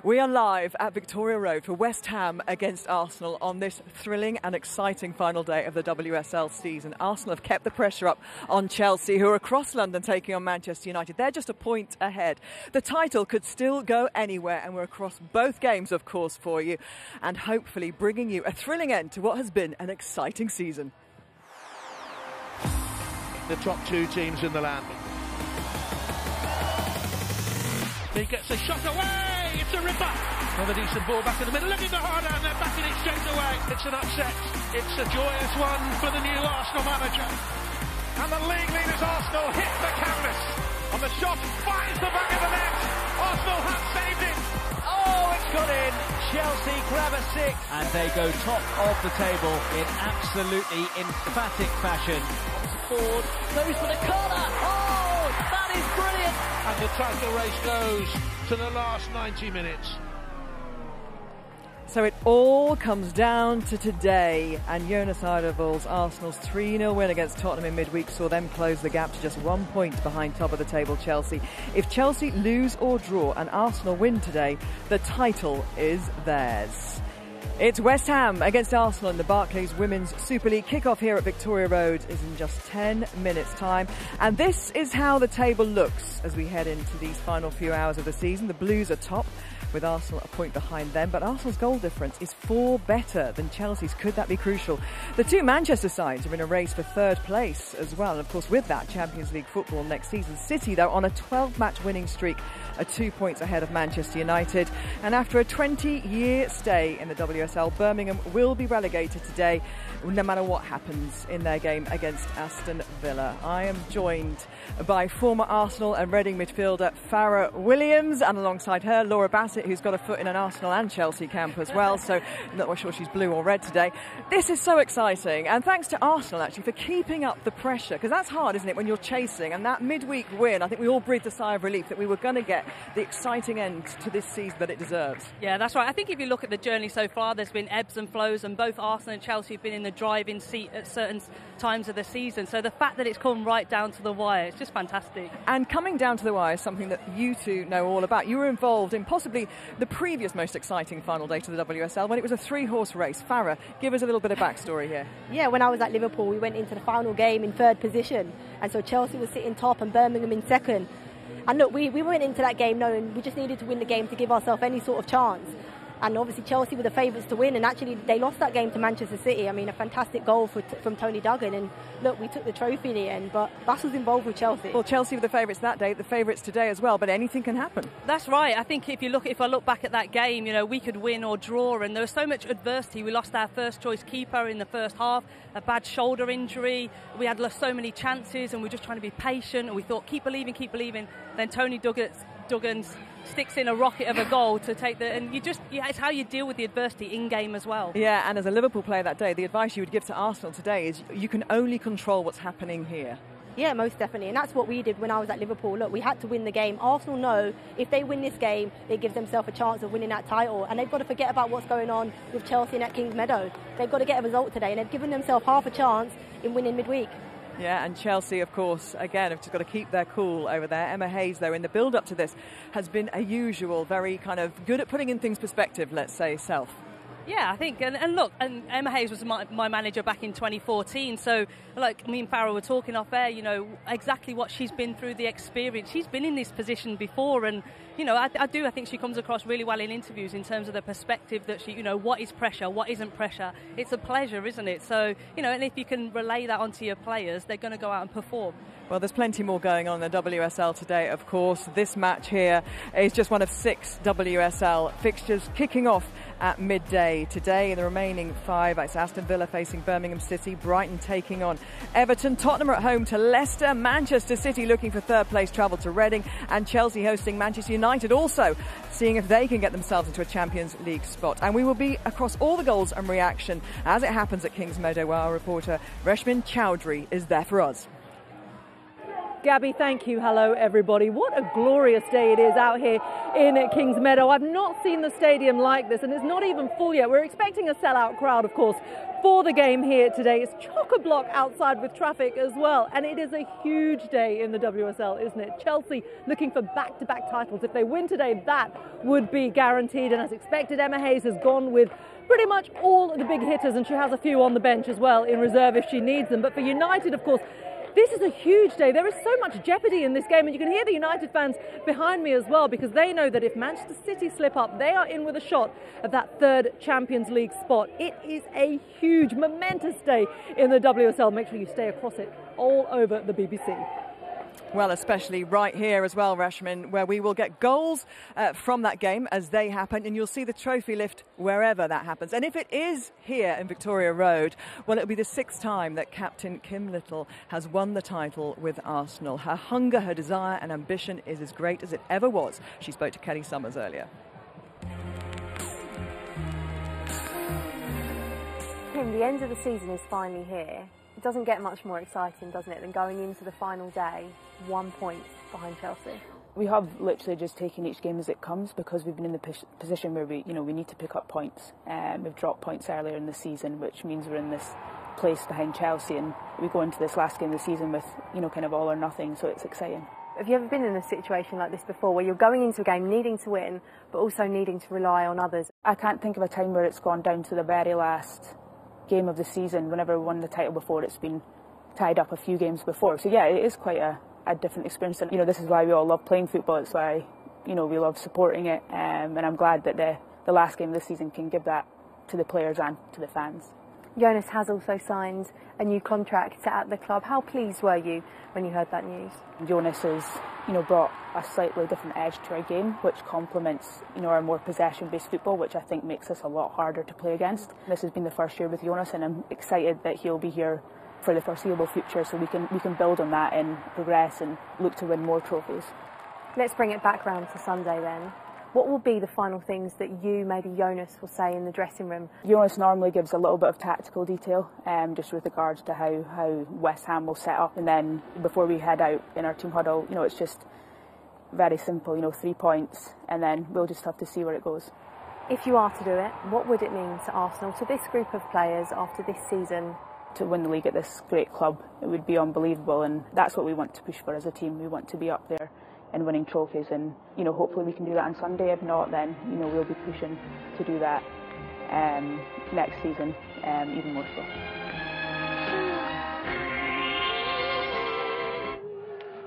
We are live at Victoria Road for West Ham against Arsenal on this thrilling and exciting final day of the WSL season. Arsenal have kept the pressure up on Chelsea, who are across London taking on Manchester United. They're just a point ahead. The title could still go anywhere, and we're across both games, of course, for you, and hopefully bringing you a thrilling end to what has been an exciting season. The top two teams in the land. He gets a shot away. It's a ripper. Another decent ball back in the middle. Looking for harder, and they're backing it straight away. It's an upset. It's a joyous one for the new Arsenal manager. And the league leaders Arsenal hit the canvas. And the shot finds the back of the net. Arsenal have saved it. Oh, it's got in. Chelsea grab a six. And they go top of the table in absolutely emphatic fashion. Forward, goes for the corner. Oh, that is brilliant. And the title race goes to the last 90 minutes. So it all comes down to today, and Jonas Eidevall's Arsenal's 3-0 win against Tottenham in midweek saw them close the gap to just 1 point behind top of the table Chelsea. If Chelsea lose or draw and Arsenal win today, the title is theirs. It's West Ham against Arsenal in the Barclays Women's Super League. Kick-off here at Victoria Road is in just 10 minutes' time. And this is how the table looks as we head into these final few hours of the season. The Blues are top, with Arsenal a point behind them, but Arsenal's goal difference is 4 better than Chelsea's. Could that be crucial? The two Manchester sides are in a race for third place as well, and of course with that, Champions League football next season. City, though, on a 12-match winning streak, are 2 points ahead of Manchester United, and after a 20-year stay in the WSL, Birmingham will be relegated today, no matter what happens in their game against Aston Villa. I am joined by former Arsenal and Reading midfielder Farah Williams, and alongside her, Laura Bassett, who's got a foot in an Arsenal and Chelsea camp as well, so I'm not sure she's blue or red today. This is so exciting, and thanks to Arsenal, actually, for keeping up the pressure, because that's hard, isn't it, when you're chasing, and that midweek win, I think we all breathed a sigh of relief that we were going to get the exciting end to this season that it deserves. Yeah, that's right. I think if you look at the journey so far, there's been ebbs and flows, and both Arsenal and Chelsea have been in the driving seat at certain times of the season, so the fact that it's come right down to the wire, it's just fantastic. And coming down to the wire is something that you two know all about. You were involved in possibly the previous most exciting final day to the WSL when it was a 3-horse race. Farah, give us a little bit of backstory here. Yeah, when I was at Liverpool, we went into the final game in 3rd position, and so Chelsea was sitting top and Birmingham in 2nd. And look, we went into that game knowing we just needed to win the game to give ourselves any sort of chance. And obviously Chelsea were the favourites to win, and actually they lost that game to Manchester City. I mean, a fantastic goal from Tony Duggan, and look, we took the trophy in the end, but Bass was involved with Chelsea. Well, Chelsea were the favourites that day, the favourites today as well, but anything can happen. That's right. I think if I look back at that game, you know, we could win or draw, and there was so much adversity. We lost our first choice keeper in the first half, a bad shoulder injury. We had lost so many chances, and we were just trying to be patient, and we thought, keep believing. Then Tony Duggan sticks in a rocket of a goal to take and it's how you deal with the adversity in game as well. Yeah, and as a Liverpool player that day, the advice you would give to Arsenal today is you can only control what's happening here. Yeah, most definitely, and that's what we did when I was at Liverpool. Look, we had to win the game. Arsenal know if they win this game, they give themselves a chance of winning that title, and they've got to forget about what's going on with Chelsea and at Kings Meadow. They've got to get a result today, and they've given themselves half a chance in winning midweek. Yeah, and Chelsea, of course, again, have just got to keep their cool over there. Emma Hayes, though, in the build-up to this, has been a usual, very kind of good at putting in things perspective, let's say, self. Yeah, I think, and look, and Emma Hayes was my manager back in 2014, so like me and Farah were talking off air, you know, exactly what she's been through, the experience. She's been in this position before, and, you know, I think she comes across really well in interviews in terms of the perspective that she, you know, what is pressure, what isn't pressure. It's a pleasure, isn't it? So, you know, and if you can relay that onto your players, they're going to go out and perform. Well, there's plenty more going on in the WSL today, of course. This match here is just one of 6 WSL fixtures kicking off at midday today. In the remaining 5, it's Aston Villa facing Birmingham City, Brighton taking on Everton, Tottenham are at home to Leicester, Manchester City looking for 3rd place travel to Reading, and Chelsea hosting Manchester United, also seeing if they can get themselves into a Champions League spot. And we will be across all the goals and reaction as it happens at Kings Meadow, where our reporter Reshmin Chowdhury is there for us. Gabby, thank you. Hello, everybody. What a glorious day it is out here in Kings Meadow. I've not seen the stadium like this, and it's not even full yet. We're expecting a sellout crowd, of course, for the game here today. It's chock-a-block outside with traffic as well, and it is a huge day in the WSL, isn't it? Chelsea looking for back-to-back titles. If they win today, that would be guaranteed, and as expected, Emma Hayes has gone with pretty much all the big hitters, and she has a few on the bench as well in reserve if she needs them. But for United, of course, this is a huge day. There is so much jeopardy in this game, and you can hear the United fans behind me as well, because they know that if Manchester City slip up, they are in with a shot at that third Champions League spot. It is a huge, momentous day in the WSL. Make sure you stay across it all over the BBC. Well, especially right here as well, Rashmin, where we will get goals from that game as they happen, and you'll see the trophy lift wherever that happens. And if it is here in Victoria Road, well, it'll be the 6th time that Captain Kim Little has won the title with Arsenal. Her hunger, her desire and ambition is as great as it ever was. She spoke to Kelly Summers earlier. Kim, the end of the season is finally here. It doesn't get much more exciting, doesn't it, than going into the final day 1 point behind Chelsea. We have literally just taken each game as it comes, because we've been in the position where we need to pick up points. We've dropped points earlier in the season, which means we're in this place behind Chelsea, and we go into this last game of the season with kind of all or nothing, so it's exciting. Have you ever been in a situation like this before, where you're going into a game needing to win, but also needing to rely on others? I can't think of a time where it's gone down to the very last game of the season. Whenever we won the title before, it's been tied up a few games before. So yeah, it is quite a different experience. And this is why we all love playing football. It's why we love supporting it. And I'm glad that the last game of the season can give that to the players and to the fans. Jonas has also signed a new contract at the club. How pleased were you when you heard that news? Jonas has brought a slightly different edge to our game, which complements our more possession-based football, which I think makes us a lot harder to play against. This has been the first year with Jonas, and I'm excited that he'll be here for the foreseeable future, so we can build on that and progress and look to win more trophies. Let's bring it back round to Sunday then. What will be the final things that you, maybe Jonas, will say in the dressing room? Jonas normally gives a little bit of tactical detail, just with regards to how West Ham will set up. And then before we head out in our team huddle, it's just very simple, 3 points, and then we'll just have to see where it goes. If you are to do it, what would it mean to Arsenal, to this group of players after this season? To win the league at this great club, it would be unbelievable, and that's what we want to push for as a team. We want to be up there and winning trophies, and hopefully we can do that on Sunday. If not, then we'll be pushing to do that next season, even more so.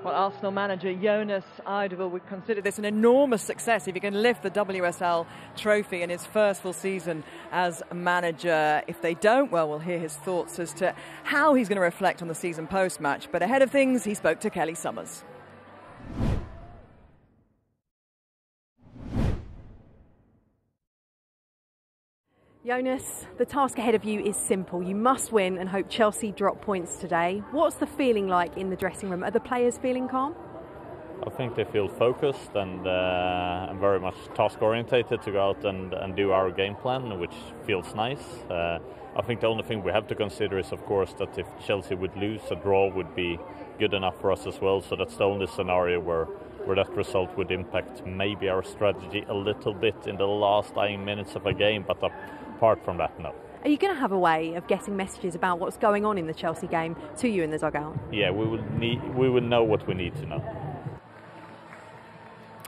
Well, Arsenal manager Jonas Eidevall would consider this an enormous success if he can lift the WSL trophy in his first full season as manager. If they don't, well, we'll hear his thoughts as to how he's going to reflect on the season post-match. But ahead of things, he spoke to Kelly Summers. Jonas, the task ahead of you is simple. You must win and hope Chelsea drop points today. What's the feeling like in the dressing room? Are the players feeling calm? I think they feel focused and very much task-orientated to go out and do our game plan, which feels nice. I think the only thing we have to consider is, of course, that if Chelsea would lose, a draw would be good enough for us as well. So that's the only scenario where that result would impact maybe our strategy a little bit in the last 9 minutes of a game, but apart from that, no. Are you going to have a way of getting messages about what's going on in the Chelsea game to you in the dugout? Yeah, we will know what we need to know.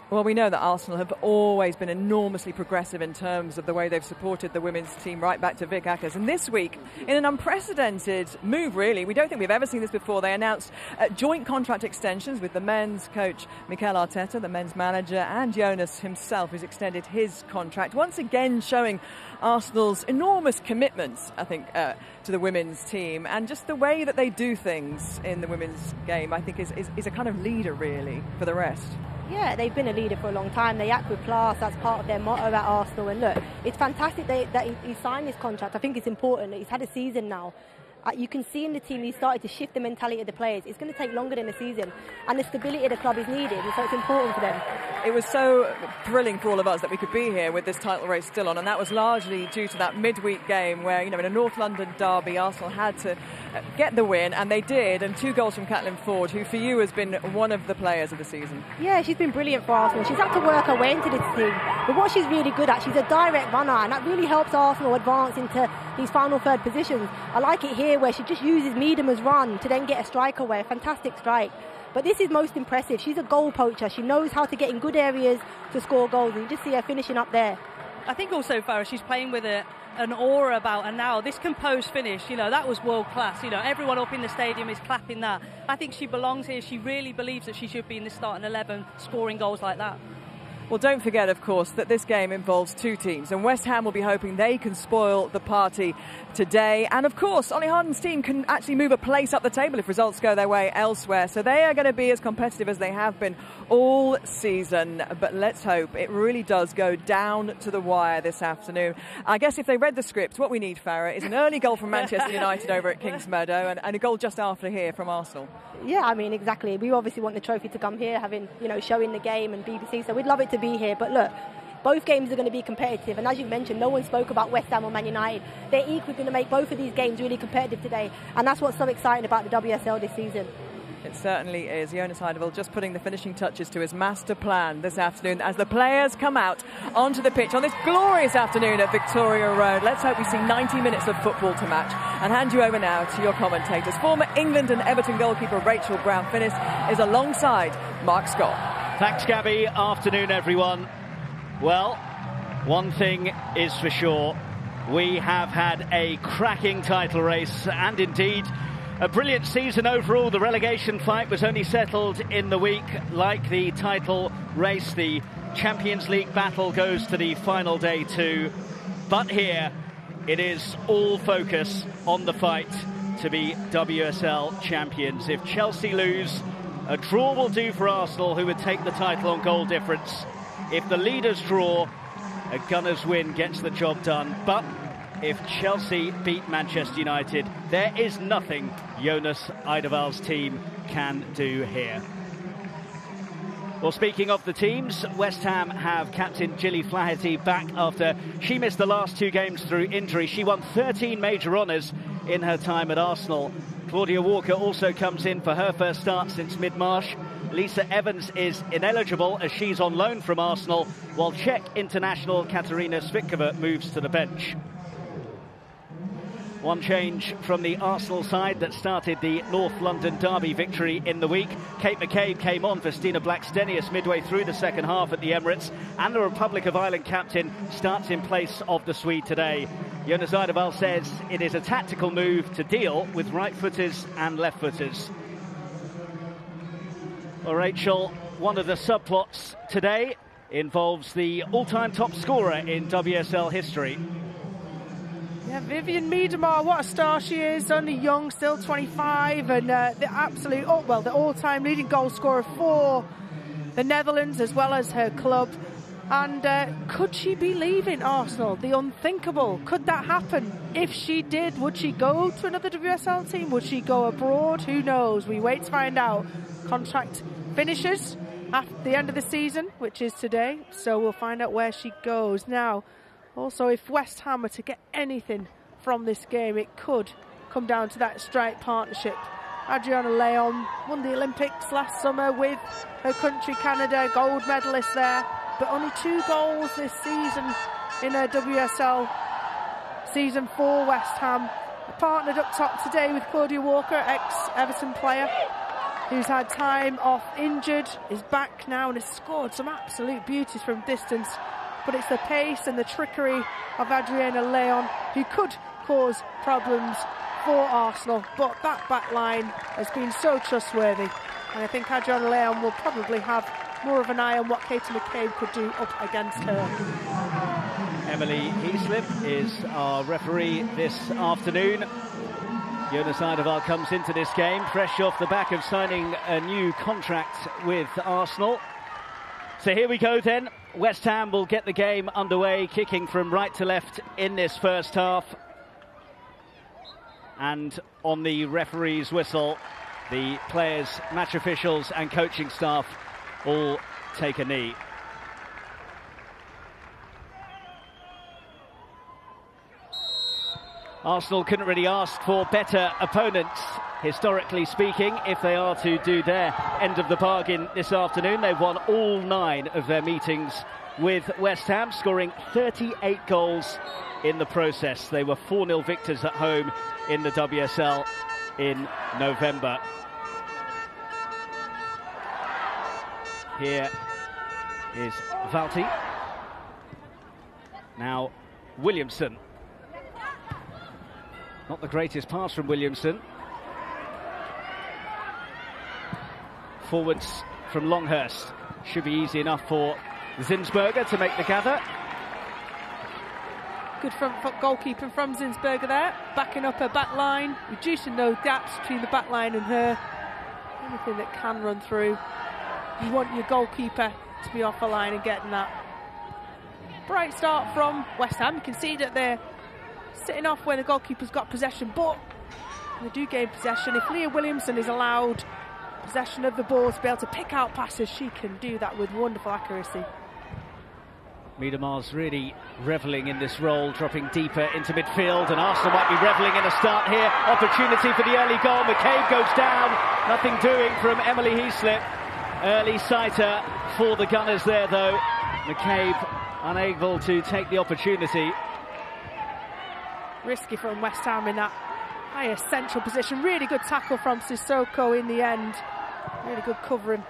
Well, we know that Arsenal have always been enormously progressive in terms of the way they've supported the women's team right back to Vic Ackers. And this week, in an unprecedented move, really, we don't think we've ever seen this before, they announced joint contract extensions with the men's coach Mikel Arteta, the men's manager, and Jonas himself, who's extended his contract, once again showing Arsenal's enormous commitment, I think, to the women's team, and just the way that they do things in the women's game, I think, is a kind of leader, really, for the rest. Yeah, they've been a leader for a long time. They act with class. That's part of their motto at Arsenal. And look, it's fantastic that he signed this contract. I think it's important. He's had a season now. You can see in the team he's started to shift the mentality of the players. It's going to take longer than a season, and the stability of the club is needed, and so it's important for them. It was so thrilling for all of us that we could be here with this title race still on, and that was largely due to that midweek game where, in a North London derby, Arsenal had to get the win, and they did, and 2 goals from Caitlin Ford, who for you has been one of the players of the season. Yeah, she's been brilliant for Arsenal. She's had to work her way into this team, but what she's really good at, she's a direct runner, and that really helps Arsenal advance into these final third positions. I like it here where she just uses Miedema's run to then get a strike away, a fantastic strike. But this is most impressive. She's a goal poacher. She knows how to get in good areas to score goals, and you just see her finishing up there. I think also, Farah, she's playing with an aura about her now. This composed finish, that was world class. Everyone up in the stadium is clapping that. I think she belongs here. She really believes that she should be in the starting 11 scoring goals like that. Well, don't forget, of course, that this game involves 2 teams, and West Ham will be hoping they can spoil the party today. And, of course, Ollie Harden's team can actually move a place up the table if results go their way elsewhere. So they are going to be as competitive as they have been all season. But let's hope it really does go down to the wire this afternoon. I guess if they read the script, what we need, Farah, is an early goal from Manchester United over at Kings Meadow and a goal just after here from Arsenal. Yeah, I mean, exactly. We obviously want the trophy to come here, having, showing the game and BBC. So we'd love it to be here. But look, both games are going to be competitive. And as you mentioned, no one spoke about West Ham or Man United. They're equally going to make both of these games really competitive today. And that's what's so exciting about the WSL this season. It certainly is. Jonas Eidevall just putting the finishing touches to his master plan this afternoon as the players come out onto the pitch on this glorious afternoon at Victoria Road. Let's hope we see 90 minutes of football to match. And hand you over now to your commentators. Former England and Everton goalkeeper Rachel Brown-Finnis is alongside Mark Scott. Thanks, Gabby. Afternoon, everyone. Well, one thing is for sure. We have had a cracking title race and indeed a brilliant season overall. The relegation fight was only settled in the week. Like the title race, the Champions League battle goes to the final day too. But here, it is all focus on the fight to be WSL champions. If Chelsea lose, a draw will do for Arsenal, who would take the title on goal difference. If the leaders draw, a Gunners win gets the job done. But if Chelsea beat Manchester United, there is nothing Jonas Eidevall's team can do here. Well, speaking of the teams, West Ham have captain Gilly Flaherty back after she missed the last 2 games through injury. She won 13 major honours in her time at Arsenal. Claudia Walker also comes in for her first start since mid-March. Lisa Evans is ineligible as she's on loan from Arsenal, while Czech international Katarina Svitkova moves to the bench. One change from the Arsenal side that started the North London derby victory in the week. Kate McCabe came on for Stina Blackstenius midway through the second half at the Emirates, and the Republic of Ireland captain starts in place of the Swede today. Jonas Eidevall says it is a tactical move to deal with right-footers and left-footers. Well, Rachel, one of the subplots today involves the all-time top scorer in WSL history. Yeah, Vivianne Miedema, what a star she is, only young, still 25, and the all-time leading goal scorer for the Netherlands as well as her club. And could she be leaving Arsenal? The unthinkable. Could that happen? If she did, would she go to another WSL team? Would she go abroad? Who knows? We wait to find out. Contract finishes after the end of the season, which is today, so we'll find out where she goes. Now, also, if West Ham are to get anything from this game, it could come down to that strike partnership. Adriana Leon won the Olympics last summer with her country, Canada, gold medalist there, but only 2 goals this season in her WSL season for West Ham. Partnered up top today with Claudia Walker, ex-Everton player, who's had time off injured, is back now and has scored some absolute beauties from distance. But it's the pace and the trickery of Adriana Leon who could cause problems for Arsenal. But that back line has been so trustworthy. And I think Adriana Leon will probably have more of an eye on what Katie McCabe could do up against her. Emily Heaslip is our referee this afternoon. Jonas Eidevall comes into this game fresh off the back of signing a new contract with Arsenal. So here we go then. West Ham will get the game underway, kicking from right to left in this first half. And on the referee's whistle, the players, match officials and coaching staff all take a knee. Arsenal couldn't really ask for better opponents, historically speaking, if they are to do their end of the bargain this afternoon. They've won all 9 of their meetings with West Ham, scoring 38 goals in the process. They were 4-0 victors at home in the WSL in November. Here is Valti. Now Williamson. Not the greatest pass from Williamson. Forwards from Longhurst. Should be easy enough for Zinsberger to make the gather. Good front foot goalkeeping from Zinsberger there, backing up her back line, reducing those gaps between the back line and her. Anything that can run through. You want your goalkeeper to be off the line and getting that. Bright start from West Ham. You can see that they're sitting off when the goalkeeper's got possession, but they do gain possession. If Leah Williamson is allowed possession of the ball to be able to pick out passes, she can do that with wonderful accuracy. Miedemar's really revelling in this role, dropping deeper into midfield, and Arsenal might be revelling in a start here. Opportunity for the early goal. McCabe goes down. Nothing doing from Emily Heaslip. Early sighter for the Gunners there, though. McCabe unable to take the opportunity. Risky from West Ham in that higher central position. Really good tackle from Sissoko in the end. Really good covering.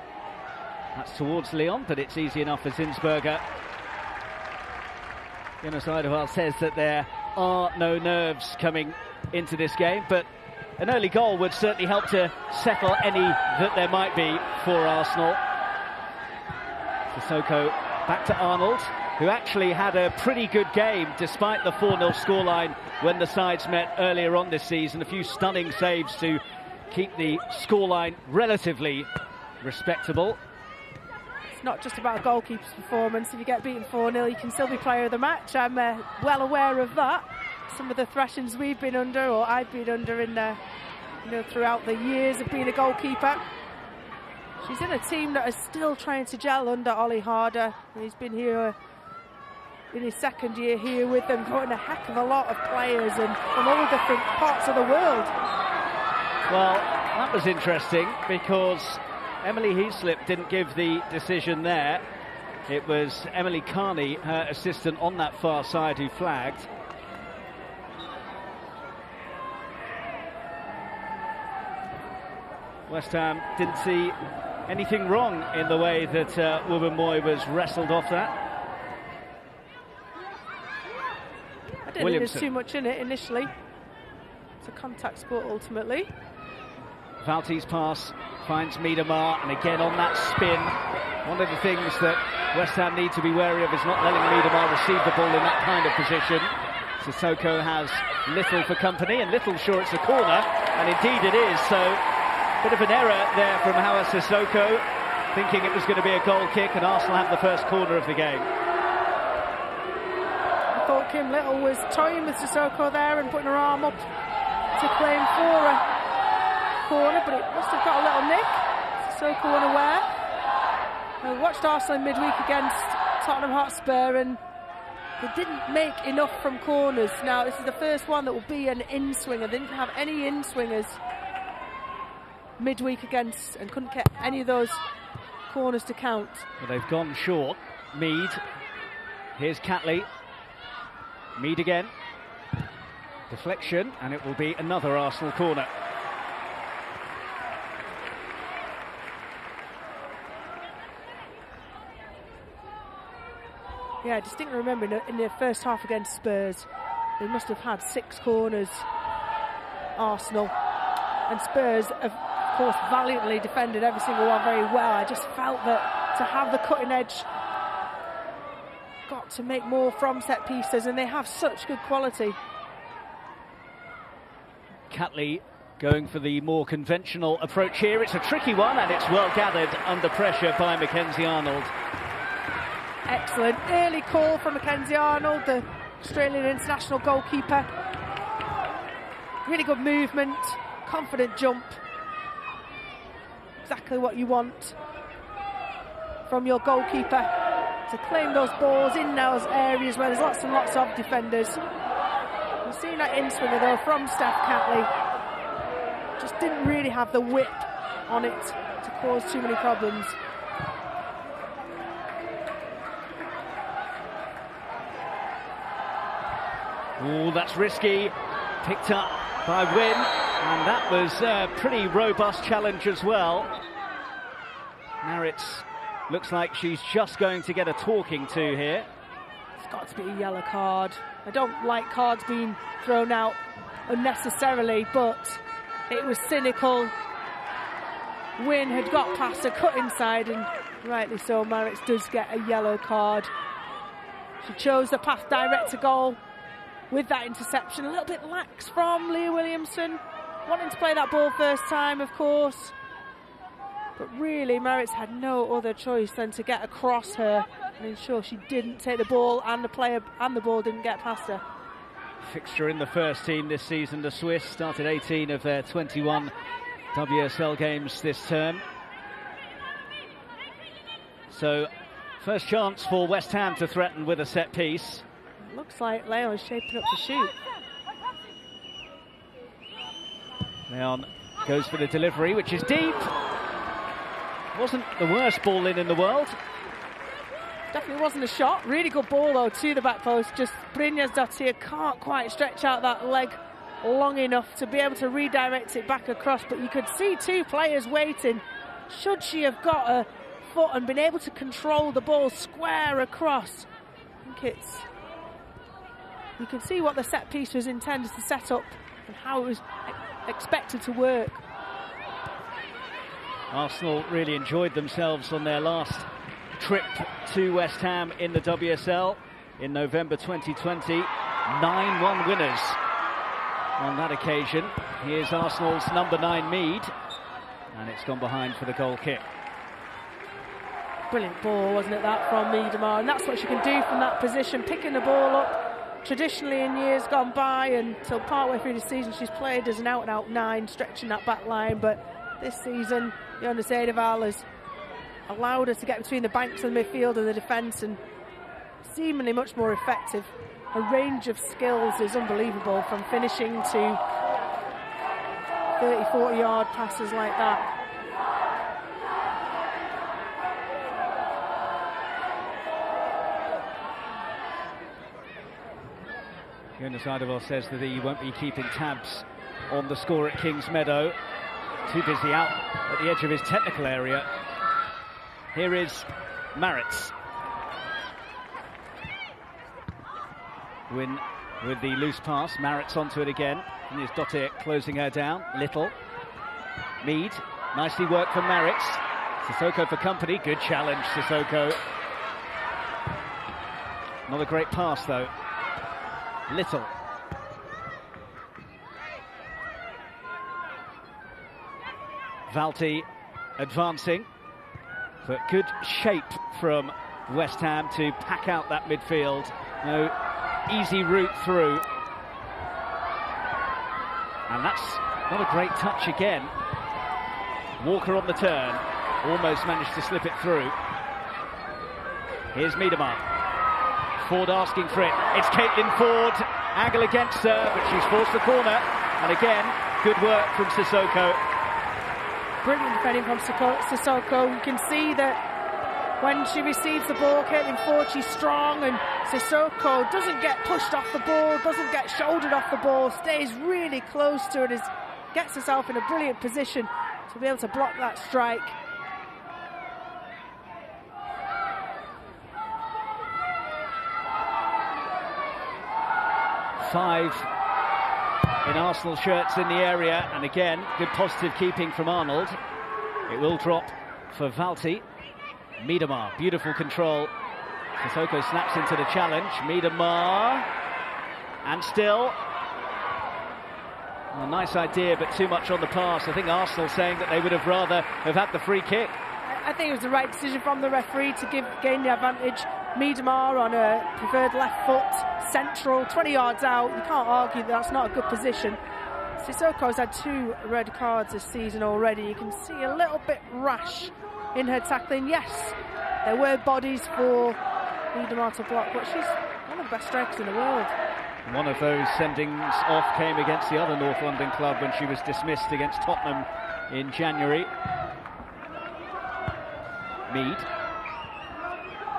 That's towards Leon, but it's easy enough for Zinsberger. Jonas Eidevall says that there are no nerves coming into this game, but an early goal would certainly help to settle any that there might be for Arsenal. Sissoko back to Arnold, who actually had a pretty good game despite the 4-0 scoreline when the sides met earlier on this season. A few stunning saves to keep the scoreline relatively respectable. It's not just about a goalkeeper's performance. If you get beaten 4-0, you can still be player of the match. I'm well aware of that. Some of the thrashings we've been under, or I've been under in throughout the years of being a goalkeeper. She's in a team that is still trying to gel under Ollie Harder. He's been here in his second year here with them, putting a heck of a lot of players and from all different parts of the world. Well, that was interesting because Emily Heaslip didn't give the decision there. It was Emily Carney, her assistant on that far side, who flagged. West Ham didn't see anything wrong in the way that Wubben-Moy was wrestled off that. I didn't think there's too much in it initially. It's a contact sport ultimately. Valti's pass finds Miedemar, and again on that spin. One of the things that West Ham need to be wary of is not letting Miedemar receive the ball in that kind of position. Sissoko has Little for company, and Little sure it's a corner, and indeed it is. So bit of an error there from Hawa Sissoko, thinking it was going to be a goal kick, and Arsenal have the first corner of the game. I thought Kim Little was toying with Sissoko there and putting her arm up to claim for a corner, but it must have got a little nick. Sissoko unaware. I watched Arsenal in midweek against Tottenham Hotspur, and they didn't make enough from corners. Now this is the first one that will be an in-swinger. They didn't have any in-swingers midweek against, and couldn't get any of those corners to count. Well, they've gone short. Mead. Here's Catley. Mead again. Deflection, and it will be another Arsenal corner. Yeah, I distinctly remember in the first half against Spurs, they must have had 6 corners, Arsenal. And Spurs have, of course, valiantly defended every single one very well. I just felt that to have the cutting edge, got to make more from set pieces, and they have such good quality. Catley going for the more conventional approach here. It's a tricky one, and it's well gathered under pressure by Mackenzie Arnold. Excellent early call from Mackenzie Arnold, the Australian international goalkeeper. Really good movement, confident jump. Exactly what you want from your goalkeeper, to claim those balls in those areas where there's lots and lots of defenders. We've seen that in-swinger though from Steph Catley. Just didn't really have the whip on it to cause too many problems. Oh, that's risky. Picked up by Wynne, and that was a pretty robust challenge as well. Maritz looks like she's just going to get a talking to here. It's got to be a yellow card. I don't like cards being thrown out unnecessarily, but it was cynical. Wynne had got past her, cut inside, and rightly so, Maritz does get a yellow card. She chose the path direct to goal with that interception. A little bit lax from Leah Williamson, wanting to play that ball first time, of course. But really, Maritz had no other choice than to get across her and ensure she didn't take the ball and the player and the ball didn't get past her. Fixture in the first team this season, the Swiss started 18 of their 21 WSL games this term. So, first chance for West Ham to threaten with a set piece. Looks like Leon is shaping up to shoot. Leon goes for the delivery, which is deep. Wasn't the worst ball in the world. Definitely wasn't a shot. Really good ball though to the back post. Just Brynjarsdottir can't quite stretch out that leg long enough to be able to redirect it back across. But you could see two players waiting. Should she have got a foot and been able to control the ball square across? I think it's... You can see what the set piece was intended to set up and how it was expected to work. Arsenal really enjoyed themselves on their last trip to West Ham in the WSL in November 2020. 9-1 winners on that occasion. Here's Arsenal's number 9 Mead, and it's gone behind for the goal kick. Brilliant ball, wasn't it, that from Miedema? And that's what she can do from that position, picking the ball up. Traditionally in years gone by, until partway through the season, she's played as an out-and-out 9, stretching that back line. But this season, Jonas Edeval has allowed her to get between the banks of the midfield and the defence, and seemingly much more effective. Her range of skills is unbelievable, from finishing to 30-40 yard passes like that. Jonas Edeval says that he won't be keeping tabs on the score at Kings Meadow. Too busy out at the edge of his technical area. Here is Maritz. Wynne with the loose pass. Maritz onto it again. And here's Dottir closing her down. Little. Mead. Nicely worked from Maritz. Sissoko for company. Good challenge, Sissoko. Not a great pass, though. Little. Valti advancing, but good shape from West Ham to pack out that midfield. No easy route through. And that's not a great touch again. Walker on the turn, almost managed to slip it through. Here's Miedema. Ford asking for it. It's Caitlin Ford. Angle against her, but she's forced the corner. And again, good work from Sissoko. Brilliant defending from Sissoko. You can see that when she receives the ball, Caitlin Ford, she's strong, and Sissoko doesn't get pushed off the ball, doesn't get shouldered off the ball, stays really close to it, gets herself in a brilliant position to be able to block that strike. Five in Arsenal shirts in the area, and again, good positive keeping from Arnold. It will drop for Valti. Miedema, beautiful control. Sissoko snaps into the challenge. Miedema, and still. A nice idea, but too much on the pass. I think Arsenal saying that they would have rather have had the free kick. I think it was the right decision from the referee to gain the advantage. Miedema on a preferred left foot, central, 20 yards out. You can't argue that that's not a good position Sissoko's had 2 red cards this season already. You can see a little bit rash in her tackling. Yes, there were bodies for Miedema to block, but she's one of the best strikers in the world. One of those sendings off came against the other North London club when she was dismissed against Tottenham in January.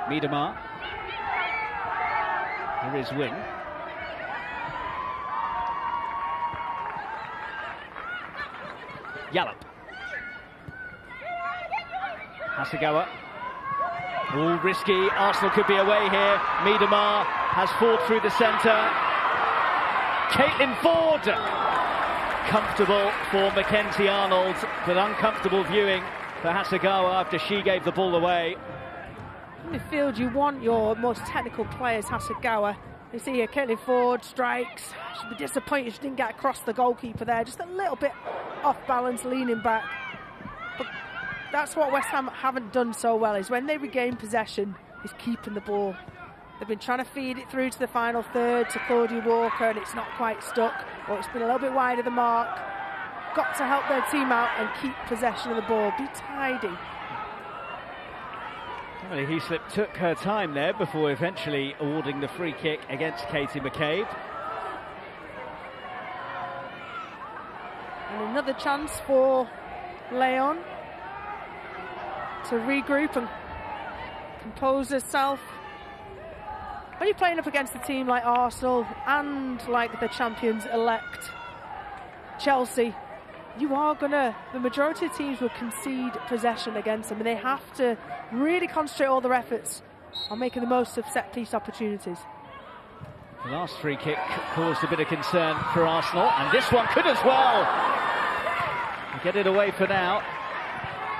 Miedema. Here is Wing. Yallop. Hasegawa. All risky. Arsenal could be away here. Miedema has fought through the centre. Caitlin Ford. Comfortable for Mackenzie Arnold, but uncomfortable viewing for Hasegawa after she gave the ball away. In midfield, you want your most technical players. Hasegawa. You see here, Caitlin Ford strikes. She'll be disappointed she didn't get across the goalkeeper there. Just a little bit off balance, leaning back. But that's what West Ham haven't done so well, is when they regain possession, is keeping the ball. They've been trying to feed it through to the final third to Claudia Walker, and it's not quite stuck, or it's been a little bit wide of the mark. Got to help their team out and keep possession of the ball. Be tidy. Emily Heaslip took her time there before eventually awarding the free kick against Katie McCabe. And another chance for Leon to regroup and compose herself. When you're playing up against a team like Arsenal and like the champions-elect Chelsea, you are gonna, the majority of teams will concede possession against them, and they have to really concentrate all their efforts on making the most of set-piece opportunities. The last free kick caused a bit of concern for Arsenal, and this one could as well. Get it away for now.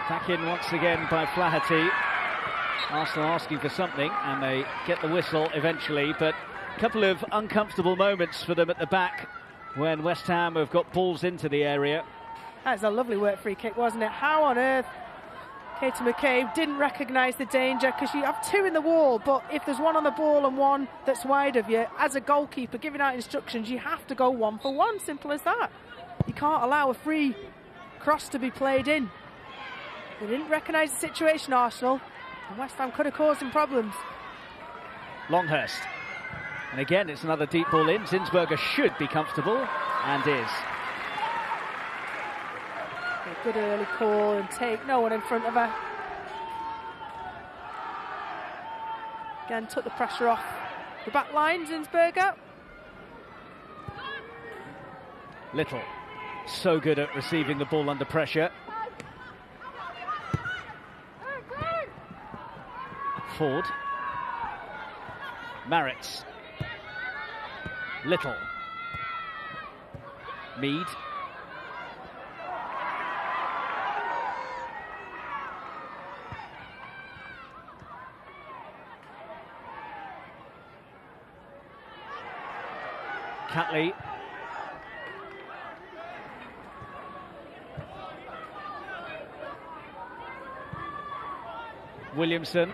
Back in once again by Flaherty. Arsenal asking for something, and they get the whistle eventually, but a couple of uncomfortable moments for them at the back when West Ham have got balls into the area. That's a lovely work free kick, wasn't it? How on earth Katie McCabe didn't recognise the danger, because you have 2 in the wall, but if there's one on the ball and one that's wide of you, as a goalkeeper giving out instructions, you have to go 1 for 1, simple as that. You can't allow a free cross to be played in. They didn't recognise the situation, Arsenal, and West Ham could have caused them problems. Longhurst. And again, it's another deep ball in. Zinsberger should be comfortable, and is. A good early call and take no one in front of her. Again, took the pressure off the back line, Zinsberger. Little. So good at receiving the ball under pressure. Ford. Maritz. Little. Mead. Catley. Williamson.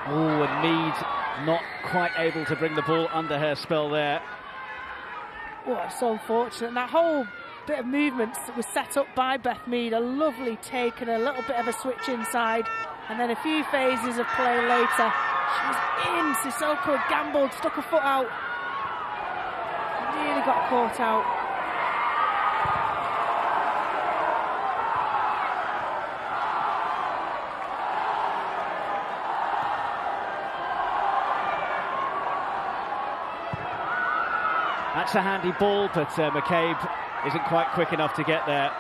Oh, and Mead not quite able to bring the ball under her spell there. Oh, it's so unfortunate. And that whole bit of movement that was set up by Beth Mead, a lovely take and a little bit of a switch inside, and then a few phases of play later. She was in. Sissoko had gambled, stuck her foot out. Nearly got caught out. That's a handy ball, but McCabe isn't quite quick enough to get there.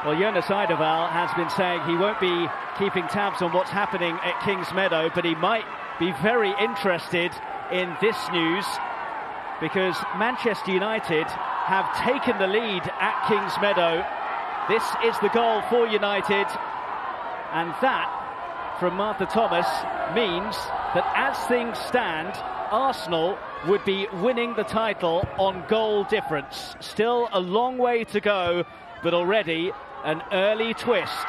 Well, Jonas Eiderval has been saying he won't be keeping tabs on what's happening at Kings Meadow, but he might be very interested in this news, because Manchester United have taken the lead at Kings Meadow. This is the goal for United, and that, from Martha Thomas, means that as things stand, Arsenal would be winning the title on goal difference. Still a long way to go, but already an early twist.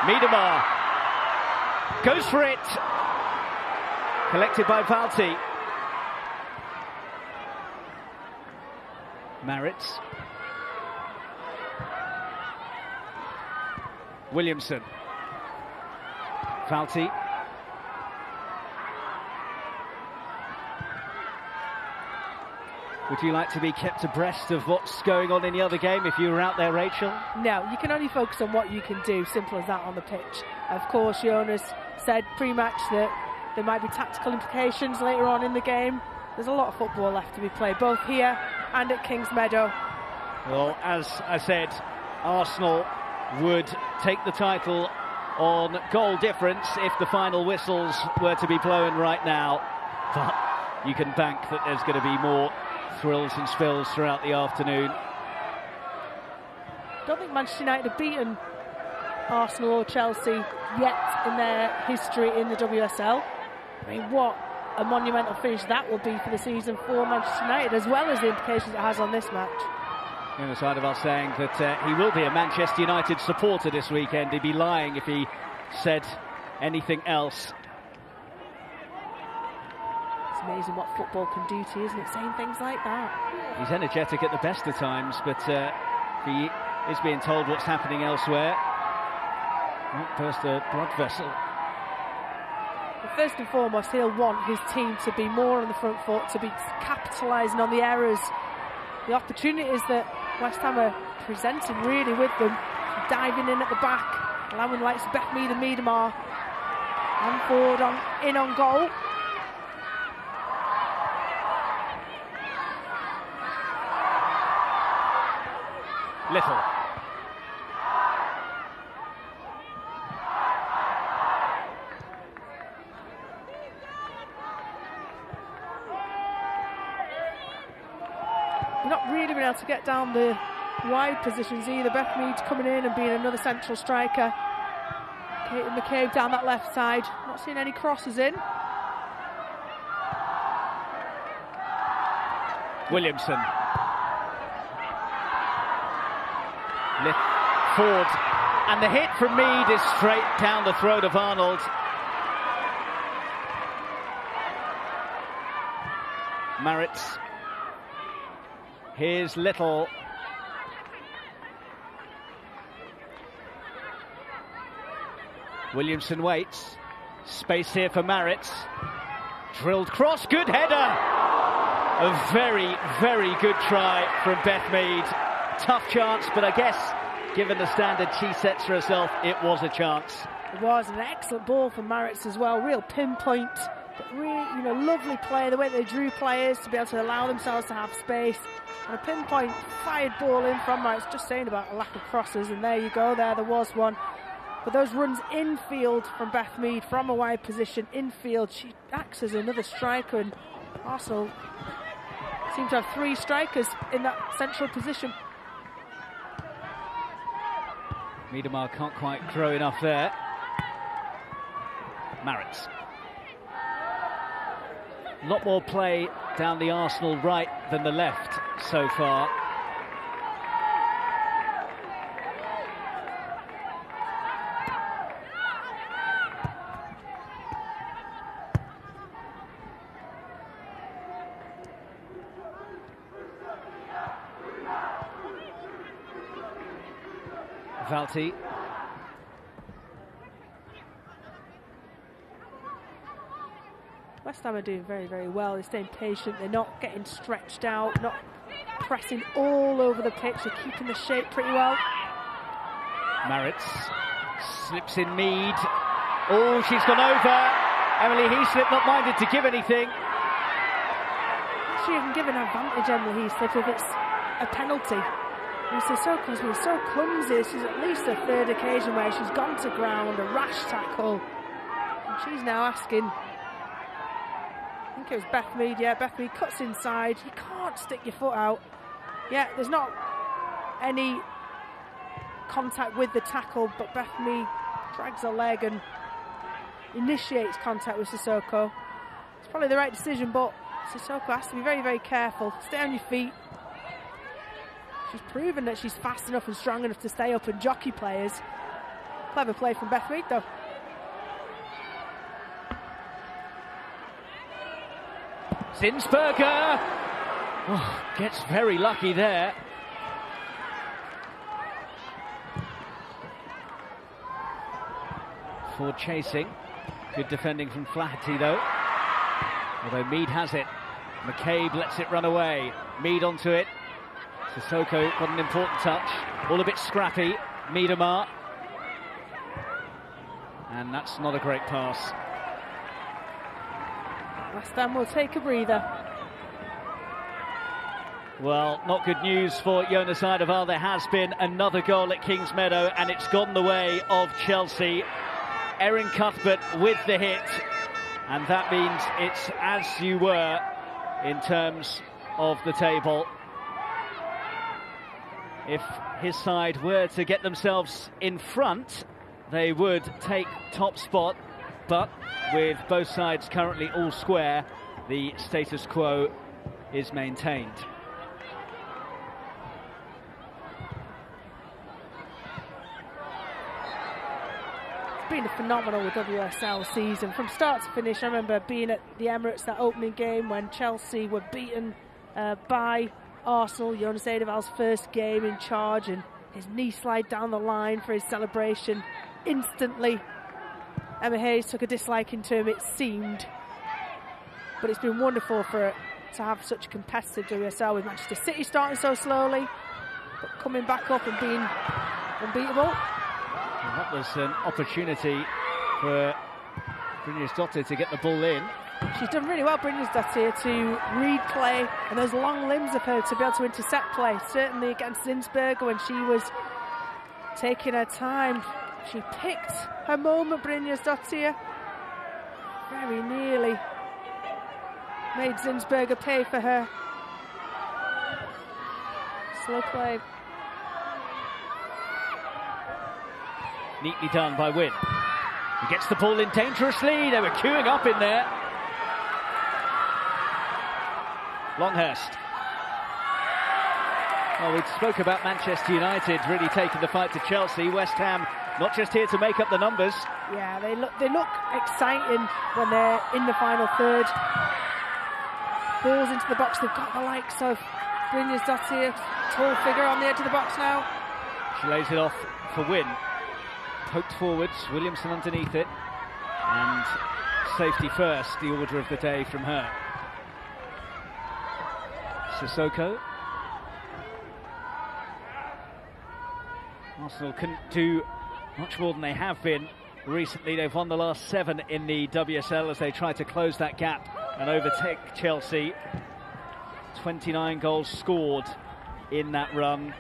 Miedema goes for it. Collected by Valti. Maritz. Williamson. Falti. Would you like to be kept abreast of what's going on in the other game if you were out there, Rachel? No, you can only focus on what you can do, simple as that, on the pitch. Of course, Jonas said pre-match that there might be tactical implications later on in the game. There's a lot of football left to be played, both here and at Kings Meadow. Well, as I said, Arsenal would take the title on goal difference if the final whistles were to be blown right now. But you can bank that there's going to be more thrills and spills throughout the afternoon. Don't think Manchester United have beaten Arsenal or Chelsea yet in their history in the WSL. I mean, what a monumental finish that will be for the season for Manchester United, as well as the implications it has on this match. The other side of us saying that he will be a Manchester United supporter this weekend. He'd be lying if he said anything else. It's amazing what football can do to you, isn't it? Saying things like that. He's energetic at the best of times, but he is being told what's happening elsewhere. Might burst a blood vessel. But first and foremost, he'll want his team to be more on the front foot, to be capitalising on the errors, the opportunities that West Ham are presenting really with them, diving in at the back, allowing likes of Beth Mead and Miedemar and forward in on goal. Little. Not really been able to get down the wide positions either. Beth Mead coming in and being another central striker. Kate McCabe down that left side. Not seeing any crosses in. Williamson. Forward. And the hit from Mead is straight down the throat of Arnold. Maritz. Here's Little. Williamson waits. Space here for Maritz. Drilled cross. Good header. A very, very good try from Beth Mead. Tough chance, but I guess, given the standard she sets for herself, it was a chance. It was an excellent ball from Maritz as well. Real pinpoint, but really, lovely play. The way they drew players to be able to allow themselves to have space. And a pinpoint fired ball in from Maritz. Just saying about a lack of crosses, and there you go. There was one. But those runs infield from Beth Mead from a wide position infield, she acts as another striker, and Arsenal seem to have three strikers in that central position. Miedemar can't quite grow enough there. Maritz. A lot more play down the Arsenal right than the left so far. Falti. West Ham are doing very, very well. They're staying patient. They're not getting stretched out, not pressing all over the pitch. They're keeping the shape pretty well. Maritz slips in Mead. Oh, she's gone over. Emily Heaslip not minded to give anything. She can give an advantage, Emily Heaslip, if it's a penalty. And Sissoko's been so clumsy. This is at least a third occasion where she's gone to ground, a rash tackle. And she's now asking, I think it was Beth Mead, yeah, Beth Mead cuts inside. You can't stick your foot out. Yeah, there's not any contact with the tackle, but Beth Mead drags her leg and initiates contact with Sissoko. It's probably the right decision, but Sissoko has to be very, very careful. Stay on your feet. She's proven that she's fast enough and strong enough to stay up and jockey players. Clever play from Beth Mead, though. Zinsberger. Oh, gets very lucky there. Ford chasing. Good defending from Flaherty though. Although Mead has it. McCabe lets it run away. Mead onto it. Sissoko got an important touch. All a bit scrappy. Miedemar. And that's not a great pass. West Ham will take a breather. Well, not good news for Jonas Eidevall. There has been another goal at Kingsmeadow and it's gone the way of Chelsea. Erin Cuthbert with the hit. And that means it's as you were in terms of the table. If his side were to get themselves in front, they would take top spot. But with both sides currently all square, the status quo is maintained. It's been a phenomenal WSL season from start to finish. I remember being at the Emirates, that opening game when Chelsea were beaten by Arsenal. Jonas Eidevall's first game in charge, and his knee slide down the line for his celebration. Instantly, Emma Hayes took a disliking to him, it seemed. But it's been wonderful for it to have such a competitive WSL, with Manchester City starting so slowly, but coming back up and being unbeatable. Well, that was an opportunity for Brynjarsdottir to get the ball in. She's done really well, Brynjarsdottir, to read play, and those long limbs of her to be able to intercept play. Certainly against Zinsberger when she was taking her time. She picked her moment, Brynjarsdottir. Very nearly made Zinsberger pay for her. Slow play. Neatly done by Wynn. He gets the ball in dangerously. They were queuing up in there. Longhurst. Well, we spoke about Manchester United really taking the fight to Chelsea. West Ham not just here to make up the numbers. Yeah, they look exciting when they're in the final third. Balls into the box. They've got the likes of Brynjarsdottir, tall figure on the edge of the box now. She lays it off for Wynn. Poked forwards, Williamson underneath it. And safety first, the order of the day from her. Sissoko. Arsenal couldn't do much more than they have been recently. They've won the last 7 in the WSL as they try to close that gap and overtake Chelsea. 29 goals scored in that run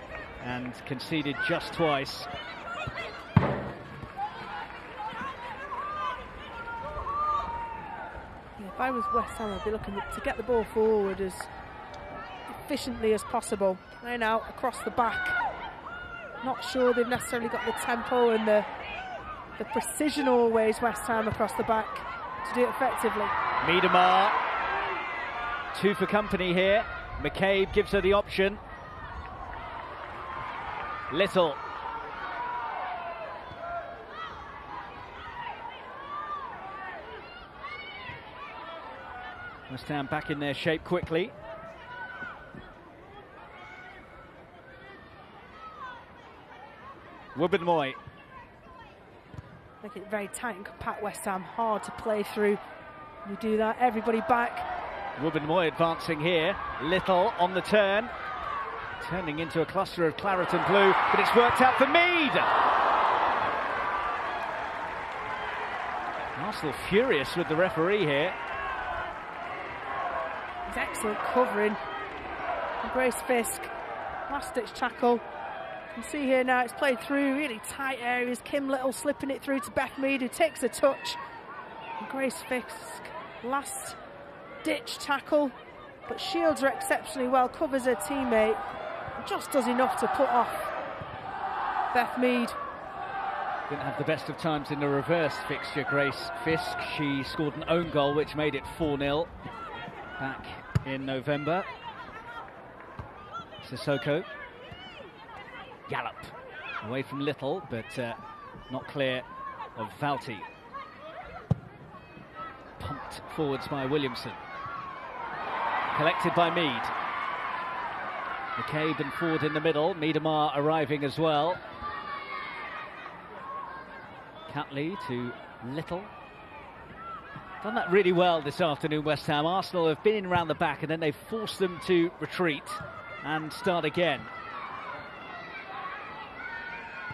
and conceded just twice. If I was West Ham, I'd be looking to get the ball forward as efficiently as possible. Playing out across the back. Not sure they've necessarily got the tempo and the precision always, West Ham, across the back to do it effectively. Miedemar, 2 for company here. McCabe gives her the option. Little. West Ham back in their shape quickly. Wubben-Moy. Make it very tight and compact, West Ham. Hard to play through. You do that, everybody back. Wubben-Moy advancing here. Little on the turn. Turning into a cluster of claret and blue, but it's worked out for Mead. Arsenal furious with the referee here. It's excellent covering. And Grace Fisk, last ditch tackle. You can see here now it's played through really tight areas. Kim Little slipping it through to Beth Mead, who takes a touch. And Grace Fisk, last ditch tackle, but shields her exceptionally well, covers her teammate, and just does enough to put off Beth Mead. Didn't have the best of times in the reverse fixture, Grace Fisk. She scored an own goal which made it 4-0 back in November. Sissoko. Gallop away from Little, but not clear of Valti. Pumped forwards by Williamson. Collected by Mead. McCabe and Ford in the middle. Miedemar arriving as well. Catley to Little. Done that really well this afternoon, West Ham. Arsenal have been in around the back and then they've forced them to retreat and start again.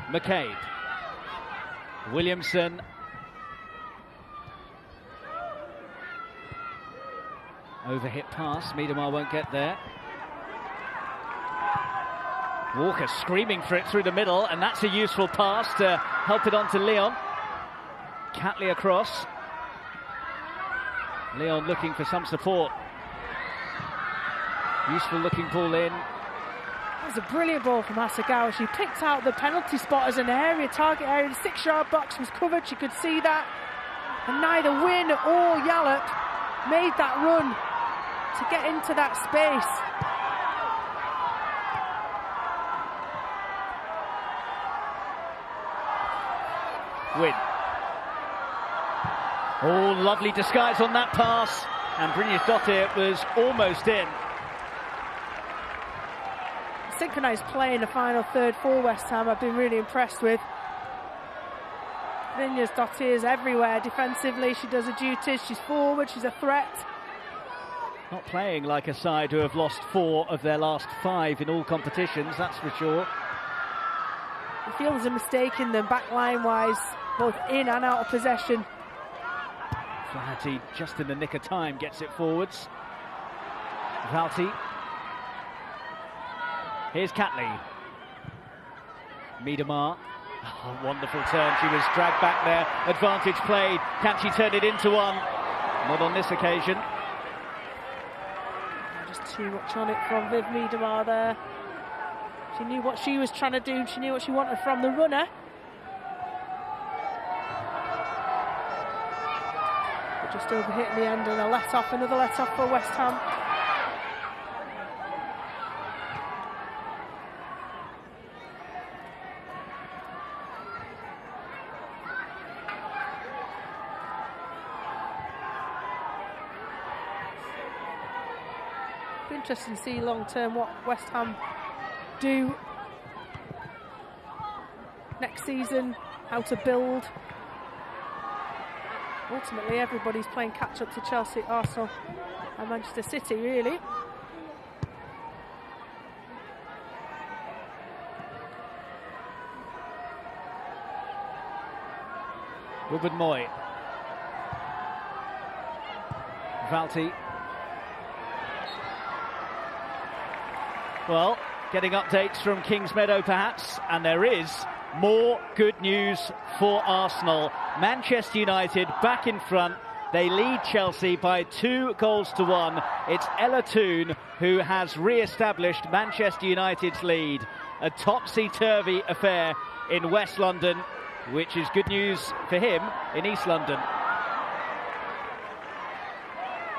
McCabe. Williamson. Overhit pass. Miedemar won't get there. Walker screaming for it through the middle, and that's a useful pass to help it on to Leon. Catley across. Leon looking for some support. Useful looking ball in. That was a brilliant ball from Hasegawa. She picked out the penalty spot as an area, target area. The 6-yard box was covered, she could see that. And neither Wynn or Yallop made that run to get into that space. Wynn. Oh, lovely disguise on that pass. And Brynjarsdottir was almost in. Synchronised play in the final third for West Ham I've been really impressed with. Brynjarsdottir is everywhere defensively. She does her duties. She's forward. She's a threat. Not playing like a side who have lost 4 of their last 5 in all competitions, that's for sure. It feels a mistake in them backline-wise, both in and out of possession. Flaherty just in the nick of time gets it forwards. Valti. Here's Catley. Miedemar. Oh, wonderful turn. She was dragged back there. Advantage played. Can she turn it into one? Not on this occasion. Just too much on it from Viv Miedemar there. She knew what she was trying to do. She knew what she wanted from the runner. But just overhit in the end and a let-off. Another let-off for West Ham. Interesting to see long term what West Ham do next season, how to build. Ultimately everybody's playing catch up to Chelsea, Arsenal and Manchester City really. Ruben Moy. Valti. Well, getting updates from Kingsmeadow perhaps, and there is more good news for Arsenal. Manchester United back in front. They lead Chelsea by 2-1. It's Ella Toone who has re-established Manchester United's lead. A topsy-turvy affair in West London, which is good news for him in East London.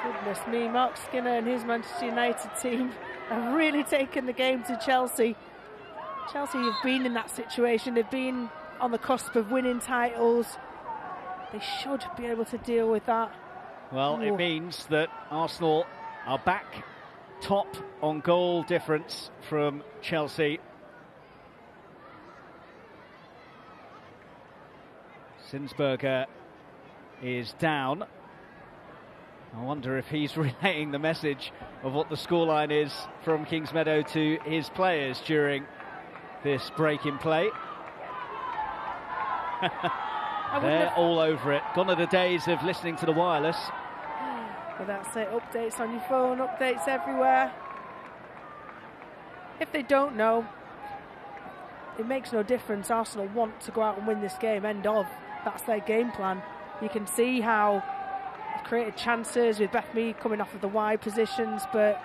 Goodness me, Mark Skinner and his Manchester United team have really taken the game to Chelsea. Chelsea have been in that situation. They've been on the cusp of winning titles. They should be able to deal with that. Well, it means that Arsenal are back top on goal difference from Chelsea. Zinsberger is down. I wonder if he's relaying the message of what the scoreline is from Kingsmeadow to his players during this break in play. They're all over it. Gone are the days of listening to the wireless. But that's it, updates on your phone, updates everywhere. If they don't know, it makes no difference. Arsenal want to go out and win this game, end of. That's their game plan. You can see how they've created chances with Beth Mead coming off of the wide positions, but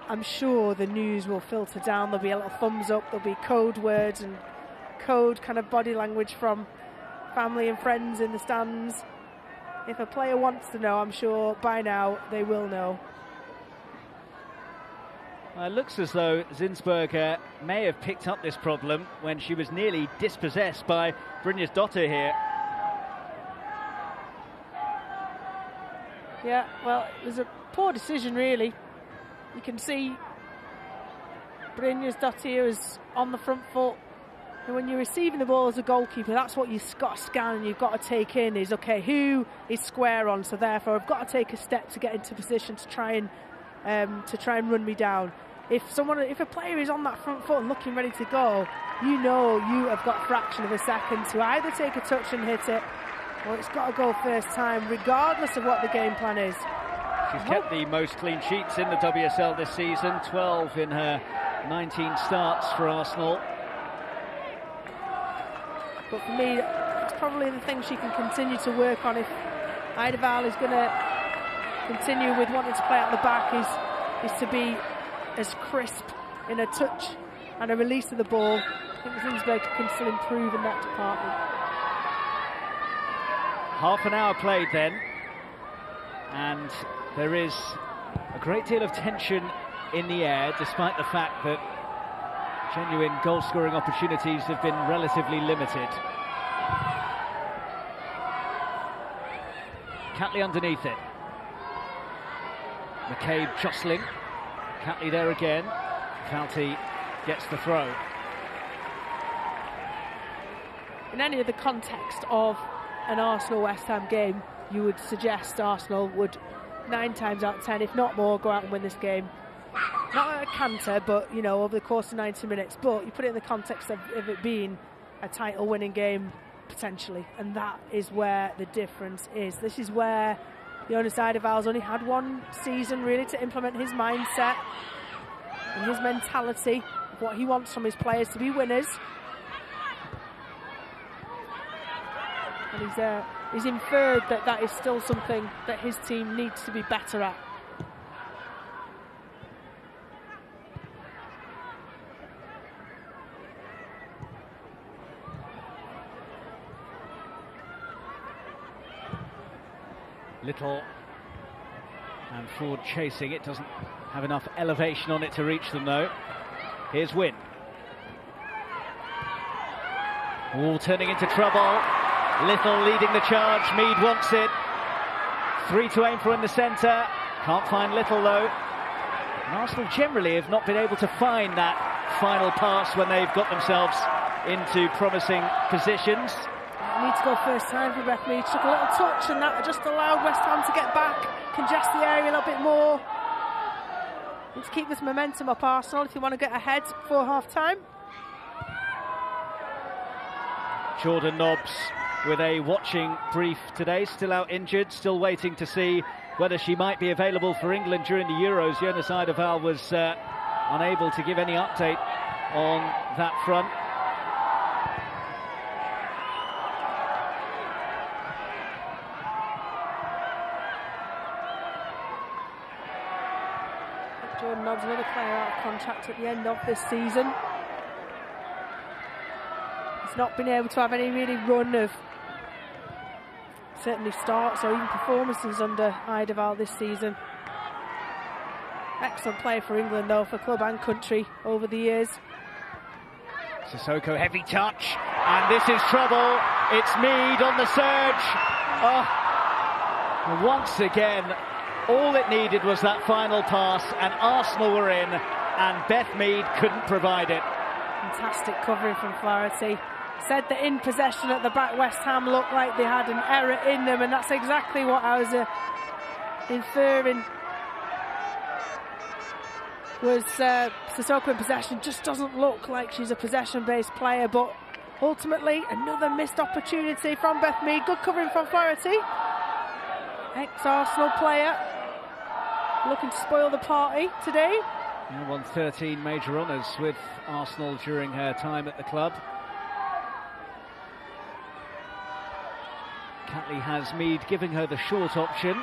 I'm sure the news will filter down. There'll be a little thumbs up, there'll be code words and code kind of body language from family and friends in the stands. If a player wants to know, I'm sure by now they will know. It looks as though Zinsberger may have picked up this problem when she was nearly dispossessed by Brynjarsdottir here. Yeah, well, it was a poor decision really. You can see Brynjarsdottir is on the front foot. And when you're receiving the ball as a goalkeeper, that's what you've got to scan and you've got to take in is, okay, who is square on? So therefore, I've got to take a step to get into position to try and run me down. If a player is on that front foot and looking ready to go, you know you have got a fraction of a second to either take a touch and hit it, or it's got to go first time, regardless of what the game plan is. She's kept the most clean sheets in the WSL this season, 12 in her 19 starts for Arsenal. But for me, it's probably the thing she can continue to work on. If Eidevall is going to continue with wanting to play at the back, is to be as crisp in a touch and a release of the ball. I think Zinsberg can still improve in that department. Half an hour played then, and there is a great deal of tension in the air, despite the fact that genuine goal-scoring opportunities have been relatively limited. Catley underneath it. McCabe jostling. Catley there again. Falty gets the throw. In any other context of an Arsenal-West Ham game, you would suggest Arsenal would 9 times out of 10, if not more, go out and win this game. Not at a canter, but, you know, over the course of 90 minutes. But you put it in the context of it being a title-winning game, potentially. And that is where the difference is. This is where Jonas Eidevall's only had one season, really, to implement his mindset and his mentality of what he wants from his players to be winners. And he's inferred that that is still something that his team needs to be better at. Little and Ford chasing it, doesn't have enough elevation on it to reach them though. Here's Wynn. All turning into trouble. Little leading the charge. Mead wants it. 3 to aim for in the centre. Can't find Little though. And Arsenal generally have not been able to find that final pass when they've got themselves into promising positions. Need to go first time for Beth Mead. Took a little touch and that just allowed West Ham to get back, congest the area a little bit more. Need to keep this momentum up, Arsenal, if you want to get ahead before half time. Jordan Nobbs with a watching brief today, still out injured, still waiting to see whether she might be available for England during the Euros. Jonas Eidevall was unable to give any update on that front. Jordan Nobbs, another player out of contract at the end of this season. He's not been able to have any really run of certainly starts or even performances under Eidevall this season. Excellent player for England though, for club and country over the years. Sissoko heavy touch, and this is trouble. It's Mead on the surge. Oh, once again, all it needed was that final pass, and Arsenal were in, and Beth Mead couldn't provide it. Fantastic covering from Flaherty. Said that in possession at the back, West Ham looked like they had an error in them, and that's exactly what I was inferring. Was Sissoko in possession? Just doesn't look like she's a possession-based player, but ultimately another missed opportunity from Beth Mead. Good covering from Flaherty. Ex-Arsenal player. Looking to spoil the party today. Won 13 major honours with Arsenal during her time at the club. Catley has Mead giving her the short option,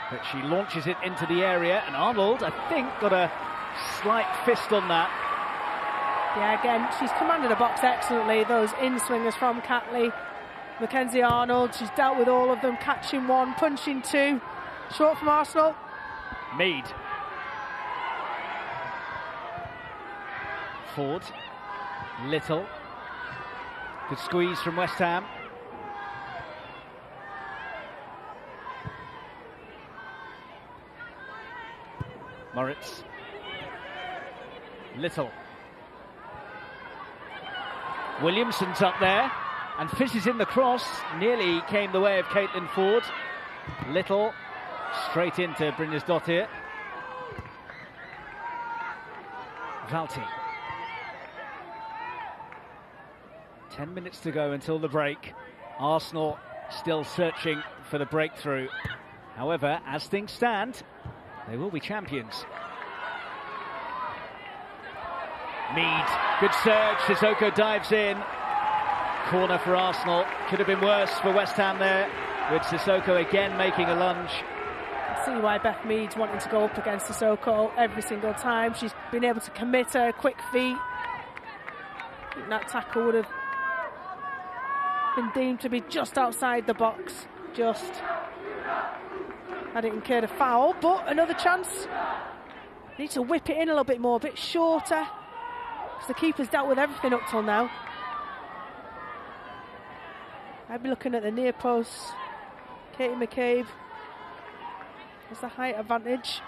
but she launches it into the area, and Arnold, I think, got a slight fist on that. Yeah, again, she's commanded a box excellently. Those in-swingers from Catley. Mackenzie Arnold, she's dealt with all of them, catching one, punching two. Short from Arsenal. Mead. Ford. Little. Good squeeze from West Ham. Moritz. Little. Williamson's up there and fizzes in the cross. Nearly came the way of Caitlin Ford. Little straight into Brynjarsdottir. Valti. 10 minutes to go until the break. Arsenal still searching for the breakthrough. However, as things stand, they will be champions. Mead, good surge. Sissoko dives in. Corner for Arsenal. Could have been worse for West Ham there, with Sissoko again making a lunge. I see why Beth Mead's wanting to go up against Sissoko every single time. She's been able to commit her quick feet. I think that tackle would have been deemed to be just outside the box. Just had it incurred a foul, but another chance. Need to whip it in a little bit more, a bit shorter, because the keeper's dealt with everything up till now. I'd be looking at the near post. Katie McCabe has the height advantage.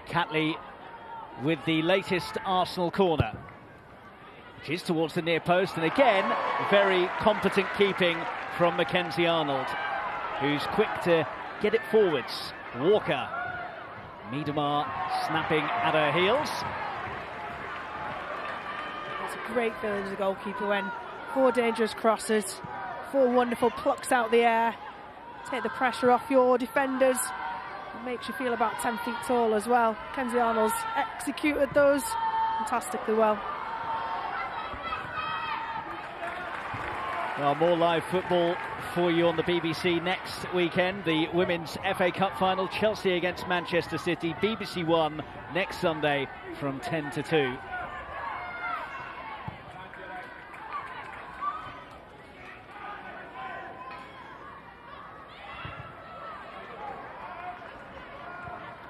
Catley with the latest Arsenal corner, which is towards the near post, and again very competent keeping from Mackenzie Arnold, who's quick to get it forwards. Walker, Miedema snapping at her heels. It's a great feeling as a goalkeeper when 4 dangerous crosses, 4 wonderful plucks out the air, take the pressure off your defenders. It makes you feel about 10 feet tall as well. Mackenzie Arnold's executed those fantastically well. Well, more live football for you on the BBC next weekend. The Women's FA Cup final, Chelsea against Manchester City, BBC One next Sunday from 10 to 2.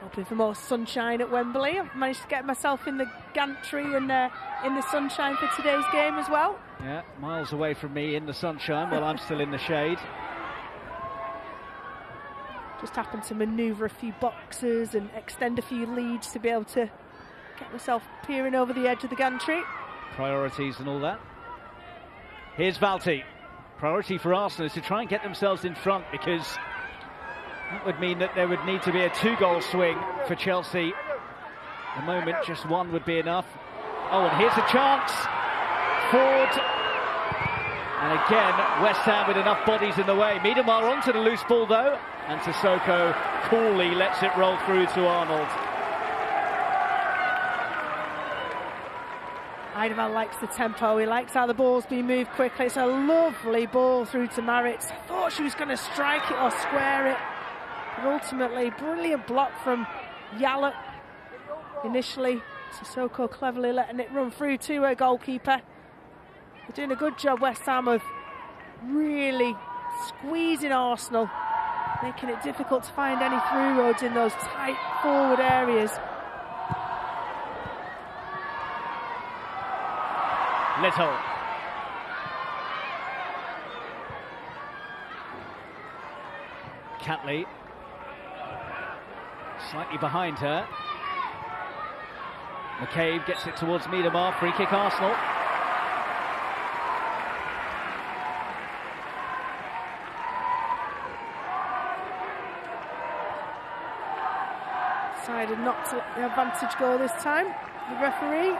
Hoping for more sunshine at Wembley. I've managed to get myself in the gantry and in the sunshine for today's game as well. Yeah, miles away from me in the sunshine while I'm still in the shade. Just happened to manoeuvre a few boxes and extend a few leads to be able to get myself peering over the edge of the gantry. Priorities and all that. Here's Valti. Priority for Arsenal is to try and get themselves in front, because that would mean that there would need to be a 2-goal swing for Chelsea. At the moment, just 1 would be enough. Oh, and here's a chance. Ford. And again, West Ham with enough bodies in the way. Miedema onto the loose ball, though. And Sissoko coolly lets it roll through to Arnold. Eidevall likes the tempo. He likes how the ball's being moved quickly. It's a lovely ball through to Maritz. I thought she was going to strike it or square it. But ultimately, brilliant block from Yallop. Initially, Sissoko cleverly letting it run through to her goalkeeper. They're doing a good job, West Ham, of really squeezing Arsenal, making it difficult to find any through roads in those tight forward areas. Little. Catley slightly behind her. McCabe gets it towards Miedema. Free kick Arsenal. Decided not to let the advantage go this time, the referee.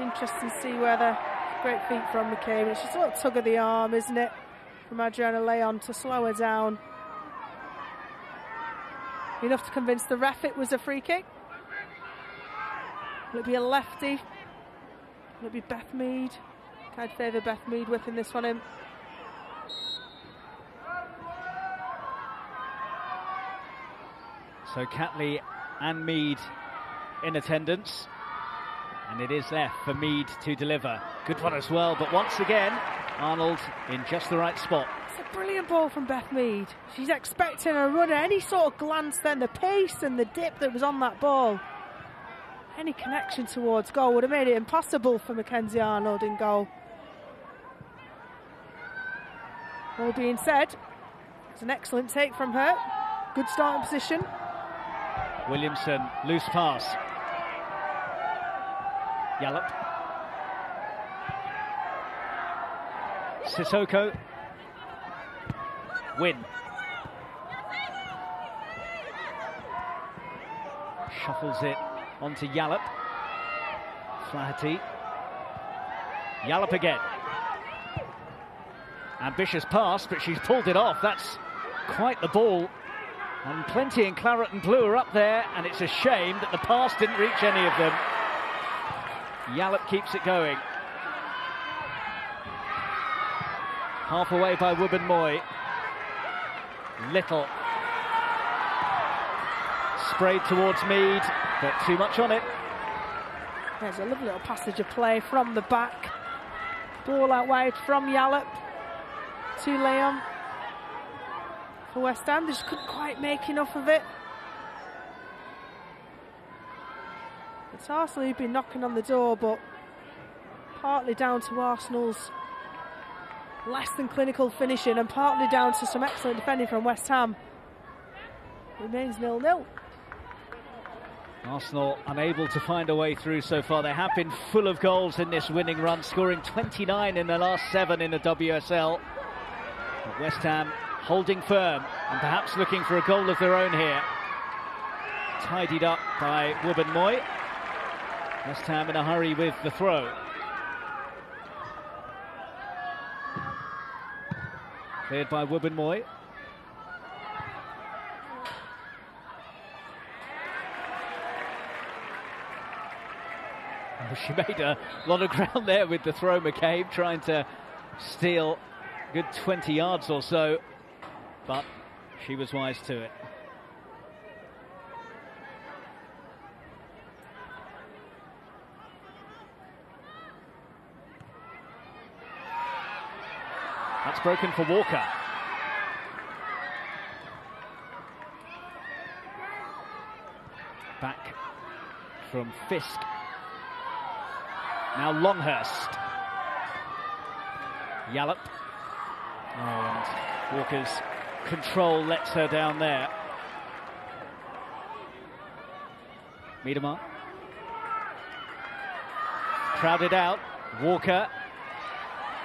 Interesting to see where the great feet from McCabe. It's just a little tug of the arm, isn't it, from Adriana Leon to slow her down. Enough to convince the ref it was a free kick. Will it be a lefty? Will it be Beth Mead? I'd favour Beth Mead whipping this one in. So Catley and Mead in attendance. And it is left for Mead to deliver. Good one as well, but once again, Arnold in just the right spot. It's a brilliant ball from Beth Mead. She's expecting a runner, any sort of glance then, the pace and the dip that was on that ball. Any connection towards goal would have made it impossible for Mackenzie Arnold in goal. All being said, it's an excellent take from her. Good starting position. Williamson, loose pass. Yallop. Sissoko. Win. Shuffles it onto Yallop. Flaherty. Yallop again. Ambitious pass, but she's pulled it off. That's quite the ball. And plenty in claret and blue are up there, and it's a shame that the pass didn't reach any of them. Yallop keeps it going. Half away by Wubben-Moy. Little. Sprayed towards Mead, but too much on it. There's a lovely little passage of play from the back. Ball out wide from Yallop to Leon. For West Ham, they just couldn't quite make enough of it. It's Arsenal who've been knocking on the door, but partly down to Arsenal's less than clinical finishing and partly down to some excellent defending from West Ham. Remains 0-0. Arsenal unable to find a way through so far. They have been full of goals in this winning run, scoring 29 in the last 7 in the WSL. But West Ham holding firm and perhaps looking for a goal of their own here. Tidied up by Wubben-Moy. West Ham in a hurry with the throw. Cleared by Wubben-Moy. She made a lot of ground there with the throw, McCabe, trying to steal a good 20 yards or so, but she was wise to it. That's broken for Walker. Back from Fisk. Now Longhurst. Yallop. Oh, and Walker's control lets her down there. Miedema. Crowded out. Walker.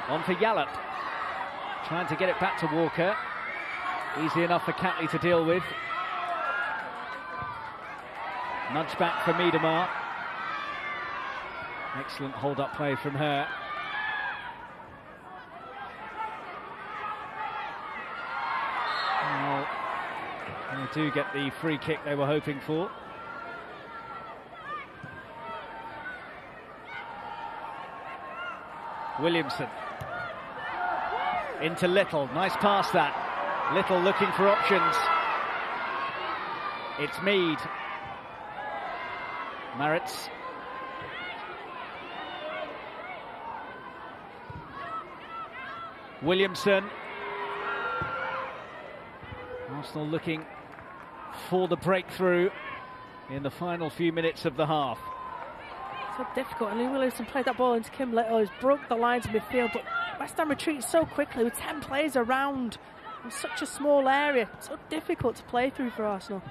On for Yallop. Trying to get it back to Walker. Easy enough for Catley to deal with. Nudge back for Miedema. Excellent hold-up play from her. Well, they do get the free kick they were hoping for. Williamson. Into Little. Nice pass that. Little looking for options. It's Mead. Maritz. Williamson. Arsenal looking for the breakthrough in the final few minutes of the half. So difficult, and Williamson played that ball into Kim Little, who's broke the lines of midfield, but West Ham retreats so quickly with 10 players around in such a small area. So difficult to play through for Arsenal.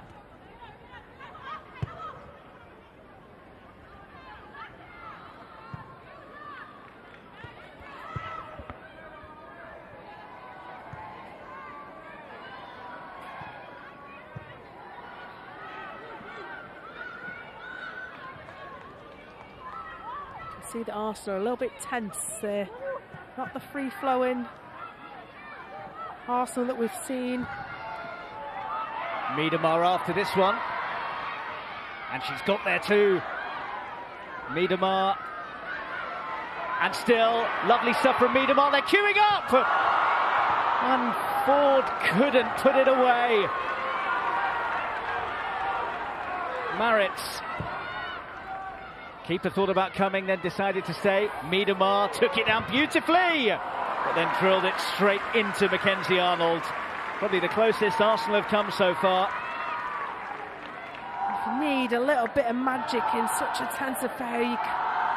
See that Arsenal are a little bit tense there. Not the free-flowing Arsenal that we've seen. Miedema after this one. And she's got there too. Miedema. And still, lovely stuff from Miedema. They're queuing up! And Ford couldn't put it away. Maritz. Keeper thought about coming, then decided to stay. Miedema took it down beautifully, but then drilled it straight into Mackenzie Arnold. Probably the closest Arsenal have come so far. You need a little bit of magic in such a tense affair. You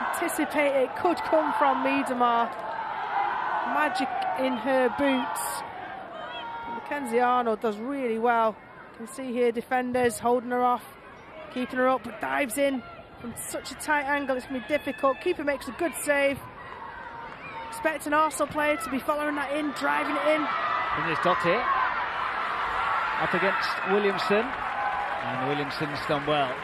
anticipate it could come from Miedema. Magic in her boots. Mackenzie Arnold does really well. You can see here defenders holding her off. Keeping her up, but dives in from such a tight angle, it's going to be difficult. Keeper makes a good save. Expect an Arsenal player to be following that in, driving it in. And there's Dottie up against Williamson, and Williamson's done well.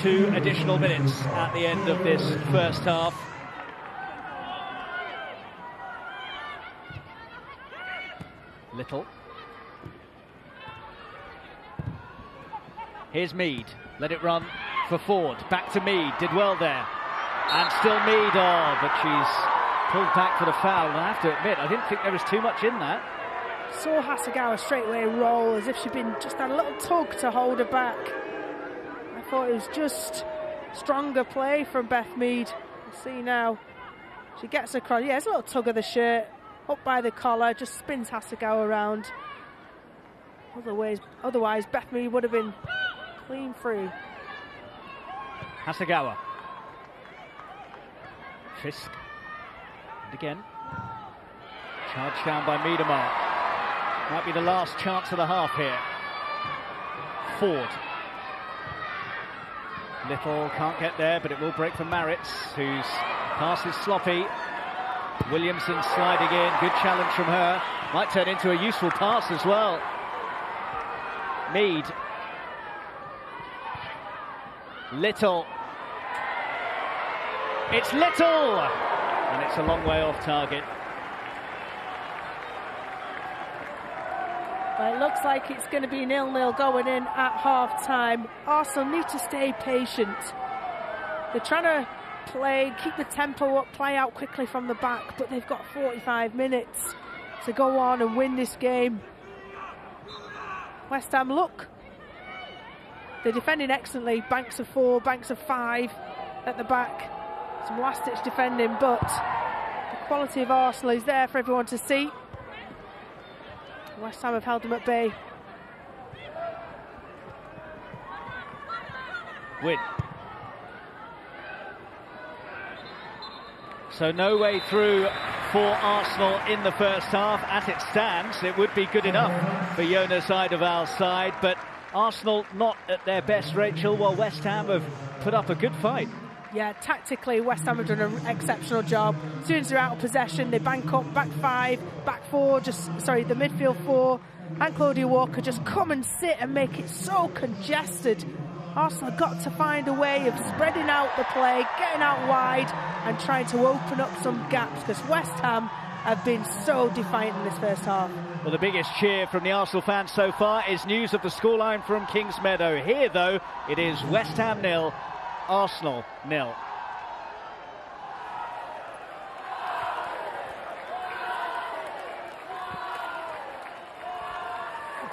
2 additional minutes at the end of this first half. Little. Here's Mead. Let it run for Ford. Back to Mead. Did well there. And still Mead. Oh, but she's pulled back for the foul. And I have to admit, I didn't think there was too much in that. Saw Hasegawa straight away roll as if she'd been just had a little tug to hold her back. I thought it was just stronger play from Beth Mead. We'll see now. She gets across. Yeah, it's a little tug of the shirt. Up by the collar. Just spins Hasegawa around. Otherwise, Beth Mead would have been clean free. Hasegawa. Fisk. And again. Charged down by Miedemar. Might be the last chance of the half here. Ford. Little can't get there, but it will break for Maritz, whose pass is sloppy. Williamson sliding in. Good challenge from her. Might turn into a useful pass as well. Mead. Little. It's Little! And it's a long way off target. Well, it looks like it's going to be 0-0 going in at half-time. Arsenal need to stay patient. They're trying to play, keep the tempo up, play out quickly from the back, but they've got 45 minutes to go on and win this game. West Ham, look. They're defending excellently. Banks of 4, banks of 5 at the back. Some last-ditch defending, but the quality of Arsenal is there for everyone to see. West Ham have held them at bay. Win. So no way through for Arsenal in the first half. As it stands, it would be good enough for Jonas Eidevall's side, but Arsenal not at their best, Rachel, while West Ham have put up a good fight. Yeah, tactically, West Ham have done an exceptional job. As soon as they're out of possession, they bank up, back 5, back 4, the midfield 4, and Claudia Walker just come and sit and make it so congested. Arsenal have got to find a way of spreading out the play, getting out wide, and trying to open up some gaps, because West Ham have been so defiant in this first half. Well, the biggest cheer from the Arsenal fans so far is news of the scoreline from Kings Meadow. Here, though, it is West Ham 0, Arsenal 0.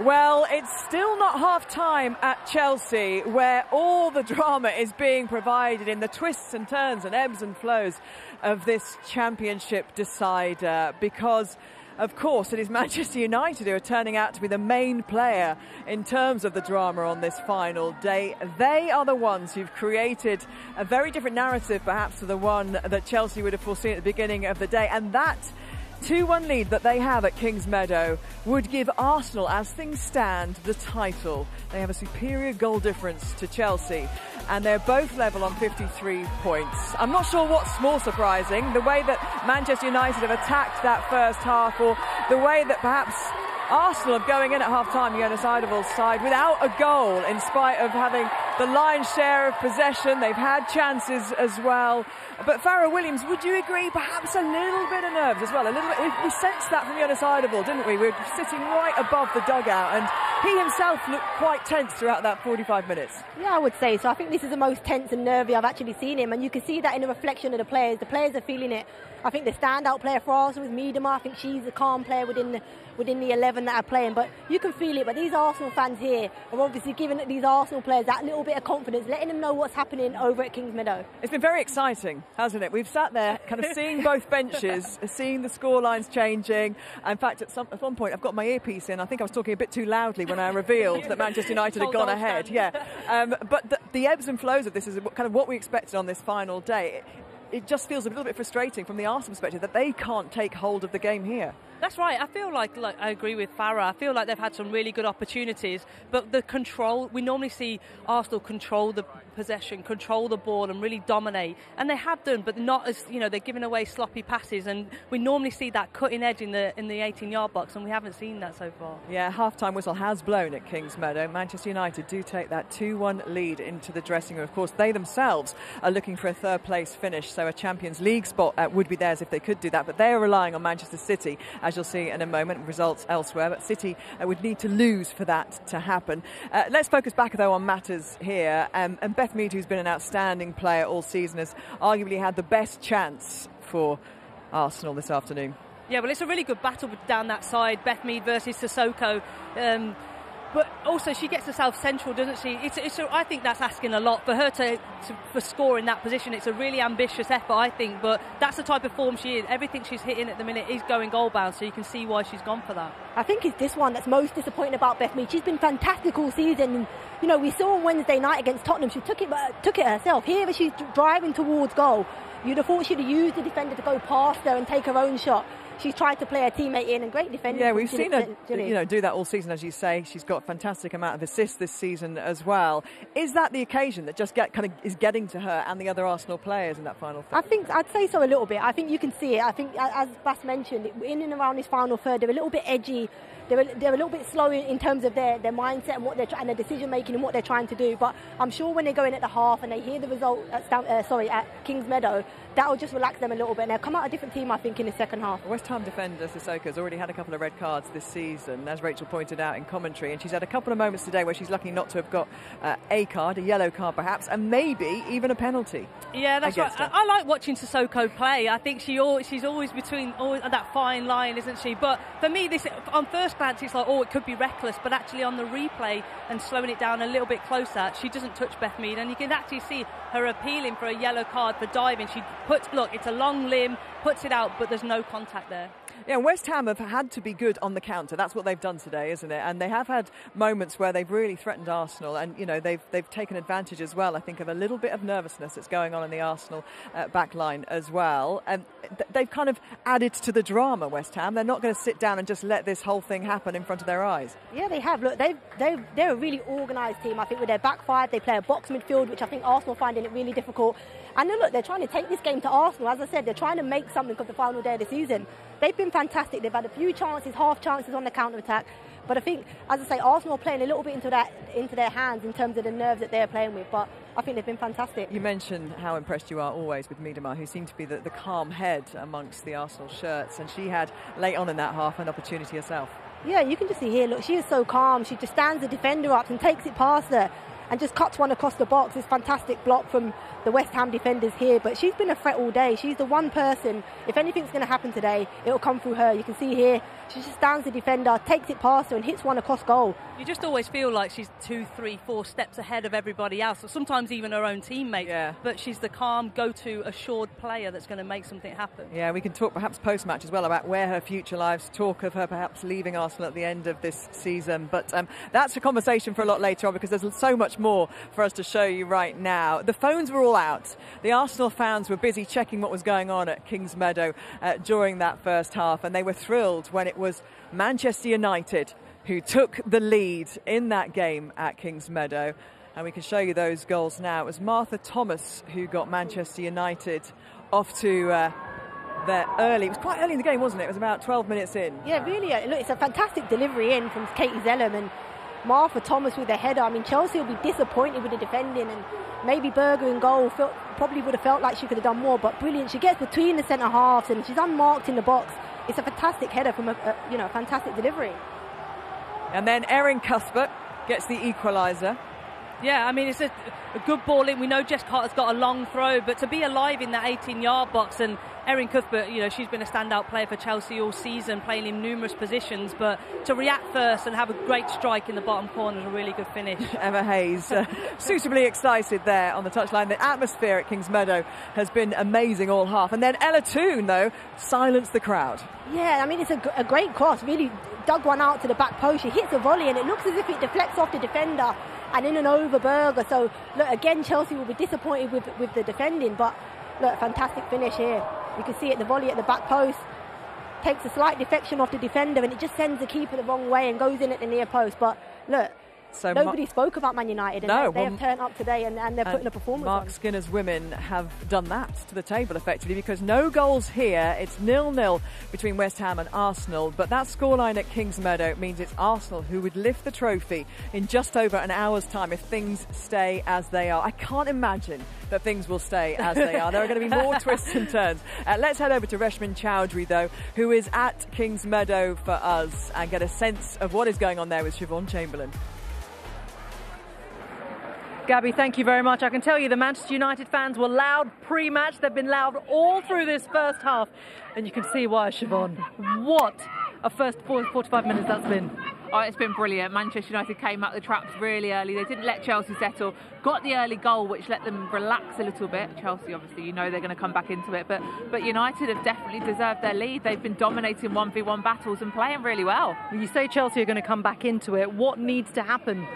Well, it's still not half-time at Chelsea, where all the drama is being provided in the twists and turns and ebbs and flows of this championship decider, because of course it is Manchester United who are turning out to be the main player in terms of the drama on this final day. They are the ones who've created a very different narrative perhaps to the one that Chelsea would have foreseen at the beginning of the day, and that 2-1 lead that they have at Kings Meadow would give Arsenal, as things stand, the title. They have a superior goal difference to Chelsea, and they're both level on 53 points. I'm not sure what's more surprising, the way that Manchester United have attacked that first half, or the way that perhaps Arsenal are going in at half-time, Jonas Eidevall's side, without a goal, in spite of having the lion's share of possession. They've had chances as well. But Farrah Williams, would you agree, perhaps a little bit of nerves as well? A little bit. We sensed that from Jonas Eidevall, didn't we? We were sitting right above the dugout, and he himself looked quite tense throughout that 45 minutes. Yeah, I would say so. I think this is the most tense and nervy I've actually seen him, and you can see that in the reflection of the players. The players are feeling it. I think the standout player for Arsenal is Miedemar. I think she's a calm player within the 11 that are playing, but you can feel it. But these Arsenal fans here are obviously giving these Arsenal players that little bit of confidence, letting them know what's happening over at Kings Meadow. It's been very exciting, hasn't it? We've sat there kind of seeing both benches, seeing the scorelines changing. In fact, at one point, I've got my earpiece in. I think I was talking a bit too loudly when I revealed that Manchester United had gone ahead. Yeah, but the ebbs and flows of this is kind of what we expected on this final day. it just feels a little bit frustrating from the Arsenal perspective that they can't take hold of the game here. That's right. I feel like I agree with Farah. I feel like they've had some really good opportunities, but the control, we normally see Arsenal control the possession, control the ball and really dominate, and they have done, but not as, you know, they're giving away sloppy passes, and we normally see that cutting edge in the 18-yard box, and we haven't seen that so far. Yeah, half-time whistle has blown at Kings Meadow. Manchester United do take that 2-1 lead into the dressing room. Of course, they themselves are looking for a third-place finish, so a Champions League spot would be theirs if they could do that, but they are relying on Manchester City, as you'll see in a moment, results elsewhere, but City would need to lose for that to happen. Let's focus back, though, on matters here, and Beth Mead, who's been an outstanding player all season, has arguably had the best chance for Arsenal this afternoon. Yeah, well, it's a really good battle down that side, Beth Mead versus Sissoko. But also she gets herself central, doesn't she? I think that's asking a lot for her for score in that position. It's a really ambitious effort, I think, but that's the type of form she is. Everything she's hitting at the minute is going goal bound, so you can see why she's gone for that. I think it's this one that's most disappointing about Beth Mead. She's been fantastic all season. And, you know, we saw on Wednesday night against Tottenham, she took it herself. Here, as she's driving towards goal, you'd have thought she'd have used the defender to go past her and take her own shot. She's tried to play her teamate in, and great defending. Yeah, we've seen her do that all season, as you say. She's got a fantastic amount of assists this season as well. Is that the occasion that just is getting to her and the other Arsenal players in that final third? I think I'd say so a little bit. I think you can see it. I think, as Bas mentioned, in and around this final third, they're a little bit edgy. They're a little bit slow in terms of their mindset and what they're and their decision making and what they're trying to do. But I'm sure when they go in at the half and they hear the result at Kings Meadow, that will just relax them a little bit, and they'll come out a different team, I think, in the second half. West Ham defender Sissoko has already had a couple of red cards this season, as Rachel pointed out in commentary, and she's had a couple of moments today where she's lucky not to have got a card, a yellow card perhaps, and maybe even a penalty. Yeah, that's right. I like watching Sissoko play. I think she's always between that fine line, isn't she? But for me, this on first glance, it's like, it could be reckless, but actually on the replay and slowing it down a little bit closer, she doesn't touch Beth Mead, and you can actually see her appealing for a yellow card for diving. It's a long limb, puts it out, but there's no contact there. Yeah, West Ham have had to be good on the counter. That's what they've done today, isn't it? And they have had moments where they've really threatened Arsenal, and you know they've taken advantage as well, I think, of a little bit of nervousness that's going on in the Arsenal back line as well. And they've kind of added to the drama, West Ham. They're not going to sit down and just let this whole thing happen in front of their eyes. Yeah, they have. Look, they're a really organised team. I think with their back five, they play a box midfield, which I think Arsenal finding it really difficult. And then, look, they're trying to take this game to Arsenal. As I said, they're trying to make something of the final day of the season. They've been fantastic. They've had a few chances, half chances on the counter-attack. But I think, as I say, Arsenal are playing a little bit into their hands in terms of the nerves that they're playing with. But I think they've been fantastic. You mentioned how impressed you are always with Miedema, who seemed to be the calm head amongst the Arsenal shirts. And she had, late on in that half, an opportunity herself. Yeah, you can just see here, look, she is so calm. She just stands the defender up and takes it past her and just cuts one across the box. This fantastic block from the West Ham defenders here, but she's been a threat all day. She's the one person, if anything's going to happen today, it'll come through her. You can see here, she just stands the defender, takes it past her and hits one across goal. You just always feel like she's 2, 3, 4 steps ahead of everybody else, or sometimes even her own teammates. Yeah. But she's the calm, go-to, assured player that's going to make something happen. Yeah, we can talk perhaps post-match as well about where her future lies, talk of her perhaps leaving Arsenal at the end of this season. But that's a conversation for a lot later on, because there's so much more for us to show you right now. The phones were all out. The Arsenal fans were busy checking what was going on at Kings Meadow during that first half, and they were thrilled when it was Manchester United who took the lead in that game at Kings Meadow. And we can show you those goals now. It was Martha Thomas who got Manchester United off to their early. It was quite early in the game, wasn't it? It was about 12 minutes in. Yeah, really. Look, it's a fantastic delivery in from Katie Zellum and Martha Thomas with the header. I mean, Chelsea will be disappointed with the defending, and maybe Berger in goal probably would have felt like she could have done more, but brilliant. She gets between the centre halves and she's unmarked in the box. It's a fantastic header from a fantastic delivery. And then Erin Cuthbert gets the equaliser. Yeah, I mean, it's a good ball in. We know Jess Carter's got a long throw, but to be alive in that 18-yard box, and Erin Cuthbert, she's been a standout player for Chelsea all season, playing in numerous positions, but to react first and have a great strike in the bottom corner is a really good finish. Emma Hayes, suitably excited there on the touchline. The atmosphere at Kings Meadow has been amazing all half. And then Ella Toone, though, silenced the crowd. Yeah, I mean, it's a great cross, really dug one out to the back post. She hits a volley and it looks as if it deflects off the defender and in and over Berger. So, look, again, Chelsea will be disappointed with the defending, but look, fantastic finish here. You can see it, the volley at the back post. Takes a slight deflection off the defender and it just sends the keeper the wrong way and goes in at the near post. But look, so nobody spoke about Man United, and they have turned up today and they're putting a performance Mark on. Skinner's women have done that to the table effectively, because no goals here. It's 0-0 between West Ham and Arsenal, but that scoreline at Kings Meadow means it's Arsenal who would lift the trophy in just over an hour's time if things stay as they are. I can't imagine that things will stay as they are. There are going to be more twists and turns. Let's head over to Reshmin Chowdhury, though, who is at Kings Meadow for us, and get a sense of what is going on there with Siobhan Chamberlain. Gabby, thank you very much. I can tell you the Manchester United fans were loud pre-match. They've been loud all through this first half. And you can see why, Siobhan. What a first 45 minutes that's been. Oh, it's been brilliant. Manchester United came out the traps really early. They didn't let Chelsea settle. Got the early goal, which let them relax a little bit. Chelsea, obviously, you know they're going to come back into it. But United have definitely deserved their lead. They've been dominating 1v1 battles and playing really well. You say Chelsea are going to come back into it. What needs to happen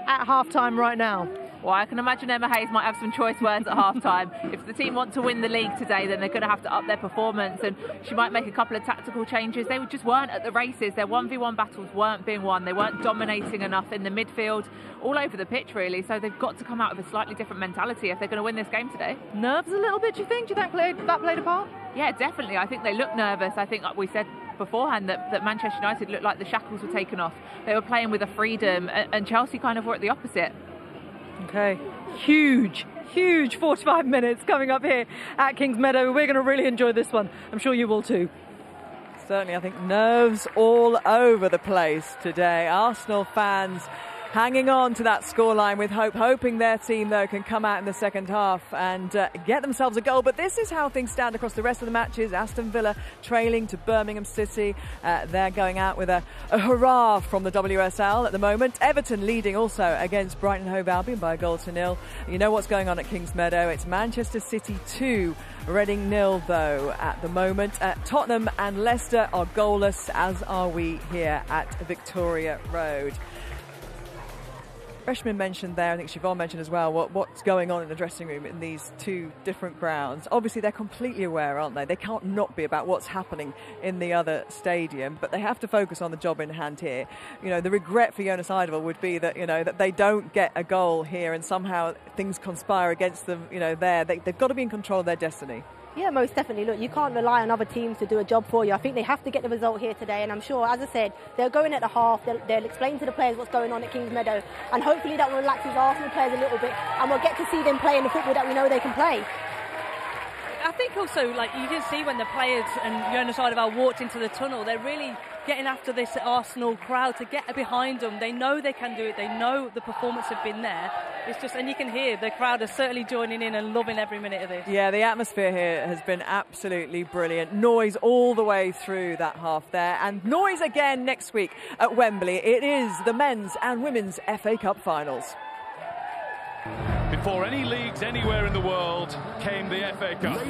at half-time right now? Well, I can imagine Emma Hayes might have some choice words at half-time. If the team want to win the league today, then they're going to have to up their performance, and she might make a couple of tactical changes. They just weren't at the races. Their 1v1 battles weren't being won. They weren't dominating enough in the midfield, all over the pitch, really. So they've got to come out with a slightly different mentality if they're going to win this game today. Nerves a little bit, do you think? Do you think that played a part? Yeah, definitely. I think they look nervous. I think, like we said beforehand, that Manchester United looked like the shackles were taken off. They were playing with a freedom, and Chelsea kind of were at the opposite. Okay, huge 45 minutes coming up here at Kings Meadow. We're going to really enjoy this one. I'm sure you will too. Certainly, I think nerves all over the place today. Arsenal fans hanging on to that scoreline with hope, hoping their team, though, can come out in the second half and get themselves a goal. But this is how things stand across the rest of the matches. Aston Villa trailing to Birmingham City. They're going out with a hurrah from the WSL at the moment. Everton leading also against Brighton Hove Albion by 1-0. You know what's going on at Kings Meadow. It's Manchester City 2, Reading 0, though, at the moment. Tottenham and Leicester are goalless, as are we here at Victoria Road. Reshmin mentioned there, I think Siobhan mentioned as well, what's going on in the dressing room in these two different grounds. Obviously, they're completely aware, aren't they? They can't not be about what's happening in the other stadium, but they have to focus on the job in hand here. You know, the regret for Jonas Eidevall would be that, you know, that they don't get a goal here and somehow things conspire against them, you know, there. They've got to be in control of their destiny. Yeah, most definitely. Look, you can't rely on other teams to do a job for you. I think they have to get the result here today, and I'm sure, as I said, they'll go in at the half, they'll explain to the players what's going on at Kings Meadow, and hopefully that will relax his Arsenal players a little bit, and we'll get to see them playing the football that we know they can play. I think also, like, you can see when the players and Jonas Eidevall walked into the tunnel, they're really getting after this Arsenal crowd to get behind them. They know they can do it. They know the performance have been there. It's just, and you can hear the crowd are certainly joining in and loving every minute of this. Yeah, the atmosphere here has been absolutely brilliant. Noise all the way through that half there, and noise again next week at Wembley. It is the men's and women's FA Cup finals. Before any leagues anywhere in the world came the FA Cup.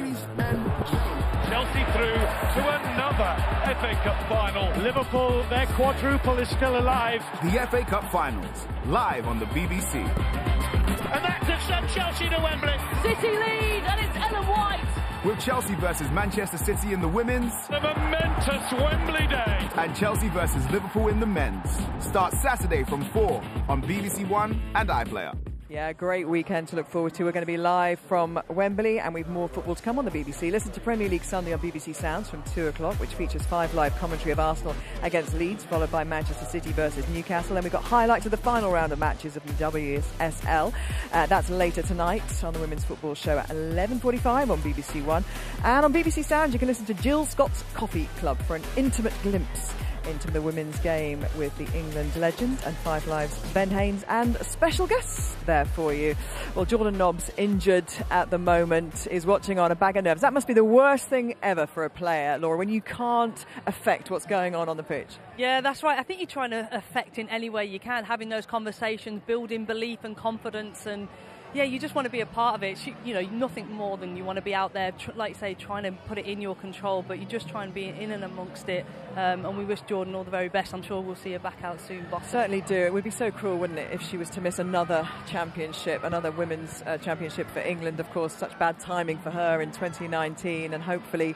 Chelsea through to another FA Cup final. Liverpool, their quadruple is still alive. The FA Cup finals, live on the BBC. And that has sent Chelsea to Wembley. City lead, and it's Ellen White. With Chelsea versus Manchester City in the women's. The momentous Wembley day. And Chelsea versus Liverpool in the men's. Starts Saturday from 4 on BBC One and iPlayer. Yeah, great weekend to look forward to. We're going to be live from Wembley, and we've more football to come on the BBC. Listen to Premier League Sunday on BBC Sounds from 2 o'clock, which features 5 live commentary of Arsenal against Leeds, followed by Manchester City versus Newcastle. Then we've got highlights of the final round of matches of the WSL. That's later tonight on the Women's Football Show at 11:45 on BBC One. And on BBC Sounds, you can listen to Jill Scott's Coffee Club for an intimate glimpse into the women's game with the England legend, and 5 Live's Ben Haynes and special guests there for you. Well, Jordan Nobbs, injured at the moment, is watching on a bag of nerves. That must be the worst thing ever for a player, Laura, when you can't affect what's going on the pitch. Yeah, that's right. I think you're trying to affect in any way you can, having those conversations, building belief and confidence, and Yeah, you just want to be a part of it. You know, nothing more than you want to be out there, like you say, trying to put it in your control, but you just try and be in and amongst it. And we wish Jordan all the very best. I'm sure we'll see her back out soon. Certainly do. It would be so cruel, wouldn't it, if she was to miss another championship, another women's championship for England. Of course, such bad timing for her in 2019, and hopefully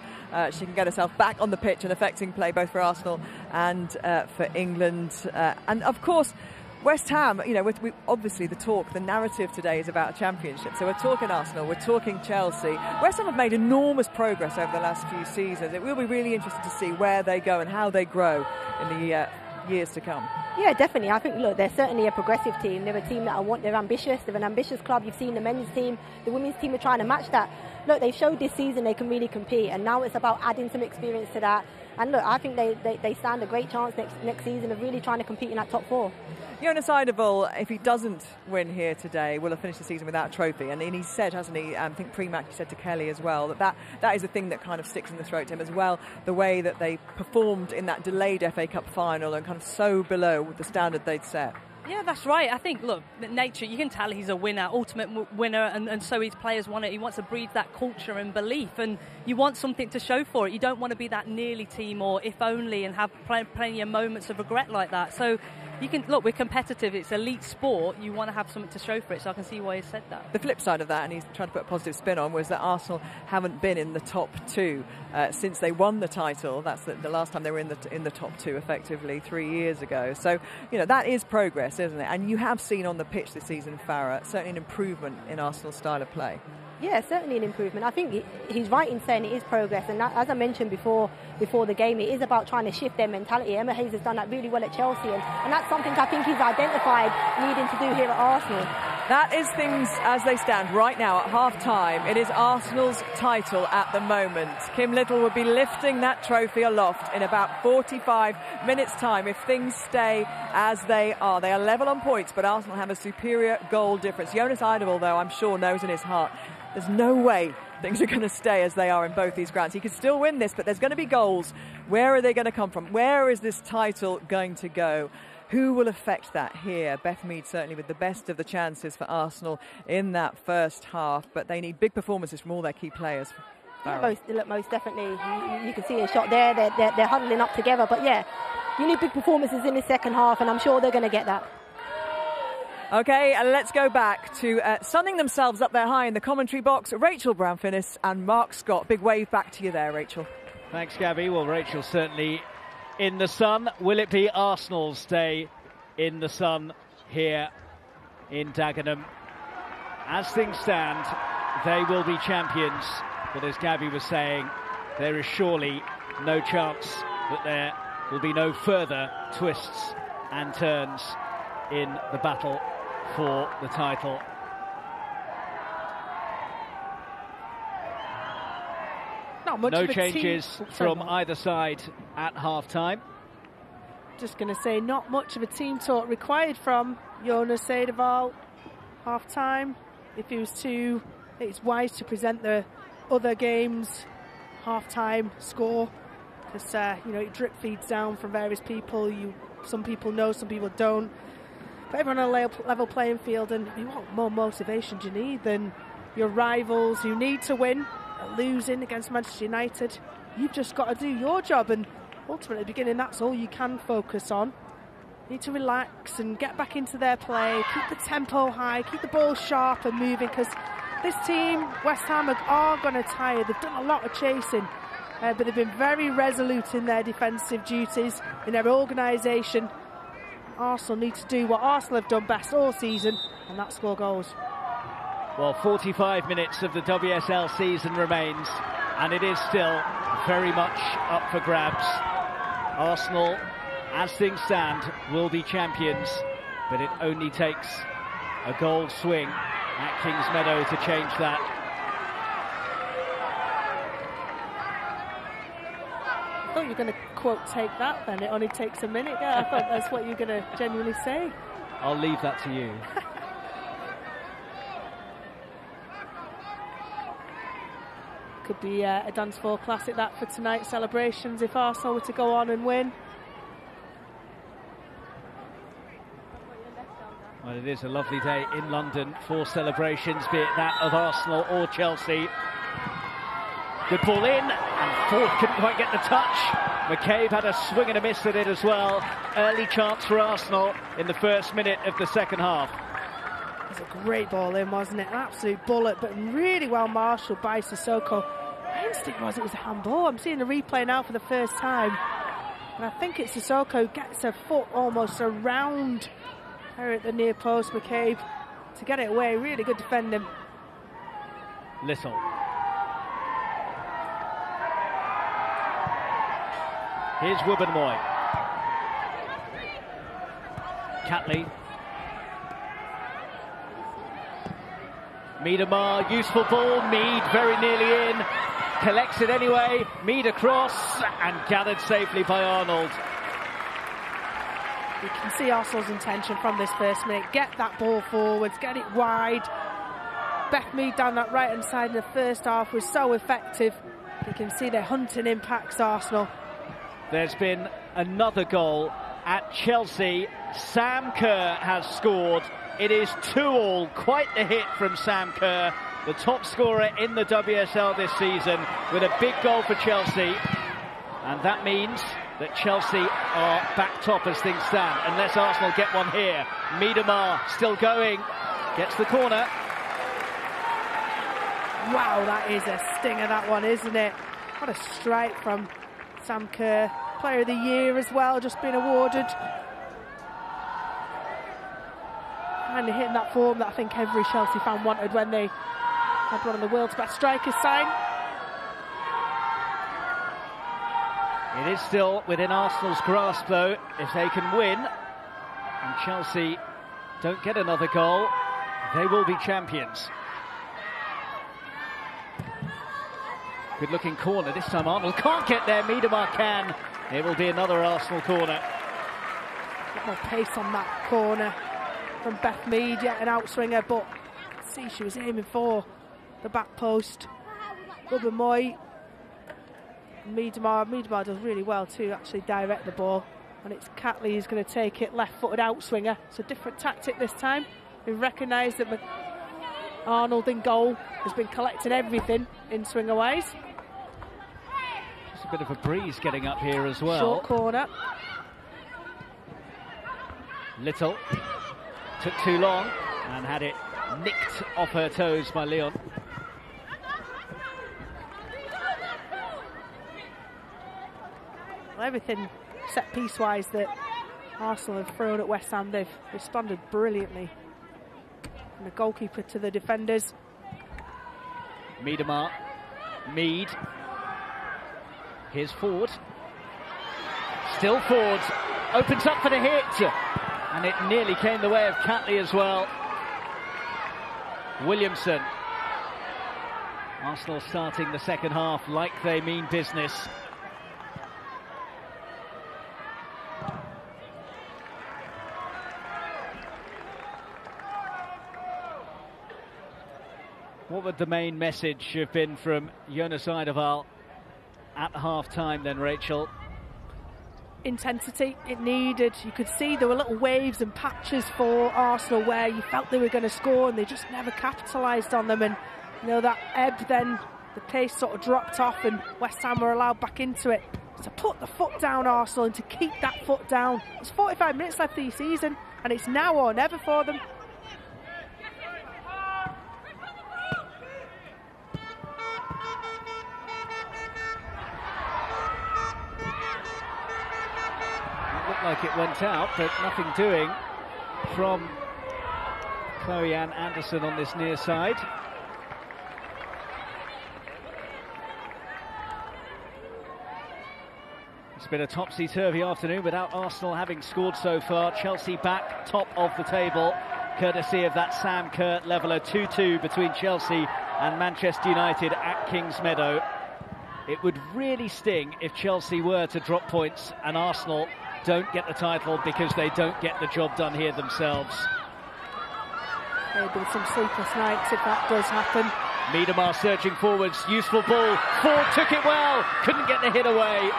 she can get herself back on the pitch and affecting play both for Arsenal and for England. And of course, West Ham, you know, obviously the narrative today is about a championship. So we're talking Arsenal, we're talking Chelsea. West Ham have made enormous progress over the last few seasons. It will be really interesting to see where they go and how they grow in the years to come. Yeah, definitely. I think, look, they're certainly a progressive team. They're a team they're ambitious. They're an ambitious club. You've seen the men's team, the women's team are trying to match that. Look, they've showed this season they can really compete, and now it's about adding some experience to that. And look, I think they stand a great chance next season of really trying to compete in that top four. Jonas Eidevall, if he doesn't win here today, will have finished the season without a trophy. And he said, hasn't he, I think pre-match he said to Kelly as well, that is the thing that kind of sticks in the throat to him as well, the way that they performed in that delayed FA Cup final and kind of so below the standard they'd set. Yeah, that's right. I think, look, nature, you can tell he's a winner, ultimate winner, and so his players want it. He wants to breed that culture and belief, and you want something to show for it. You don't want to be that nearly team or if only and have plenty of moments of regret like that. So you can, look, we're competitive. It's elite sport. You want to have something to show for it, so I can see why he said that. The flip side of that, and he's trying to put a positive spin on, was that Arsenal haven't been in the top two since they won the title. That's the last time they were in the top two, effectively, 3 years ago. So, you know, that is progress, isn't it? And you have seen on the pitch this season, Farah, certainly an improvement in Arsenal's style of play. Yeah, certainly an improvement. I think he's right in saying it is progress, and that, as I mentioned before the game, it is about trying to shift their mentality. Emma Hayes has done that really well at Chelsea, and that's something I think he's identified needing to do here at Arsenal. That is things as they stand right now at half-time. It is Arsenal's title at the moment. Kim Little will be lifting that trophy aloft in about 45 minutes' time if things stay as they are. They are level on points, but Arsenal have a superior goal difference. Jonas Eidevall, though, I'm sure knows in his heart there's no way things are going to stay as they are in both these grounds. He could still win this, but there's going to be goals. Where are they going to come from? Where is this title going to go? Who will affect that here? Beth Mead certainly with the best of the chances for Arsenal in that first half, but they need big performances from all their key players. Yeah, most definitely. You can see a shot there. They're huddling up together, but yeah, you need big performances in the second half, and I'm sure they're going to get that. OK, let's go back to sunning themselves up there high in the commentary box. Rachel Brown-Finnis and Mark Scott. Big wave back to you there, Rachel. Thanks, Gabby. Well, Rachel certainly in the sun. Will it be Arsenal's day in the sun here in Dagenham? As things stand, they will be champions. But as Gabby was saying, there is surely no chance that there will be no further twists and turns in the battle for the title. Not much no of a changes from either side at half-time. Just going to say, not much of a team talk required from Jonas Eidevall half-time. If he was to, it's wise to present the other games half-time score, because you know, it drip feeds down from various people. Some people know, some people don't. But everyone on a level playing field, and what more motivation do you need than your rivals who need to win, losing against Manchester United? You've just got to do your job, and ultimately at the beginning that's all you can focus on. You need to relax and get back into their play, keep the tempo high, keep the ball sharp and moving, because this team, West Ham, are going to tire. They've done a lot of chasing, but they've been very resolute in their defensive duties, in their organisation. Arsenal need to do what Arsenal have done best all season, and that's score goals. Well, 45 minutes of the WSL season remains, and it is still very much up for grabs. Arsenal, as things stand, will be champions, but it only takes a goal swing at Kings Meadow to change that. I thought you were going to quote "take that" then. It only takes a minute. Yeah, I thought that's what you were going to genuinely say. I'll leave that to you. Could be a dance floor classic that for tonight's celebrations if Arsenal were to go on and win. Well, it is a lovely day in London for celebrations, be it that of Arsenal or Chelsea. Good ball in, and Ford couldn't quite get the touch. McCabe had a swing and a miss at it as well. Early chance for Arsenal in the first minute of the second half. It was a great ball in, wasn't it? An absolute bullet, but really well marshalled by Sissoko. My instinct was it was a handball. I'm seeing the replay now for the first time. And I think it's Sissoko gets her foot almost around her at the near post, McCabe, to get it away. Really good defending. Little. Here's Wubbenmoy. Catley. Miedemar, useful ball. Mead very nearly in. Collects it anyway. Mead across and gathered safely by Arnold. You can see Arsenal's intention from this first minute. Get that ball forwards, get it wide. Beth Mead down that right-hand side in the first half was so effective. You can see they're hunting impacts, Arsenal. There's been another goal at Chelsea. Sam Kerr has scored. It is 2-2. Quite the hit from Sam Kerr, the top scorer in the WSL this season, with a big goal for Chelsea. And that means that Chelsea are back top as things stand, unless Arsenal get one here. Miedemar still going, gets the corner. Wow, that is a stinger, that one, isn't it? What a strike from Sam Kerr. Player of the Year as well, just been awarded. And hitting that form that I think every Chelsea fan wanted when they had one of the world's best strikers signed. It is still within Arsenal's grasp, though, if they can win. And Chelsea don't get another goal, they will be champions. Good looking corner, this time Arnold can't get there, Miedemar can. It will be another Arsenal corner. A bit more pace on that corner from Beth Mead, yet an outswinger, but see, she was aiming for the back post. Wubbenmoy. Miedemar does really well to actually direct the ball, and it's Catley who's going to take it, left-footed outswinger. It's a different tactic this time. We recognise that Arnold in goal has been collecting everything in swinger-wise. Just a bit of a breeze getting up here as well. Short corner. Little took too long and had it nicked off her toes by Leon. Everything set piece wise that Arsenal have thrown at West Ham, they've responded brilliantly. And the goalkeeper to the defenders. Miedemar, Mead. Here's Ford. Still Ford. Opens up for the hit. And it nearly came the way of Catley as well. Williamson. Arsenal starting the second half like they mean business. What would the main message have been from Jonas Eidevall at half-time then, Rachel? Intensity, it needed. You could see there were little waves and patches for Arsenal where you felt they were going to score and they just never capitalised on them. And, you know, that ebb, then the pace sort of dropped off and West Ham were allowed back into it. To put the foot down, Arsenal, and to keep that foot down. There's 45 minutes left of the season and it's now or never for them. Like it went out, but nothing doing from Chloe-Ann Anderson on this near side. It's been a topsy-turvy afternoon without Arsenal having scored so far. Chelsea back top of the table, courtesy of that Sam Kerr leveller. 2-2 between Chelsea and Manchester United at Kingsmeadow. It would really sting if Chelsea were to drop points and Arsenal don't get the title because they don't get the job done here themselves. There'll be some sleepless nights if that does happen. Miedemar surging forwards, useful ball. Ford took it well, couldn't get the hit away.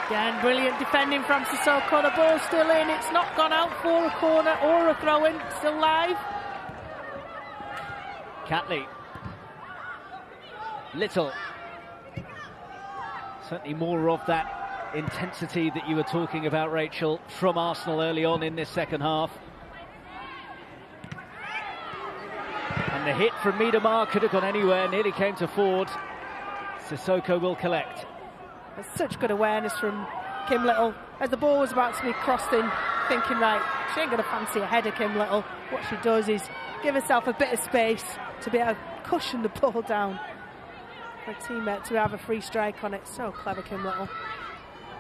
Again, brilliant defending from Sissoko. The ball's still in. It's not gone out for a corner or a throw-in. Still live. Catley. Little. Certainly more of that intensity that you were talking about, Rachel, from Arsenal early on in this second half. And the hit from Miedemar could have gone anywhere, nearly came to Ford. Sissoko will collect. There's such good awareness from Kim Little. As the ball was about to be crossed in, thinking, right, she ain't going to fancy a header, Kim Little. What she does is give herself a bit of space to be able to cushion the ball down for a teammate to have a free strike on it. So clever, Kim Little.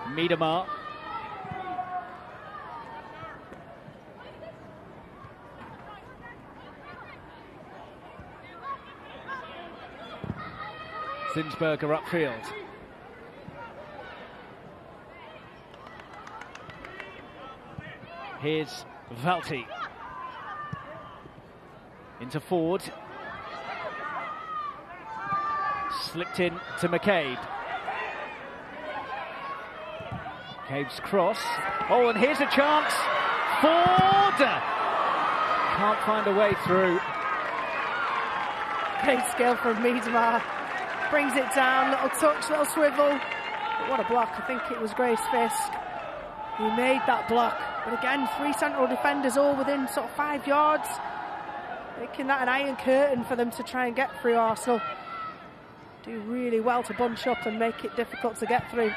Miedemar. Zinsberger upfield. Here's Valti. Into Ford. Slipped in to McCabe. McCabe's cross. Oh, and here's a chance. Ford! Can't find a way through. Great skill from Miedemar. Brings it down, little touch, little swivel. But what a block. I think it was Grace Fisk who made that block. But again, three central defenders all within sort of 5 yards. Making that an iron curtain for them to try and get through Arsenal. Do really well to bunch up and make it difficult to get through.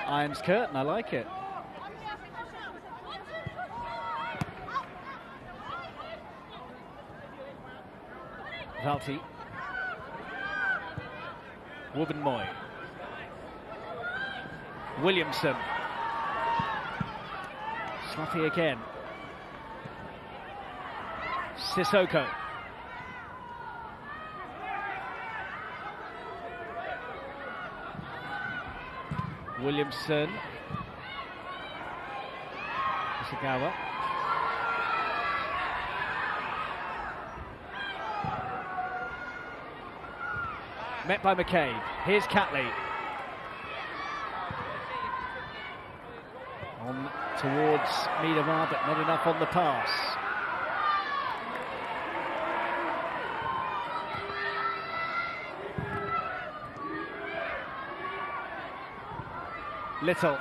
Iron's curtain, I like it. Valti. Wubben-Moy. Williamson. Sloppy again. Sissoko. Williamson. Isagawa. Met by McCabe. Here's Catley. On towards Miedemar, but not enough on the pass. Little.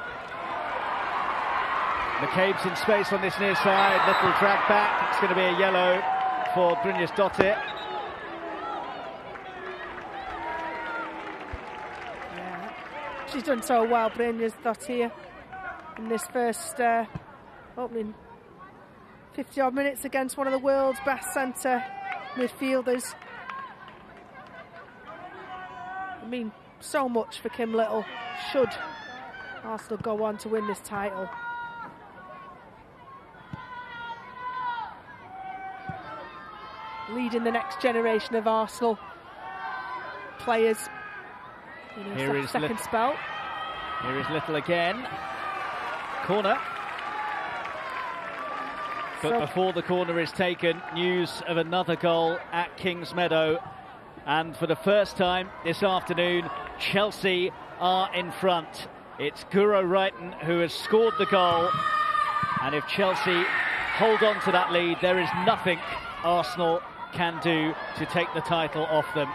McCabe's in space on this near side. Little drag back. It's going to be a yellow for Brynjas Dottir. She's done so well, Brynjas Dottir, in this first opening 50-odd minutes against one of the world's best centre midfielders. I mean, so much for Kim Little, should Arsenal go on to win this title. Leading the next generation of Arsenal players. Here is second spell. Here is Little again. Corner. But before the corner is taken, news of another goal at Kings Meadow. And for the first time this afternoon, Chelsea are in front. It's Guro Reiten who has scored the goal. And if Chelsea hold on to that lead, there is nothing Arsenal can do to take the title off them.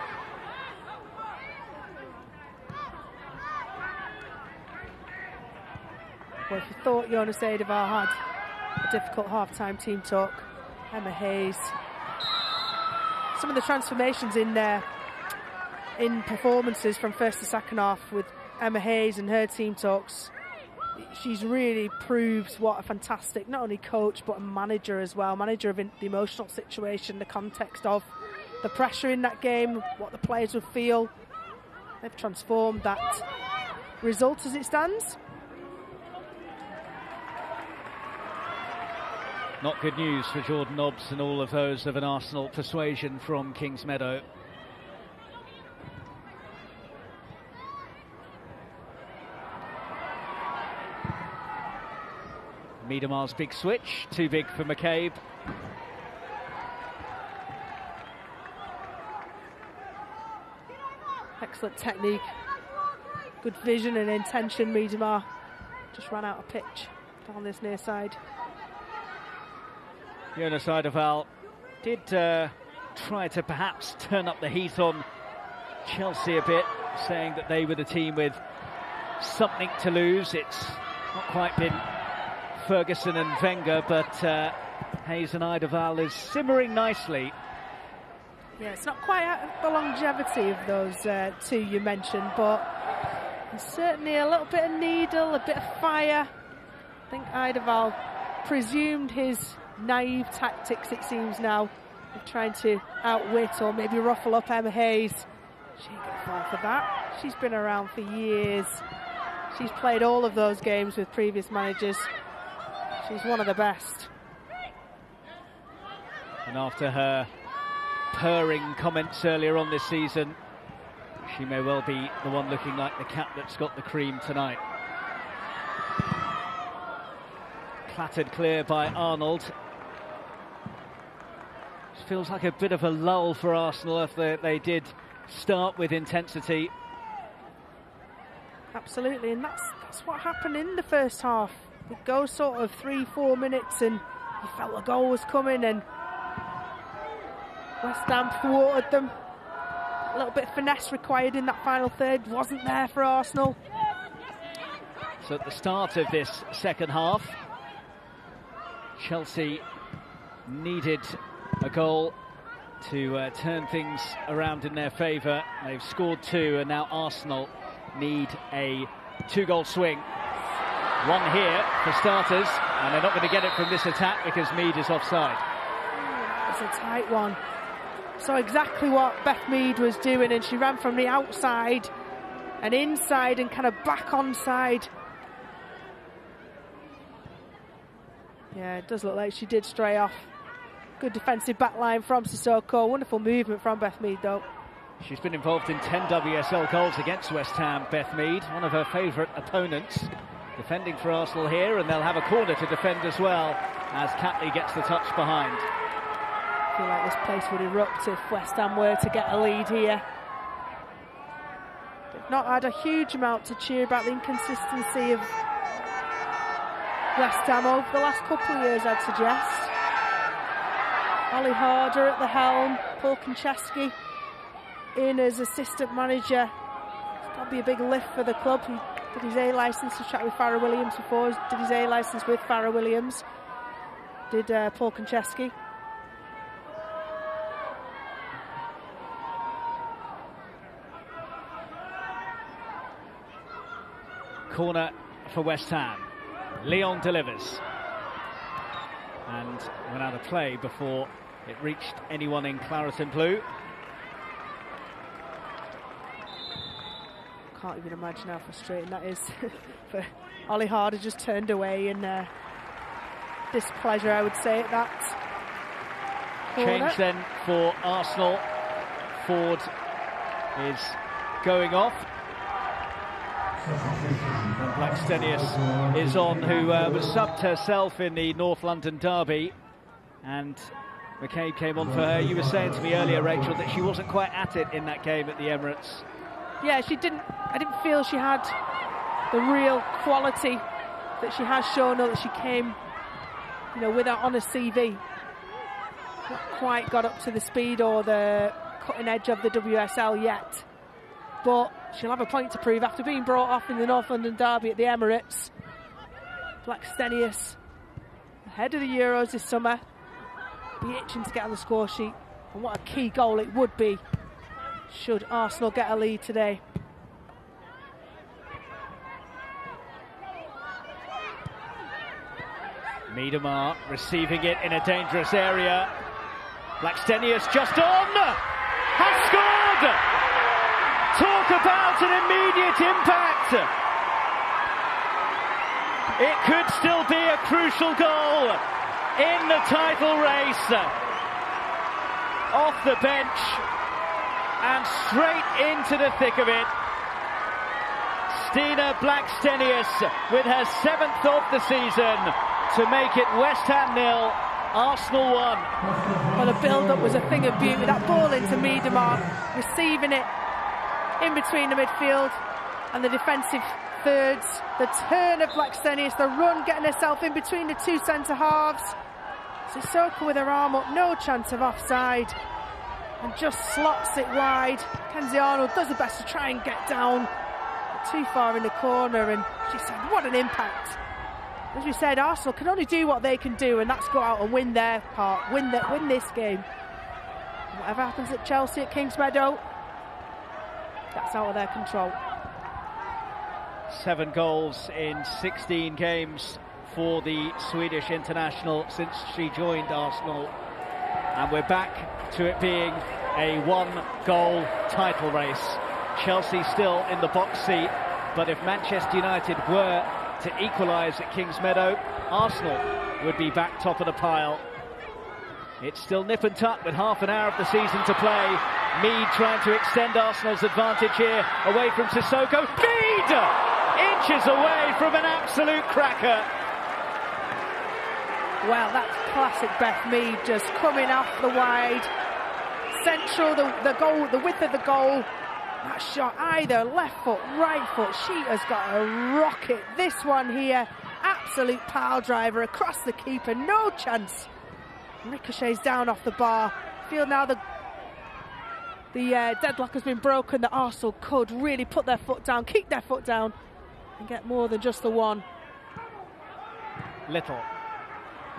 Well, if you thought Jonas Eidevall had a difficult half-time team talk, Emma Hayes. Some of the transformations in there, in performances from first to second half with Emma Hayes and her team talks, she's really proves what a fantastic, not only coach, but a manager as well. Manager of the emotional situation, the context of the pressure in that game, what the players would feel. They've transformed that result as it stands. Not good news for Jordan Nobbs and all of those of an Arsenal persuasion from Kings Meadow. Miedemar's big switch, too big for McCabe. Excellent technique, good vision and intention, Miedemar. just ran out of pitch down this near side. Jonas Eidevall did try to perhaps turn up the heat on Chelsea a bit, saying that they were the team with something to lose. It's not quite been Ferguson and Wenger, but Hayes and Eidevall is simmering nicely. Yeah, it's not quite the longevity of those two you mentioned, but there's certainly a little bit of needle, a bit of fire. I think Eidevall presumed his naive tactics, it seems now, of trying to outwit or maybe ruffle up Emma Hayes. She ain't gonna fall for that. She's been around for years. She's played all of those games with previous managers. She's one of the best. And after her purring comments earlier on this season, she may well be the one looking like the cat that's got the cream tonight. Clattered clear by Arnold. It feels like a bit of a lull for Arsenal if they did start with intensity. Absolutely, and that's what happened in the first half. It goes sort of 3-4 minutes and you felt the goal was coming, and West Ham thwarted them. A little bit of finesse required in that final third wasn't there for Arsenal. So at the start of this second half, Chelsea needed a goal to turn things around in their favour. They've scored 2, and now Arsenal need a 2-goal swing. One here for starters, and they're not going to get it from this attack because Mead is offside. It's a tight one. So exactly what Beth Mead was doing, and she ran from the outside and inside and kind of back onside. Yeah, it does look like she did stray off. Good defensive back line from Sissoko. Wonderful movement from Beth Mead, though. She's been involved in 10 WSL goals against West Ham, Beth Mead, one of her favourite opponents. Defending for Arsenal here, and they'll have a corner to defend as well as Catley gets the touch behind. I feel like this place would erupt if West Ham were to get a lead here. They've not had a huge amount to cheer about the inconsistency of West Ham over the last couple of years, I'd suggest. Ollie Harder at the helm, Paul Konchesky in as assistant manager. It's got to be a big lift for the club. He did his A licence to chat with Farrah Williams before. He did his A licence with Farrah Williams. Did Paul Konchesky. Corner for West Ham. Leon delivers. And went out of play before it reached anyone in claret and blue. Can't even imagine how frustrating that is for Ollie Harder, just turned away in displeasure, I would say, at that corner. Change then for Arsenal. Ford is going off. And Blackstenius is on, who was subbed herself in the North London derby, and McCabe came on for her. You were saying to me earlier, Rachel, that she wasn't quite at it in that game at the Emirates. Yeah, I didn't feel she had the real quality that she has shown, or that she came, with her on a CV. Not quite got up to the speed or the cutting edge of the WSL yet. But she'll have a point to prove after being brought off in the North London derby at the Emirates. Blackstenius, ahead of the Euros this summer, be itching to get on the score sheet. And what a key goal it would be should Arsenal get a lead today. Miedemar receiving it in a dangerous area. Blackstenius just on! Has scored! Talk about an immediate impact! It could still be a crucial goal in the title race. Off the bench and straight into the thick of it. Stina Blackstenius with her 7th of the season to make it West Ham 0, Arsenal 1. Well, the build-up was a thing of beauty. That ball into Miedemar, receiving it in between the midfield and the defensive thirds. The turn of Blackstenius, the run getting herself in between the two centre-halves. Sissoko with her arm up, no chance of offside. And just slots it wide. Kenzie Arnold does her best to try and get down. But too far in the corner, and she said, what an impact. As we said, Arsenal can only do what they can do, and that's go out and win their part, win this game. And whatever happens at Chelsea at Kingsmeadow, that's out of their control. 7 goals in 16 games for the Swedish international since she joined Arsenal. And we're back to it being a 1-goal title race. Chelsea still in the box seat, but if Manchester United were to equalise at Kingsmeadow, Arsenal would be back top of the pile. It's still nip and tuck with half an hour of the season to play. Mead trying to extend Arsenal's advantage here, away from Sissoko. Mead! Inches away from an absolute cracker. Well, that's classic Beth Mead, just coming off the wide. Central, the goal, the width of the goal. That shot, either left foot, right foot. She has got a rocket. This one here, absolute pile driver across the keeper, no chance. Ricochets down off the bar. Feel now the deadlock has been broken, that Arsenal could really put their foot down, keep their foot down, and get more than just the one. Little.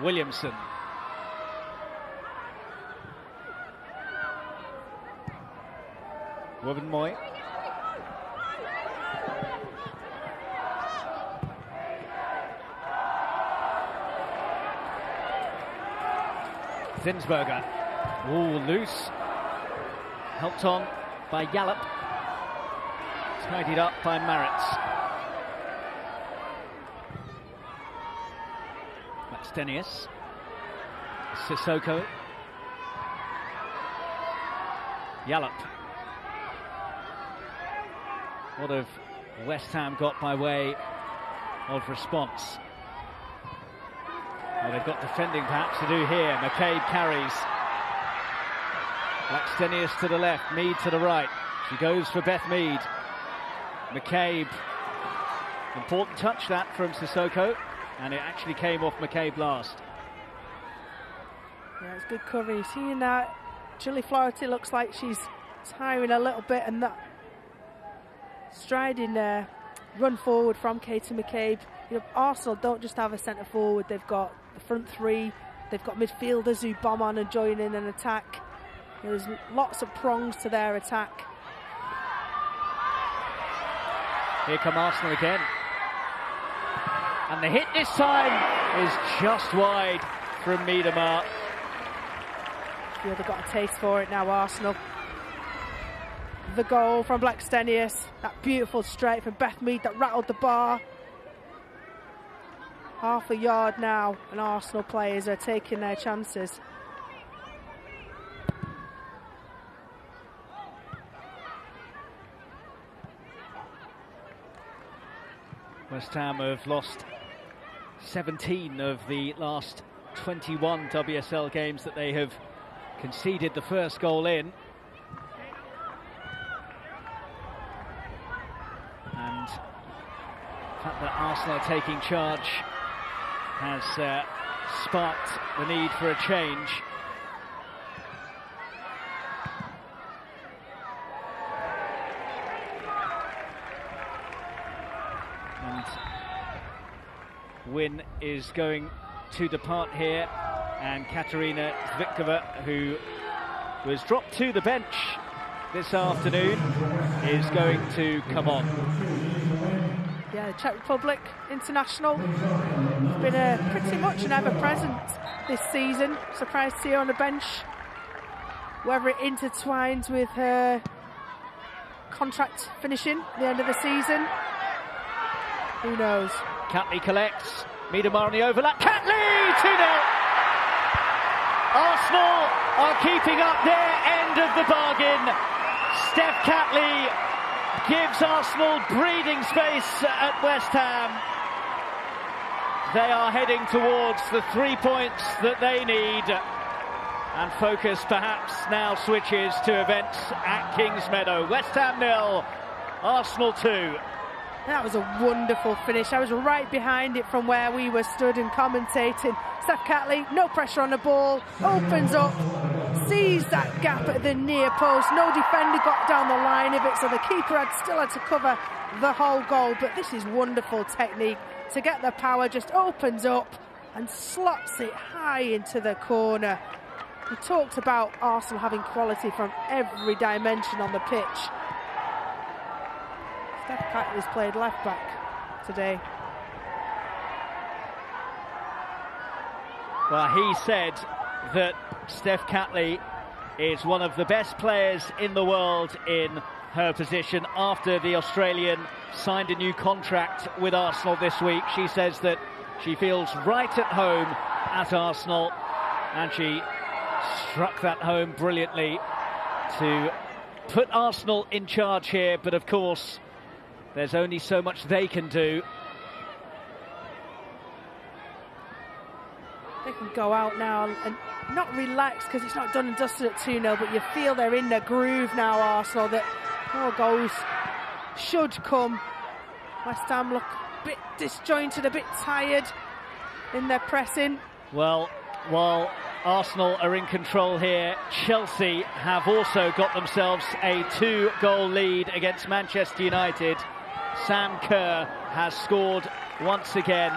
Williamson. Wubben-Moy. Zinsberger. Ooh, loose. Helped on by Yallop. Tidied up by Maritz. Stenius. Sissoko. Yallop. What have West Ham got by way of response? Well, they've got defending perhaps to do here. McCabe carries. Blackstenius to the left, Mead to the right. She goes for Beth Mead. McCabe. Important touch that from Sissoko. And it actually came off McCabe last. Yeah, it's good cover. You're seeing that Julie Flaherty looks like she's tiring a little bit, and that striding run forward from Katie McCabe. You know, Arsenal don't just have a centre forward, they've got the front three, they've got midfielders who bomb on and join in an attack. You know, there's lots of prongs to their attack. Here come Arsenal again. And the hit this time is just wide from Miedemar. Yeah, they've got a taste for it now, Arsenal. The goal from Blackstenius, that beautiful straight from Beth Mead that rattled the bar. Half a yard now, and Arsenal players are taking their chances. West Ham have lost 17 of the last 21 WSL games that they have conceded the first goal in. And the fact that Arsenal are taking charge has sparked the need for a change. And Wynn is going to depart here, and Katarina Zvitkova, who was dropped to the bench this afternoon, is going to come on. Yeah, the Czech Republic international has been pretty much an ever-present this season. Surprised to see her on the bench. Whether it intertwines with her contract finishing at the end of the season, who knows? Catley collects. Miedemar on the overlap. Catley! 2-0! Arsenal are keeping up their end of the bargain. Steph Catley gives Arsenal breathing space at West Ham. They are heading towards the 3 points that they need. And focus perhaps now switches to events at Kingsmeadow. West Ham 0, Arsenal 2. That was a wonderful finish. I was right behind it from where we were stood and commentating. Steph Catley, no pressure on the ball, opens up, sees that gap at the near post. No defender got down the line of it, so the keeper still had to cover the whole goal. But this is wonderful technique to get the power, just opens up and slots it high into the corner. We talked about Arsenal having quality from every dimension on the pitch. Steph Catley's played left back today. Well, he said that Steph Catley is one of the best players in the world in her position after the Australian signed a new contract with Arsenal this week. She says that she feels right at home at Arsenal, and she struck that home brilliantly to put Arsenal in charge here. But of course, there's only so much they can do. They can go out now and not relax because it's not done and dusted at 2-0, but you feel they're in the groove now, Arsenal, that more goals should come. West Ham look a bit disjointed, a bit tired in their pressing. Well, while Arsenal are in control here, Chelsea have also got themselves a 2-goal lead against Manchester United. Sam Kerr has scored once again,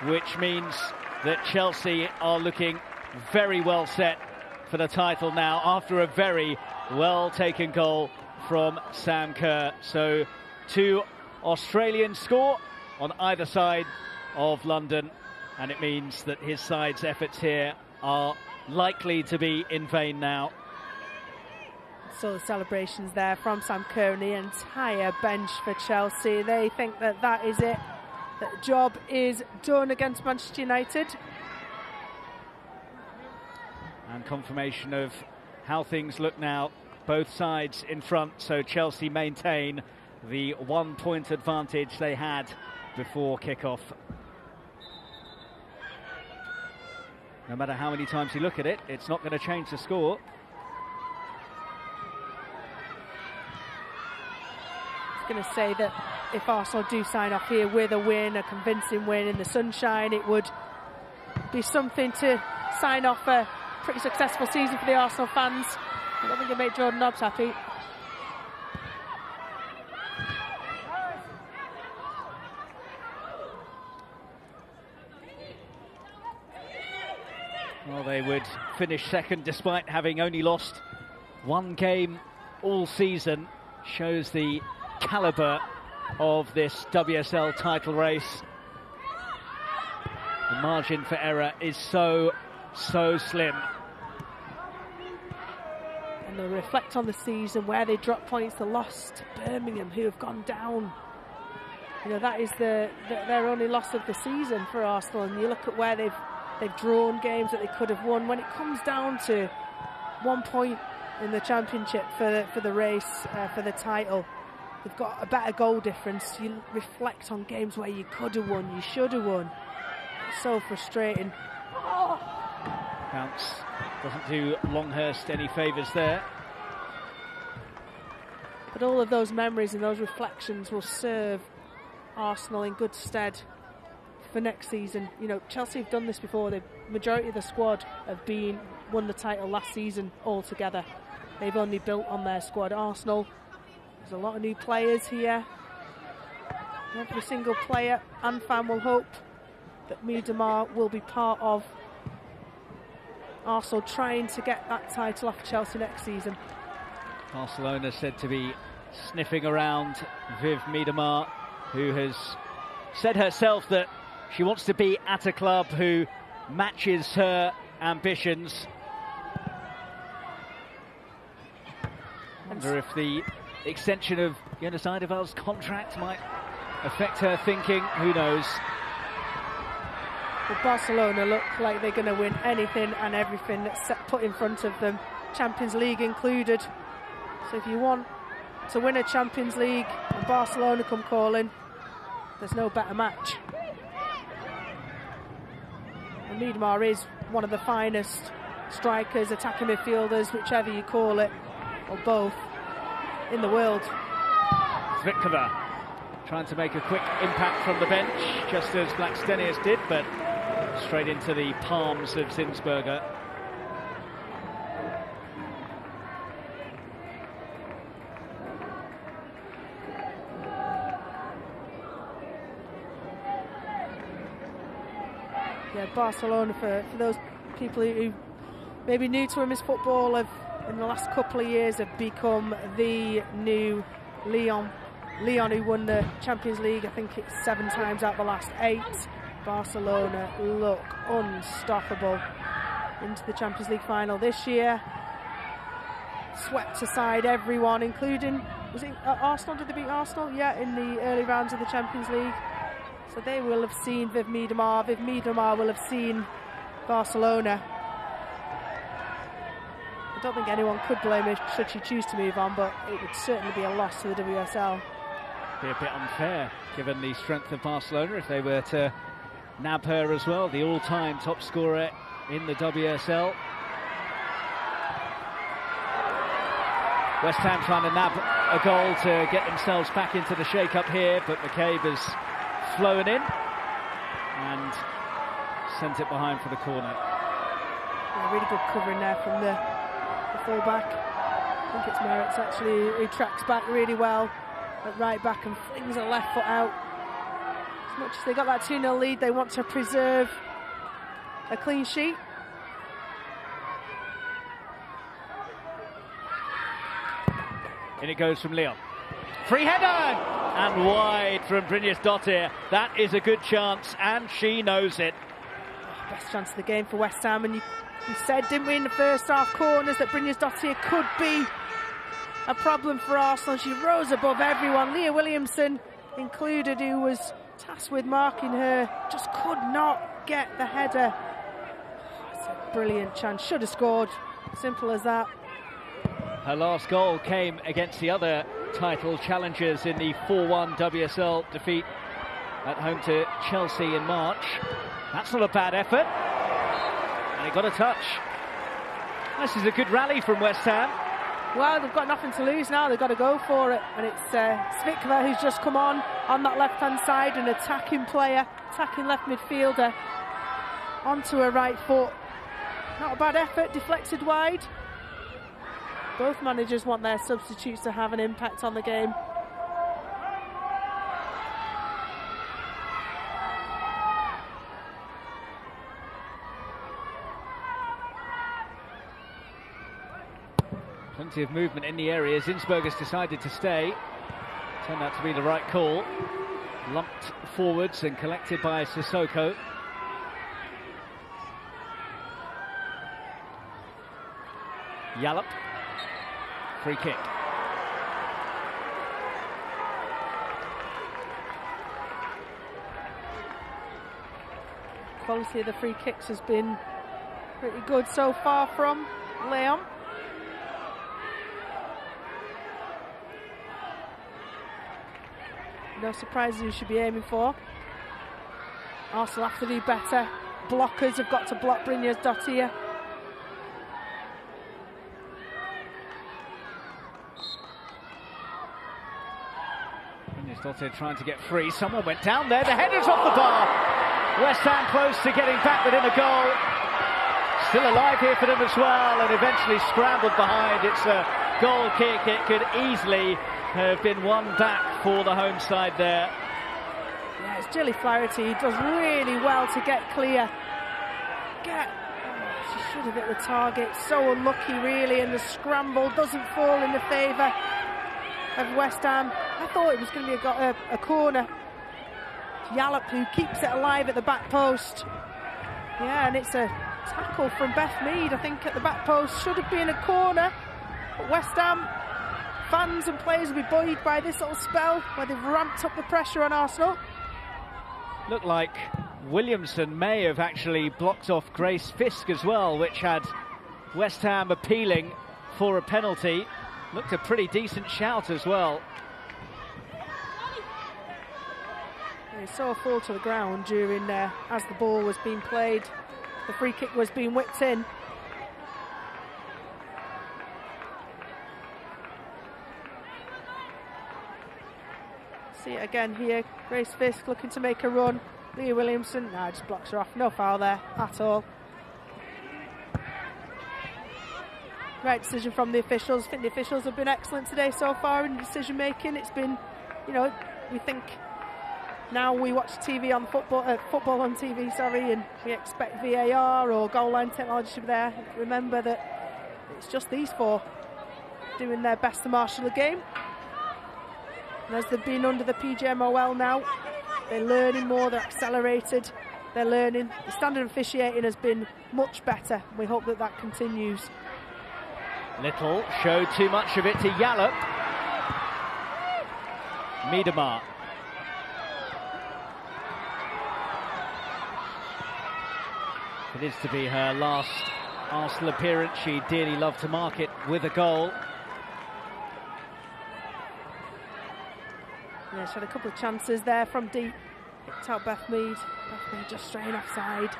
which means that Chelsea are looking very well set for the title now after a very well taken goal from Sam Kerr. So 2 Australians score on either side of London, and it means that his side's efforts here are likely to be in vain now. So the celebrations there from Sam Kerr and the entire bench for Chelsea. They think that that is it. The job is done against Manchester United. And confirmation of how things look now. Both sides in front, so Chelsea maintain the 1-point advantage they had before kick-off. No matter how many times you look at it, it's not going to change the score. I was going to say that if Arsenal do sign off here with a win, a convincing win in the sunshine, it would be something to sign off a pretty successful season for the Arsenal fans. I don't think it made Jordan Nobbs happy. Well, they would finish second despite having only lost 1 game all season. Shows the calibre of this WSL title race. The margin for error is so slim. And they'll reflect on the season where they dropped points. They lost to Birmingham, who have gone down. You know, that is their only loss of the season for Arsenal. And you look at where they've drawn games that they could have won. When it comes down to 1 point in the championship for the race for the title, they've got a better goal difference. You reflect on games where you could have won, you should have won. It's so frustrating. Bounce doesn't do Longhurst any favours there. But all of those memories and those reflections will serve Arsenal in good stead for next season. You know, Chelsea have done this before. The majority of the squad have won the title last season altogether. They've only built on their squad. Arsenal, there's a lot of new players here. Every single player and fan will hope that Miedema will be part of Arsenal trying to get that title off Chelsea next season. Barcelona said to be sniffing around Viv Miedema, who has said herself that she wants to be at a club who matches her ambitions. I wonder if the extension of Jonas Eidevall's contract might affect her thinking. Who knows? Well, Barcelona look like they're going to win anything and everything that's put in front of them, Champions League included. So if you want to win a Champions League and Barcelona come calling, there's no better match. And Miedema is one of the finest strikers, attacking midfielders, whichever you call it, or both, in the world. Zvikova trying to make a quick impact from the bench, just as Blackstenius did, but straight into the palms of Zinsberger. Yeah, Barcelona, for those people who may be new to women's football, have in the last couple of years have become the new Lyon. Lyon, who won the Champions League, I think it's 7 times out of the last 8. Barcelona look unstoppable into the Champions League final this year. Swept aside everyone, including, was it Arsenal? Did they beat Arsenal? Yeah, in the early rounds of the Champions League. So they will have seen Viv Miedema. Viv Miedema will have seen Barcelona. I don't think anyone could blame her should she choose to move on, but it would certainly be a loss to the WSL. Be a bit unfair, given the strength of Barcelona, if they were to nab her as well, the all-time top scorer in the WSL. West Ham trying to nab a goal to get themselves back into the shake-up here, but McCabe has flown in and sent it behind for the corner. Yeah, really good covering there from the full-back. I think it's Merritt's actually who tracks back really well at right back and flings a left foot out. As much as they got that 2-0 lead, they want to preserve a clean sheet. In it goes from Leon. Free header! And wide from Brynjarsdottir. That is a good chance, and she knows it. Best chance of the game for West Ham, and we said, didn't we, in the first half corners, that Brynjarsdottir could be a problem for Arsenal. She rose above everyone. Leah Williamson included, who was tasked with marking her, just could not get the header. Oh, it's a brilliant chance. Should have scored. Simple as that. Her last goal came against the other title challengers in the 4-1 WSL defeat at home to Chelsea in March. That's not a bad effort. And it got a touch. This is a good rally from West Ham. Well, they've got nothing to lose now. They've got to go for it. And it's Svikva who's just come on that left-hand side, an attacking player, attacking left midfielder, onto her right foot. Not a bad effort, deflected wide. Both managers want their substitutes to have an impact on the game. Plenty of movement in the area. Zinsberger's decided to stay. Turned out to be the right call. Lumped forwards and collected by Sissoko. Yallop. Free kick. Quality of the free kicks has been pretty good so far from Leon. No surprises who should be aiming for. Arsenal have to do better. Blockers have got to block Brynjarsdottir. Brynjarsdottir trying to get free. Someone went down there. The header's off the bar. West Ham close to getting back within a goal. Still alive here for them as well, and eventually scrambled behind. It's a goal kick. It could easily have been won back for the home side there. Yeah, it's Jilly Flaherty. He does really well to get clear. She should have hit the target. So unlucky, really, and the scramble doesn't fall in the favour of West Ham. I thought it was going to be a corner. Yallop, who keeps it alive at the back post. Yeah, and it's a tackle from Beth Mead, I think, at the back post. Should have been a corner. But West Ham fans and players will be buoyed by this little spell where they've ramped up the pressure on Arsenal. Looked like Williamson may have actually blocked off Grace Fisk as well, which had West Ham appealing for a penalty. Looked a pretty decent shout as well. He saw a fall to the ground during as the ball was being played. The free kick was being whipped in. See it again here. Grace Fisk looking to make a run. Leah Williamson, just blocks her off. No foul there at all. Right decision from the officials. I think the officials have been excellent today so far in decision making. It's been, we think now we watch TV on football on TV, and we expect VAR or goal line technology to be there. Remember that it's just these four doing their best to marshal the game. And as they've been under the PGMOL now, they're learning more, they're accelerated, they're learning. The standard of officiating has been much better. We hope that that continues. Little showed too much of it to Yallop. Miedemar. It is to be her last Arsenal appearance. She'd dearly love to mark it with a goal. Yeah, she had a couple of chances there from deep. Picked out Beth Mead. Beth Mead just straying offside.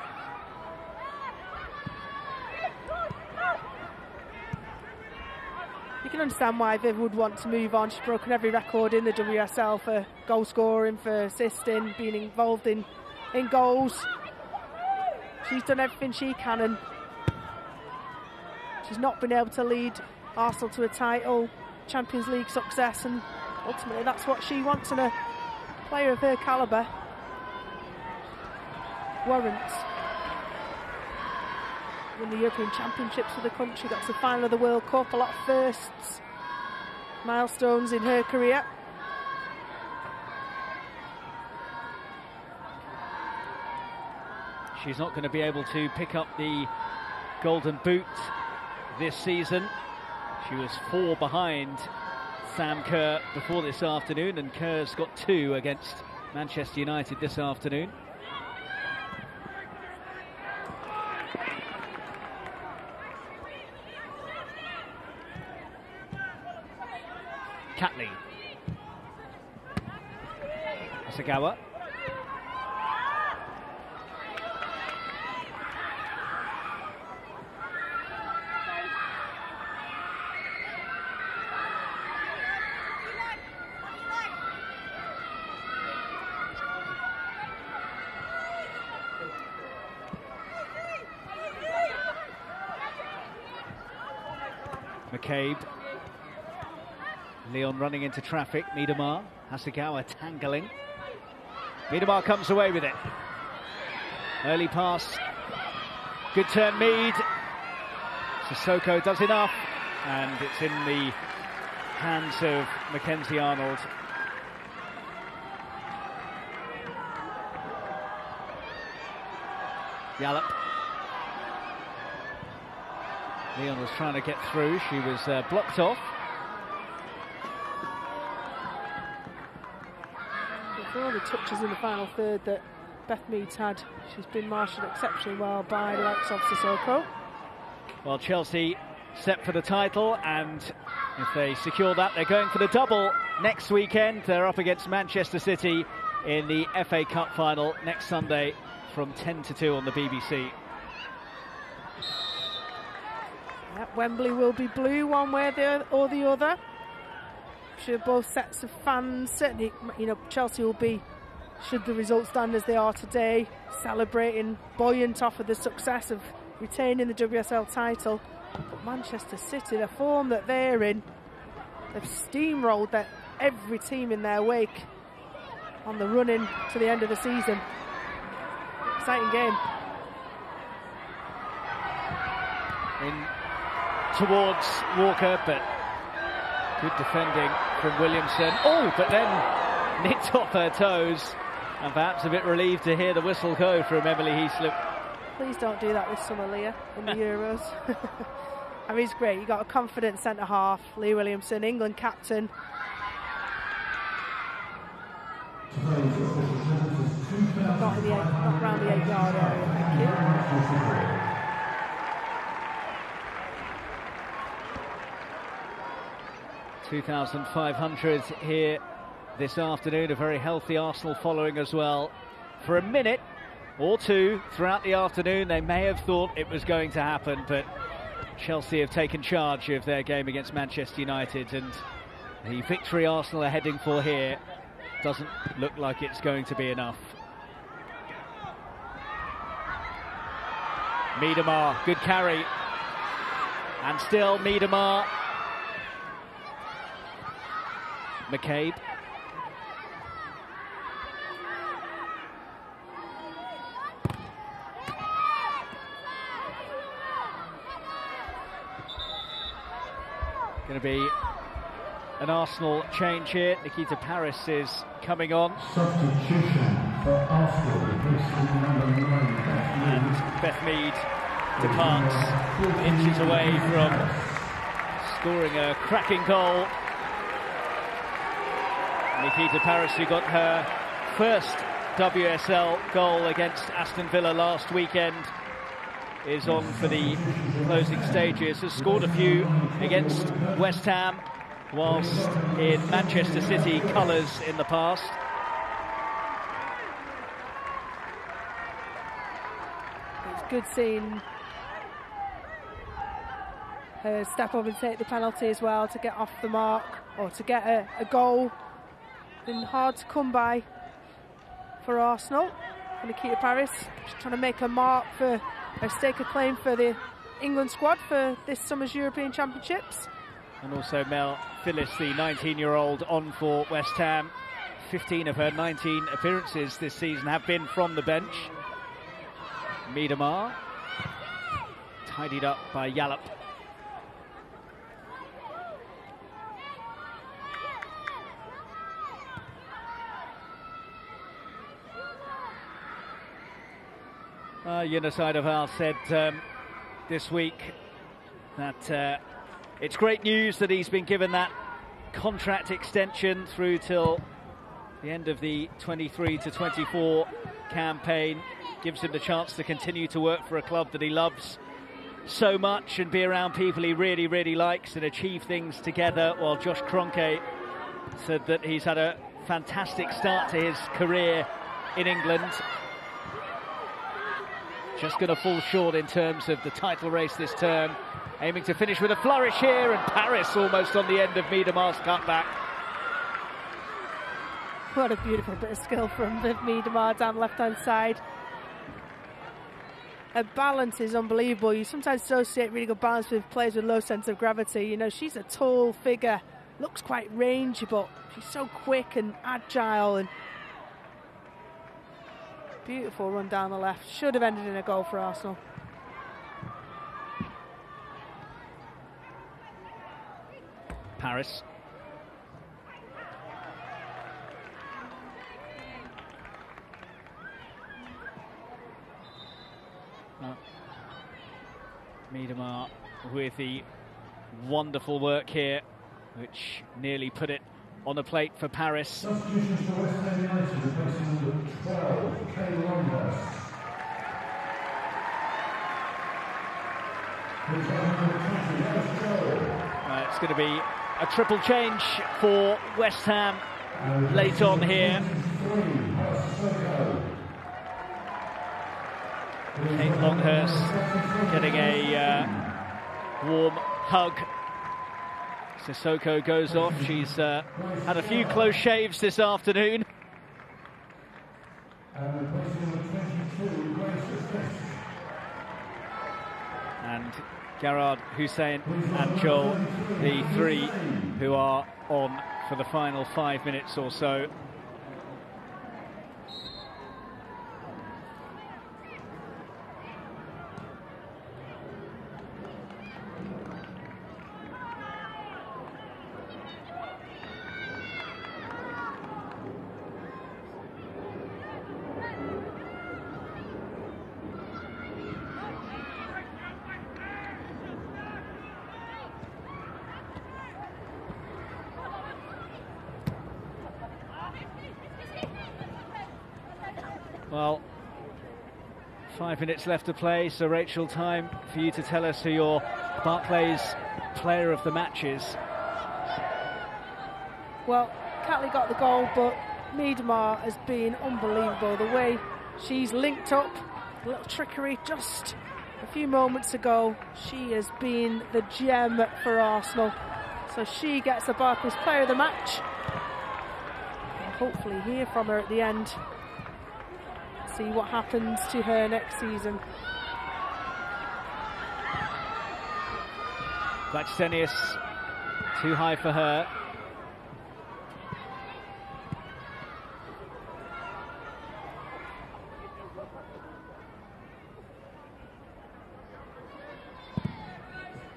You can understand why Viv would want to move on. She's broken every record in the WSL for goal scoring, for assisting, being involved in goals. She's done everything she can, and she's not been able to lead Arsenal to a title, Champions League success, and ultimately that's what she wants in a player of her calibre. Warrants win the European Championships for the country, got to the final of the World Cup, a lot of firsts, milestones in her career. She's not going to be able to pick up the Golden Boot this season. She was 4 behind Sam Kerr before this afternoon, and Kerr's got 2 against Manchester United this afternoon. Catley. Asagawa. McCabe. Leon running into traffic. Miedemar. Hasegawa tangling. Miedemar comes away with it. Early pass. Good turn, Mead. Sissoko does enough. And it's in the hands of Mackenzie Arnold. Yallop. Leon was trying to get through. She was blocked off. For all the touches in the final third that Beth Mead's had, she's been marshalled exceptionally well by the likes of Sissoko. Well, Chelsea set for the title, and if they secure that, they're going for the double next weekend. They're up against Manchester City in the FA Cup final next Sunday from 10 to 2 on the BBC. Yep, Wembley will be blue one way or the other. I'm sure both sets of fans, certainly, Chelsea will be, should the results stand as they are today, celebrating, buoyant off of the success of retaining the WSL title. But Manchester City, the form that they're in, they've steamrolled every team in their wake on the run in to the end of the season. Exciting game. In towards Walker, but good defending from Williamson. Oh, but then nicked off her toes, and perhaps a bit relieved to hear the whistle go from Emily Heaslip. Please don't do that this summer, Leah, in the Euros. I mean, it's great. You've got a confident centre-half, Leah Williamson, England captain. Not around the 8-yard area, thank you. 2,500 here this afternoon. A very healthy Arsenal following as well. For a minute or two throughout the afternoon, they may have thought it was going to happen, but Chelsea have taken charge of their game against Manchester United, and the victory Arsenal are heading for here doesn't look like it's going to be enough. Miedemar, good carry. And still Miedemar. McCabe. Going to be an Arsenal change here. Nikita Paris is coming on. Substitution for Arsenal. And Beth Mead departs inches away from scoring a cracking goal. Nikita Paris, who got her first WSL goal against Aston Villa last weekend, is on for the closing stages. Has scored a few against West Ham, whilst in Manchester City colours in the past. It's good seeing her step up and take the penalty as well to get off the mark, or to get a goal. Been hard to come by for Arsenal. Nikita Paris just trying to make a mark for a stake a claim for the England squad for this summer's European Championships. And also Mel Phillips, the 19-year-old, on for West Ham. 15 of her 19 appearances this season have been from the bench. Miedemar, tidied up by Yallop. Yunus Eideval said this week that it's great news that he's been given that contract extension through till the end of the 23 to 24 campaign. Gives him the chance to continue to work for a club that he loves so much and be around people he really, really likes and achieve things together. While Josh Kroenke said that he's had a fantastic start to his career in England. Just going to fall short in terms of the title race this term. Aiming to finish with a flourish here, and Paris almost on the end of Miedemar's cutback. What a beautiful bit of skill from Viv Miedemar down the left-hand side. Her balance is unbelievable. You sometimes associate really good balance with players with low sense of gravity. You know, she's a tall figure, looks quite rangy, but she's so quick and agile, and beautiful run down the left. Should have ended in a goal for Arsenal. Paris. Miedemar with the wonderful work here, which nearly put it on the plate for Paris. Substitutions for West Ham United, replacing number 12, Kay Longworth. It's going to be a triple change for West Ham late on here. Kate Longhurst getting a warm hug. Sissoko goes off. She's had a few close shaves this afternoon. And Garard, Hussein and Joel, the three who are on for the final 5 minutes or so. Well, 5 minutes left to play, so Rachel, time for you to tell us who your Barclays player of the match is. Well, Catley got the goal, but Miedemar has been unbelievable. The way she's linked up, a little trickery just a few moments ago. She has been the gem for Arsenal. So she gets the Barclays player of the match. hopefully hear from her at the end. See what happens to her next season. Blackstenius, too high for her.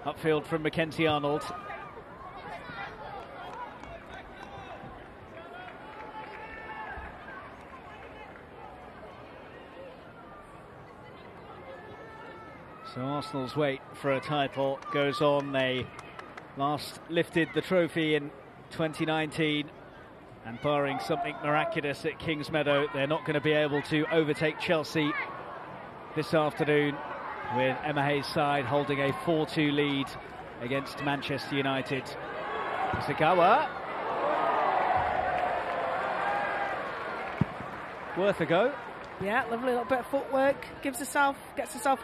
Upfield from Mackenzie Arnold. So Arsenal's wait for a title goes on. They last lifted the trophy in 2019, and barring something miraculous at Kingsmeadow, they're not going to be able to overtake Chelsea this afternoon, with Emma Hayes' side holding a 4-2 lead against Manchester United. Zagawa. Worth a go. Yeah, lovely little bit of footwork. Gets herself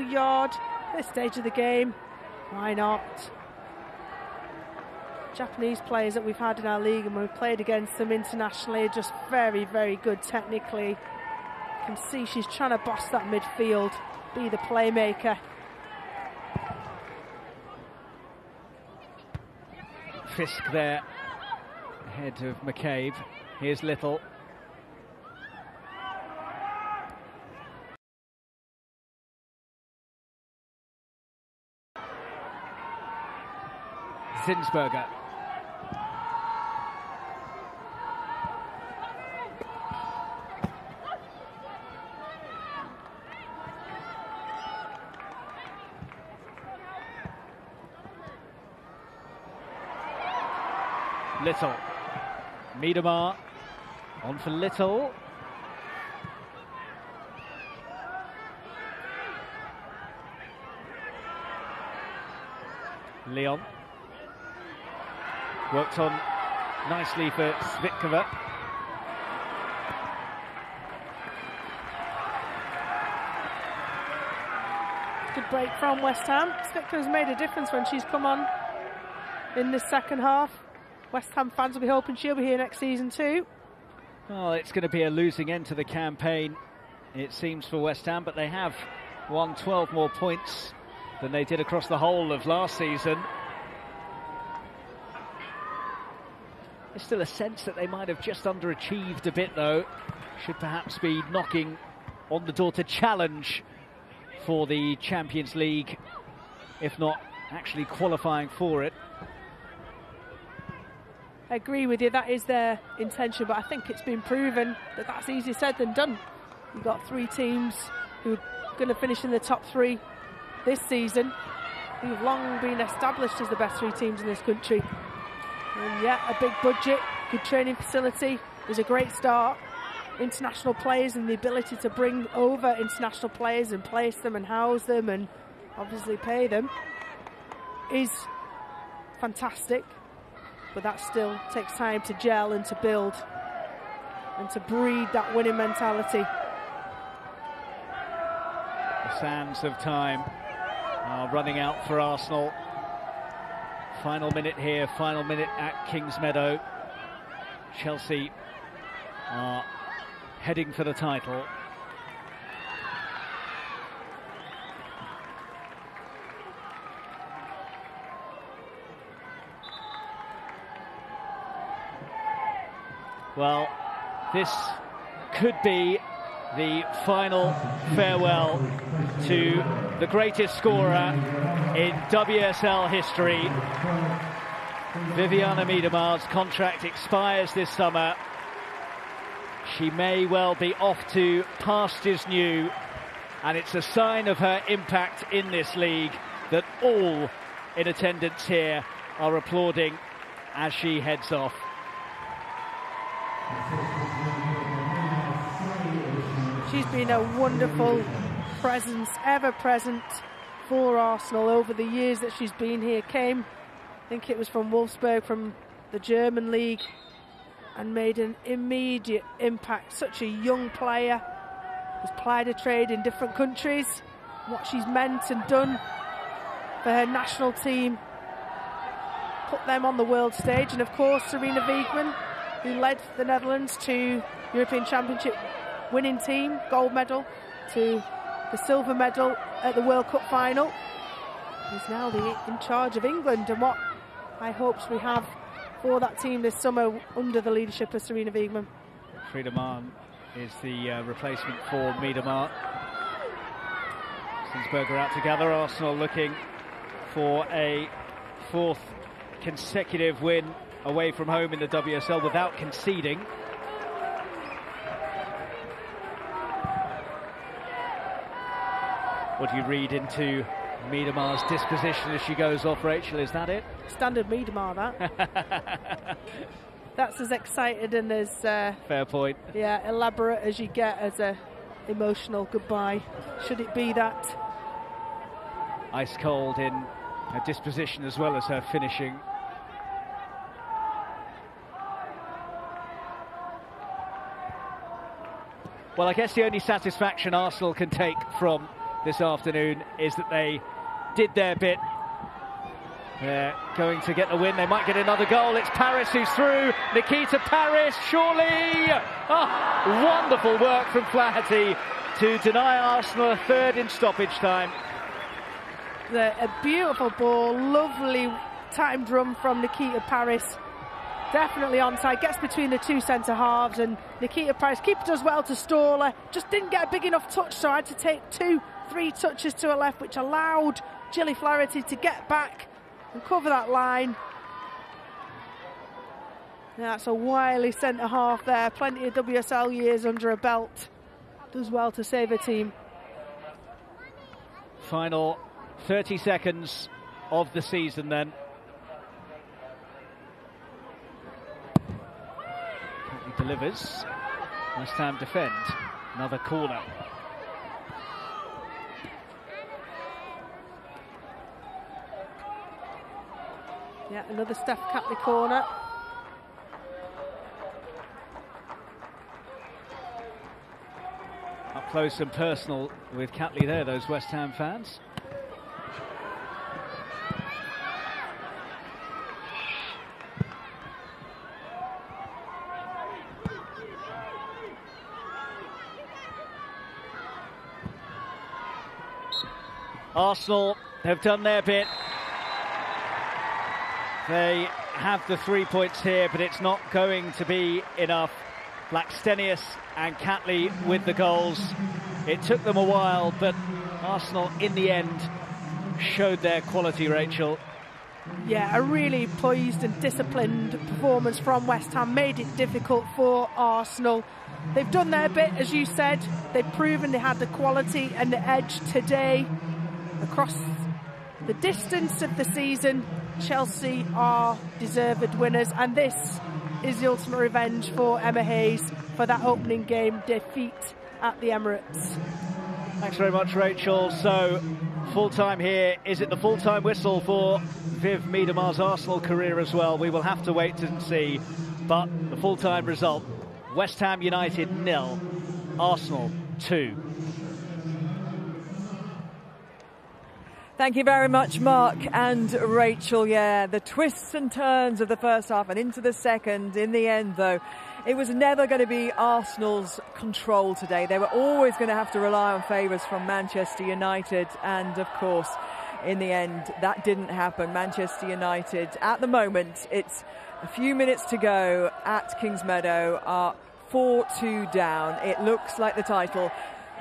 a yard at this stage of the game. Why not? Japanese players that we've had in our league and we've played against them internationally are just very, very good technically. You can see she's trying to boss that midfield, be the playmaker. Fisk there, ahead of McCabe. Here's Little. Zinsberger. Little. Miedemar on for Little. Leon. Worked on nicely for Svitkova. Good break from West Ham. Svitkova's made a difference when she's come on in the second half. West Ham fans will be hoping she'll be here next season too. Well, it's going to be a losing end to the campaign, it seems, for West Ham, but they have won 12 more points than they did across the whole of last season. There's still a sense that they might have just underachieved a bit, though. Should perhaps be knocking on the door to challenge for the Champions League, if not actually qualifying for it. I agree with you, that is their intention, but I think it's been proven that that's easier said than done. You've got three teams who are going to finish in the top three this season, who've long been established as the best three teams in this country. And yeah, a big budget, good training facility is a great start. International players and the ability to bring over international players and place them and house them and obviously pay them is fantastic. But that still takes time to gel and to build and to breed that winning mentality. The sands of time are running out for Arsenal. Final minute here, final minute at Kingsmeadow. Chelsea are heading for the title. Well, this could be the final farewell to the greatest scorer in WSL history. Vivianne Miedemar's contract expires this summer. She may well be off to pastures new, and it's a sign of her impact in this league that all in attendance here are applauding as she heads off. She's been a wonderful presence, ever present for Arsenal over the years that she's been here. Came, I think it was from Wolfsburg, from the German league, and made an immediate impact. Such a young player, has plied her trade in different countries. What she's meant and done for her national team, put them on the world stage. And of course, Serena Wiegmann, who led the Netherlands to European Championship winning team, gold medal, to the silver medal at the World Cup final. He's now in charge of England, and what high hopes we have for that team this summer under the leadership of Sarina Wiegman. Friedemann is the replacement for Miedema. Stensberger out together. Arsenal looking for a 4th consecutive win away from home in the WSL without conceding. What do you read into Miedema's disposition as she goes off, Rachel? Is that it? Standard Miedema, that. That's as excited and as fair point. Yeah, elaborate as you get as a emotional goodbye. Should it be that? Ice cold in her disposition as well as her finishing. Well, I guess the only satisfaction Arsenal can take from this afternoon is that they did their bit. They're going to get the win. They might get another goal. It's Paris who's through. Nikita Paris, surely. Oh, wonderful work from Flaherty to deny Arsenal a 3rd in stoppage time. A beautiful ball, lovely timed run from Nikita Paris. Definitely onside, gets between the 2 centre halves, and Nikita Paris, keeper does well to stall her. Just didn't get a big enough touch, so I had to take 2-3 touches to her left, which allowed Gilly Flaherty to get back and cover that line. Now that's a wily centre half there, plenty of WSL years under her belt. Does well to save her team. Final 30 seconds of the season then. He delivers. West Ham defend. Another corner. Yeah, another Steph Catley corner. Up close and personal with Catley there, those West Ham fans. Arsenal have done their bit. They have the 3 points here, but it's not going to be enough. Blackstenius and Catley with the goals. It took them a while, but Arsenal in the end showed their quality, Rachel. Yeah, a really poised and disciplined performance from West Ham made it difficult for Arsenal. They've done their bit, as you said. They've proven they had the quality and the edge today. Across the distance of the season, Chelsea are deserved winners, and this is the ultimate revenge for Emma Hayes for that opening game defeat at the Emirates. Thanks very much, Rachel. So, full-time here. Is it the full-time whistle for Viv Miedema's Arsenal career as well? We will have to wait and see. But the full-time result, West Ham United 0, Arsenal 2. Thank you very much, Mark and Rachel. Yeah, the twists and turns of the first half and into the second. In the end, though, it was never going to be Arsenal's control today. They were always going to have to rely on favours from Manchester United. And, of course, in the end, that didn't happen. Manchester United, at the moment, it's a few minutes to go at Kingsmeadow, are 4-2 down. It looks like the title,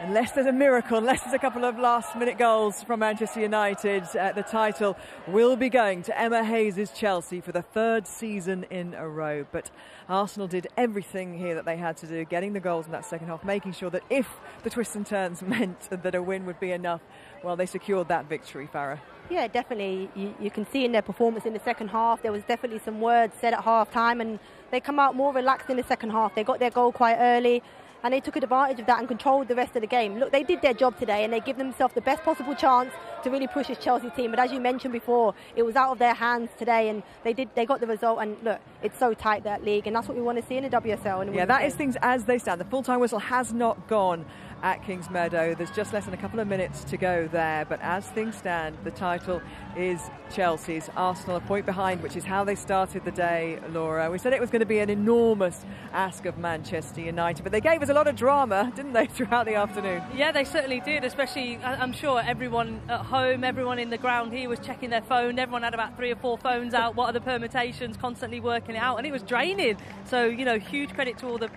unless there's a miracle, unless there's a couple of last-minute goals from Manchester United, the title will be going to Emma Hayes' Chelsea for the 3rd season in a row. But Arsenal did everything here that they had to do, getting the goals in that second half, making sure that if the twists and turns meant that a win would be enough, well, they secured that victory, Farah. Yeah, definitely. You can see in their performance in the second half, there was definitely some words said at half-time, and they come out more relaxed in the second half. They got their goal quite early, and they took advantage of that and controlled the rest of the game. Look, they did their job today, and they give themselves the best possible chance to really push this Chelsea team. But as you mentioned before, it was out of their hands today, and they got the result. And look, it's so tight, that league, and that's what we want to see in the WSL. And yeah, that is things as they stand. The full-time whistle has not gone at Kings Meadow. There's just less than a couple of minutes to go there, but as things stand, the title is Chelsea's. Arsenal a point behind, which is how they started the day, Laura. We said it was going to be an enormous ask of Manchester United, but they gave us a lot of drama, didn't they, throughout the afternoon? Yeah, they certainly did, especially, I'm sure everyone at home, everyone in the ground here was checking their phone. Everyone had about 3 or 4 phones out. What are the permutations? Constantly working it out, and it was draining. So, you know, huge credit to all the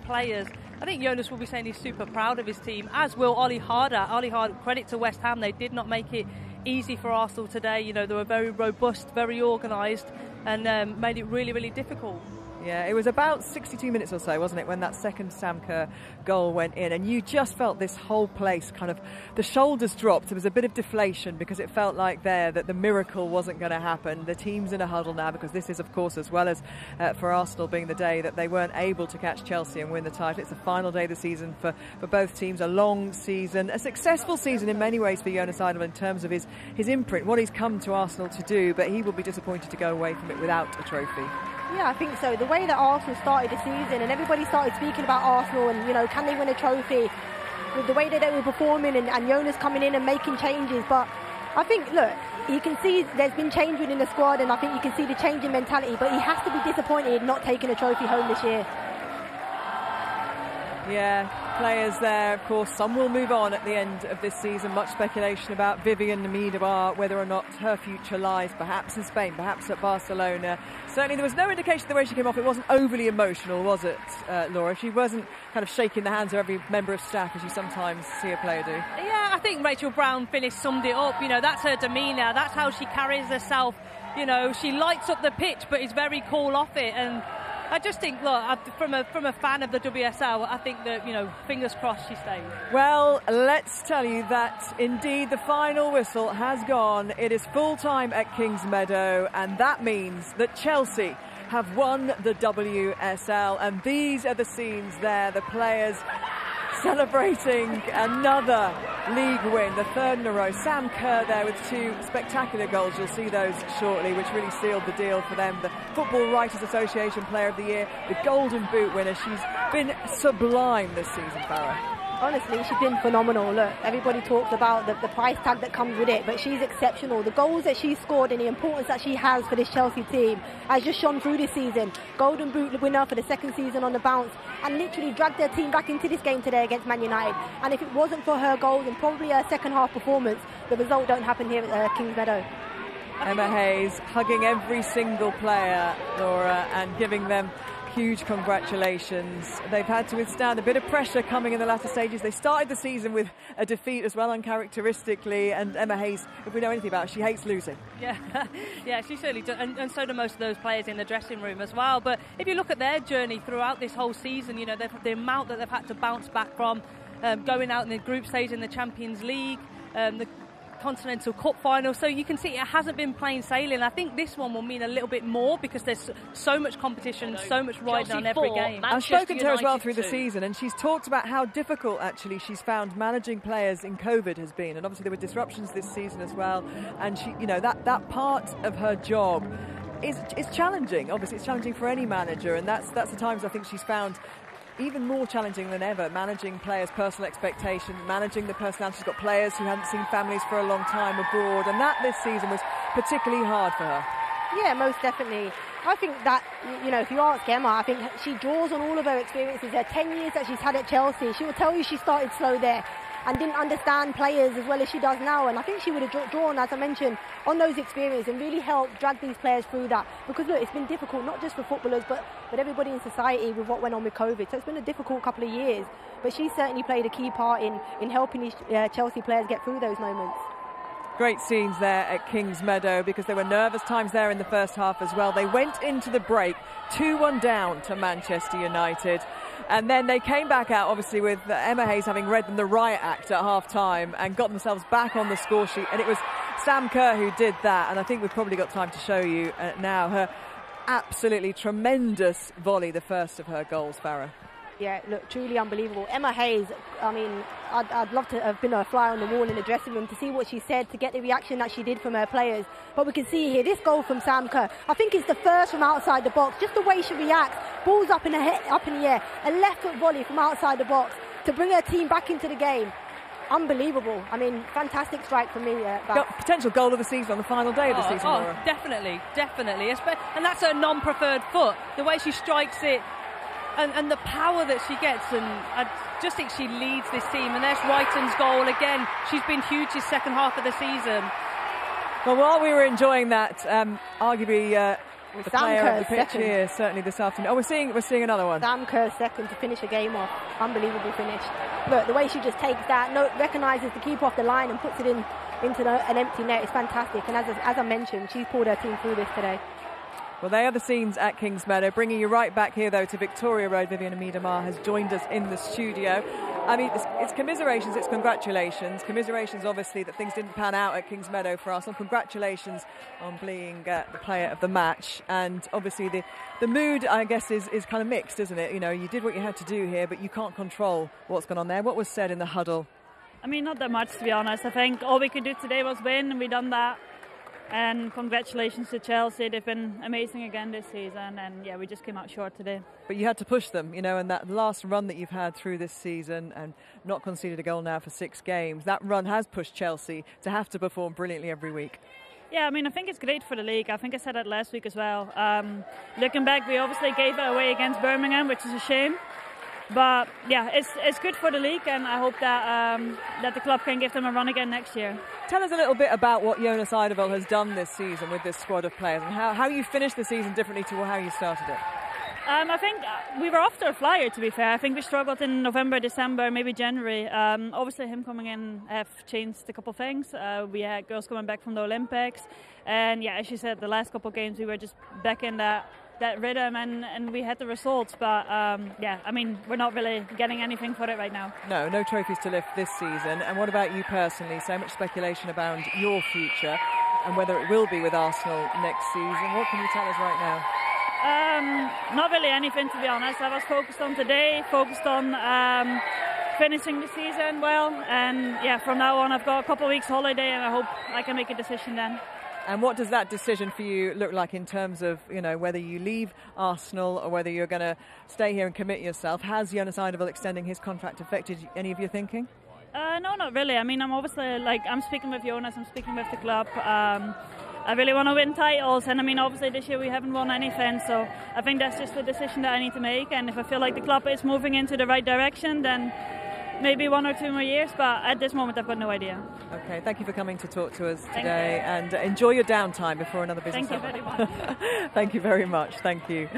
players. I think Jonas will be saying he's super proud of his team, as will Ollie Harder. Ollie Harder, credit to West Ham, they did not make it easy for Arsenal today. You know, they were very robust, very organised, and made it really, really difficult. Yeah, it was about 62 minutes or so, wasn't it, when that second Sam Kerr goal went in, and you just felt this whole place kind of, the shoulders dropped. There was a bit of deflation because it felt like there that the miracle wasn't going to happen. The team's in a huddle now because this is, of course, as well as for Arsenal being the day that they weren't able to catch Chelsea and win the title. It's the final day of the season for both teams, a long season, a successful season in many ways for Jonas Eidevall in terms of his imprint, what he's come to Arsenal to do, but he will be disappointed to go away from it without a trophy. Yeah, I think so. The way that Arsenal started the season, and everybody started speaking about Arsenal and, you know, can they win a trophy? With the way that they were performing and Jonas coming in and making changes. But I think, look, you can see there's been change within the squad, and I think you can see the change in mentality, but he has to be disappointed not taking a trophy home this year. Yeah, players there, of course, some will move on at the end of this season. Much speculation about Vivian Miedema, whether or not her future lies perhaps in Spain, perhaps at Barcelona. Certainly there was no indication the way she came off, it wasn't overly emotional, was it, Laura? She wasn't kind of shaking the hands of every member of staff as you sometimes see a player do. Yeah, I think Rachel Brown summed it up. You know, that's her demeanour, that's how she carries herself. You know, she lights up the pitch but is very cool off it, and I just think, look, from a fan of the WSL, I think that, you know, fingers crossed she stays. Well, let's tell you that indeed the final whistle has gone. It is full time at Kings Meadow, and that means that Chelsea have won the WSL, and these are the scenes there, the players celebrating another league win, the third in a row. Sam Kerr there with 2 spectacular goals. You'll see those shortly, which really sealed the deal for them. The Football Writers Association Player of the Year, the Golden Boot winner. She's been sublime this season, Farah. Honestly, she's been phenomenal. Look, everybody talks about the price tag that comes with it, but she's exceptional. The goals that she's scored and the importance that she has for this Chelsea team has just shone through this season. Golden Boot winner for the 2nd season on the bounce, and literally dragged their team back into this game today against Man United. And if it wasn't for her goals and probably her second half performance, the result don't happen here at Kings Meadow. Emma Hayes hugging every single player, Laura, and giving them huge congratulations. They've had to withstand a bit of pressure coming in the latter stages. They started the season with a defeat as well, uncharacteristically, and Emma Hayes, if we know anything about her, she hates losing. Yeah, yeah, she certainly does, and so do most of those players in the dressing room as well. But if you look at their journey throughout this whole season, you know, the amount that they've had to bounce back from, going out in the group stage in the Champions League, the Continental Cup final, so you can see it hasn't been plain sailing. I think this one will mean a little bit more because there's so much competition, so much riding on every game. I've spoken to her as well through the season, and she's talked about how difficult actually she's found managing players in COVID has been, and obviously there were disruptions this season as well, and she, you know, that part of her job is challenging. Obviously it's challenging for any manager, and that's the times I think she's found even more challenging than ever, managing players' personal expectations, managing the personality. She's got players who hadn't seen families for a long time abroad, and that this season was particularly hard for her. Yeah, most definitely. I think that, you know, if you ask Emma, I think she draws on all of her experiences. Her 10 years that she's had at Chelsea, she will tell you she started slow there and didn't understand players as well as she does now. And I think she would have drawn, as I mentioned, on those experiences and really helped drag these players through that. Because, look, it's been difficult, not just for footballers, but everybody in society with what went on with COVID. So it's been a difficult couple of years. But she certainly played a key part in helping these Chelsea players get through those moments. Great scenes there at Kings Meadow because there were nervous times there in the first half as well. They went into the break 2-1 down to Manchester United, and then they came back out obviously with Emma Hayes having read them the riot act at half-time and got themselves back on the score sheet, and it was Sam Kerr who did that. And I think we've probably got time to show you now her absolutely tremendous volley, the first of her goals, Farah. Yeah, look, truly unbelievable. Emma Hayes, I mean, I'd love to have been a fly on the wall in the dressing room to see what she said, to get the reaction that she did from her players. But we can see here, this goal from Sam Kerr, I think it's the first from outside the box. Just the way she reacts, balls up in the air, a left foot volley from outside the box to bring her team back into the game. Unbelievable. I mean, fantastic strike for me. Potential goal of the season on the final day of the season, Laura. Definitely. And that's her non-preferred foot. The way she strikes it, and the power that she gets, and I just think she leads this team. And there's Wrighton's goal again. She's been huge this second half of the season. Well, while we were enjoying that, arguably the player of the pitch second here, certainly this afternoon. Oh, we're seeing another one. Sam Kerr second to finish a game off. Unbelievable finish. Look, the way she just takes that, recognises the keeper off the line and puts it into an empty net is fantastic. And as I mentioned, she's pulled her team through this today. Well, they are the scenes at Kingsmeadow. Bringing you right back here, though, to Victoria Road. Vivian Miedemar has joined us in the studio. I mean, it's commiserations, it's congratulations. Commiserations, obviously, that things didn't pan out at Kingsmeadow for us. And congratulations on being the player of the match. And obviously, the mood, I guess, is kind of mixed, isn't it? You know, you did what you had to do here, but you can't control what's gone on there. What was said in the huddle? I mean, not that much, to be honest. I think all we could do today was win, and we done that. And congratulations to Chelsea. They've been amazing again this season, and yeah, we just came out short today. But you had to push them, you know, and that last run that you've had through this season and not conceded a goal now for 6 games, that run has pushed Chelsea to have to perform brilliantly every week. Yeah, I mean, I think it's great for the league. I think I said that last week as well. Looking back, we obviously gave it away against Birmingham, which is a shame. But yeah, it's good for the league, and I hope that that the club can give them a run again next year. Tell us a little bit about what Jonas Eidevall has done this season with this squad of players, and how you finished the season differently to how you started it. I think we were off to a flyer, to be fair. I think we struggled in November, December, maybe January. Obviously, him coming in have changed a couple of things. We had girls coming back from the Olympics, and yeah, as you said, the last couple of games we were just back in that rhythm, and we had the results, but yeah, I mean, we're not really getting anything for it right now. No trophies to lift this season. And what about you personally? So much speculation about your future and whether it will be with Arsenal next season. What can you tell us right now? Not really anything, to be honest. I was focused on today, focused on finishing the season well, and yeah, from now on I've got a couple of weeks holiday, and I hope I can make a decision then. And what does that decision for you look like in terms of, you know, whether you leave Arsenal or whether you're going to stay here and commit yourself? Has Jonas Eidevall extending his contract affected any of your thinking? No, not really. I mean, I'm obviously, I'm speaking with Jonas, I'm speaking with the club. I really want to win titles, and I mean, obviously this year we haven't won anything, so I think that's just a decision that I need to make. And if I feel like the club is moving into the right direction, then maybe 1 or 2 more years, but at this moment I've got no idea. Okay, thank you for coming to talk to us today, and enjoy your downtime before another busy summer. Thank you very much. Thank you very much, thank you.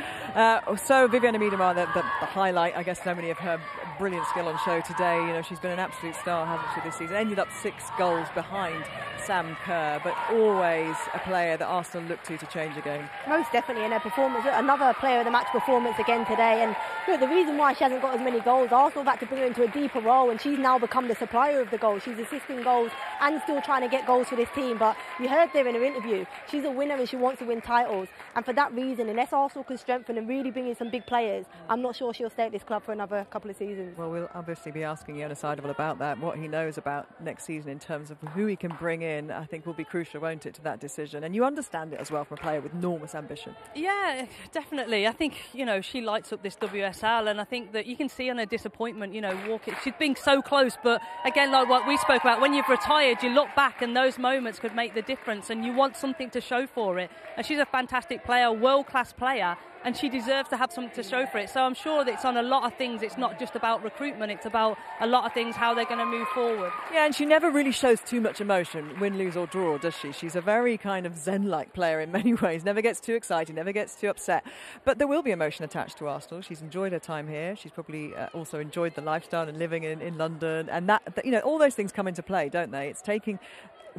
So Vivian Miedemar, the highlight, I guess, so many of her brilliant skill on show today. You know, she's been an absolute star, hasn't she, this season? Ended up 6 goals behind Sam Kerr, but always a player that Arsenal look to change a game. Most definitely in her performance. Another player of the match performance again today. And look, the reason why she hasn't got as many goals, Arsenal have had to bring her into a deeper role, and she's now become the supplier of the goals. She's assisting goals and still trying to get goals for this team. But you heard there in her interview, she's a winner and she wants to win titles. And for that reason, unless Arsenal can strengthen and really bring in some big players, I'm not sure she'll stay at this club for another couple of seasons. Well, we'll obviously be asking Jonas Eidevall about that, what he knows about next season in terms of who he can bring in. I think will be crucial, won't it, to that decision? And you understand it as well from a player with enormous ambition. Yeah, definitely. I think, you know, she lights up this WSL, and I think that you can see on her disappointment, you know, walking. She's been so close, but again, like what we spoke about, when you've retired, you look back and those moments could make the difference, and you want something to show for it. And she's a fantastic player, world-class player, and she deserves to have something to show for it. So I'm sure that it's on a lot of things. It's not just about recruitment, it's about a lot of things, how they're going to move forward. Yeah, and she never really shows too much emotion, win, lose or draw, does she? She's a very kind of zen-like player in many ways, never gets too excited, never gets too upset. But there will be emotion attached to Arsenal. She's enjoyed her time here. She's probably also enjoyed the lifestyle and living in London, and that, you know, all those things come into play, don't they? It's taking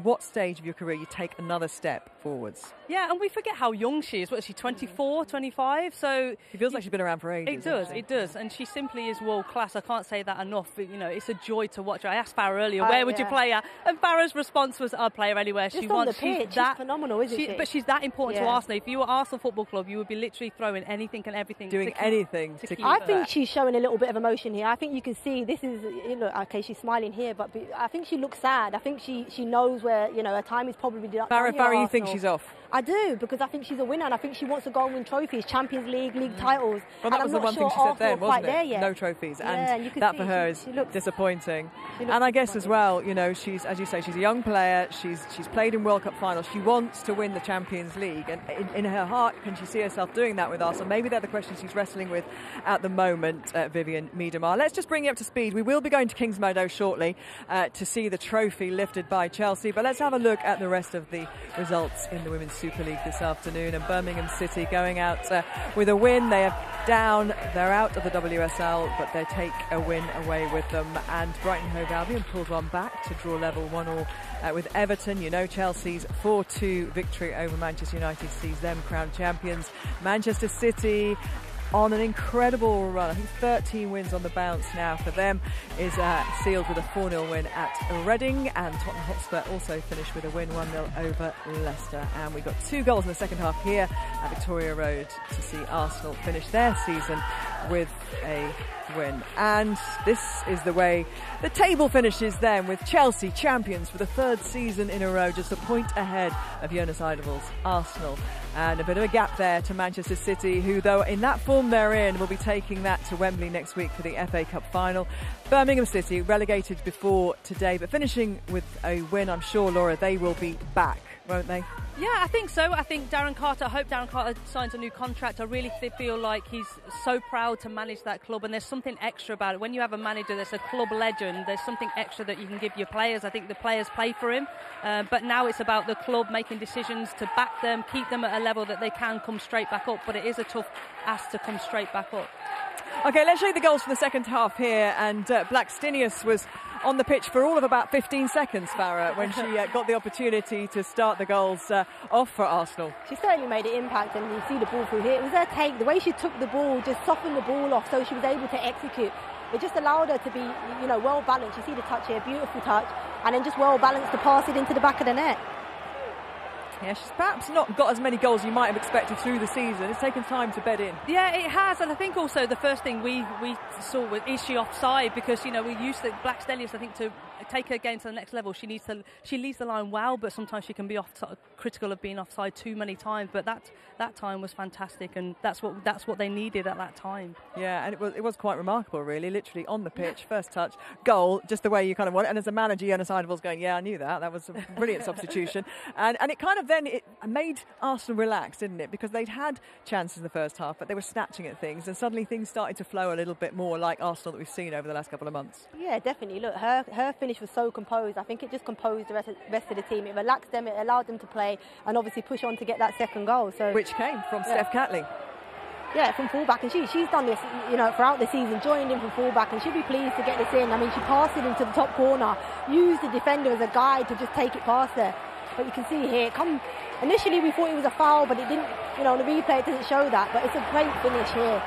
what stage of your career you take another step forwards. Yeah, and we forget how young she is. What is she, 24, 25? So it feels like she's been around for ages. It does, and she simply is world class. I can't say that enough. But, you know, it's a joy to watch her. I asked Farah earlier, where would you play her? And Farah's response was, I'd play her anywhere Just she on wants. The pitch. She's phenomenal, isn't she? But she's that important to Arsenal. If you were Arsenal Football Club, you would be literally throwing anything and everything. Doing anything to keep I think she's showing a little bit of emotion here. I think you can see this is, you know, okay, she's smiling here, but I think she looks sad. I think she knows where, you know, her time is probably done. Farah, you think she's off? I do, because I think she's a winner, and I think she wants to go and win trophies, Champions League, league titles. Well, that was the one thing she said then, wasn't it? No trophies, and that for her is disappointing. And I guess as well, you know, she's, as you say, she's a young player. She's played in World Cup finals. She wants to win the Champions League, and in her heart, can she see herself doing that with Arsenal? Maybe they're the questions she's wrestling with at the moment, Vivianne Miedema. Let's just bring you up to speed. We will be going to Kings Meadow shortly to see the trophy lifted by Chelsea, but let's have a look at the rest of the results in the Women's Super League this afternoon. And Birmingham City going out with a win. They are down, they're out of the WSL, but they take a win away with them. And Brighton Hove Albion pulls one back to draw level 1-1 with Everton. You know, Chelsea's 4-2 victory over Manchester United sees them crowned champions. Manchester City on an incredible run. I think 13 wins on the bounce now for them is sealed with a 4-0 win at Reading, and Tottenham Hotspur also finished with a win 1-0 over Leicester. And we got 2 goals in the second half here at Victoria Road to see Arsenal finish their season with a win. And this is the way the table finishes then, with Chelsea champions for the 3rd season in a row, just a point ahead of Jonas Eidevall's Arsenal. And a bit of a gap there to Manchester City, who, though in that form they're in, will be taking that to Wembley next week for the FA Cup final. Birmingham City relegated before today, but finishing with a win. I'm sure, Laura, they will be back, won't they? Yeah, I think so. I think Darren Carter, I hope Darren Carter signs a new contract. I really feel like he's so proud to manage that club, and there's something extra about it. When you have a manager that's a club legend, there's something extra that you can give your players. I think the players play for him, but now it's about the club making decisions to back them, keep them at a level that they can come straight back up, but it is a tough ask to come straight back up. OK, let's show you the goals for the second half here, and Blackstenius was on the pitch for all of about 15 seconds, Farah, when she got the opportunity to start the goals off for Arsenal. She certainly made an impact, and you see the ball through here. It was her take, the way she took the ball, just softened the ball off so she was able to execute. It just allowed her to be, you know, well balanced. You see the touch here, beautiful touch, and then just well balanced to pass it into the back of the net. Yeah, she's perhaps not got as many goals as you might have expected through the season. It's taken time to bed in. Yeah, it has, and I think also the first thing we saw was, is she offside? Because, you know, we used the Blackstenius, I think, to take her game to the next level. She leads the line well, but sometimes she can be critical of being offside too many times. But that time was fantastic, and that's what they needed at that time. Yeah, and it was quite remarkable, really. Literally on the pitch, first touch, goal, just the way you kind of want it. And as a manager, Jonas Eidevall's going, yeah, I knew that. That was a brilliant substitution, and it kind of then it made Arsenal relax, didn't it? Because they'd had chances in the first half, but they were snatching at things, and suddenly things started to flow a little bit more like Arsenal that we've seen over the last couple of months. Yeah, definitely. Look, her finish was so composed. I think it just composed the rest of the team. It relaxed them, it allowed them to play and obviously push on to get that second goal. So, which came from Steph Catley. Yeah, from fullback, and she's done this, you know, throughout the season, joined in from fullback, and she'll be pleased to get this in. I mean, she passed it into the top corner, used the defender as a guide to just take it past her. But you can see here, initially we thought it was a foul, but it didn't, you know, on the replay it doesn't show that, but it's a great finish here.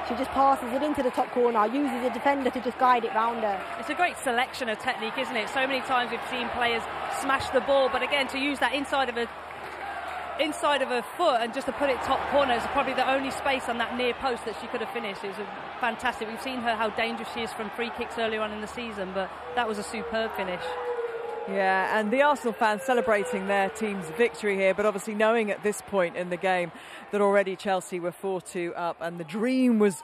She just passes it into the top corner, uses the defender to just guide it round her. It's a great selection of technique, isn't it? So many times we've seen players smash the ball, but again, to use that inside of her foot and just to put it top corner is probably the only space on that near post that she could have finished. It was fantastic. We've seen how dangerous she is from free kicks earlier on in the season, but that was a superb finish. Yeah, and the Arsenal fans celebrating their team's victory here, but obviously knowing at this point in the game that already Chelsea were 4-2 up, and the dream was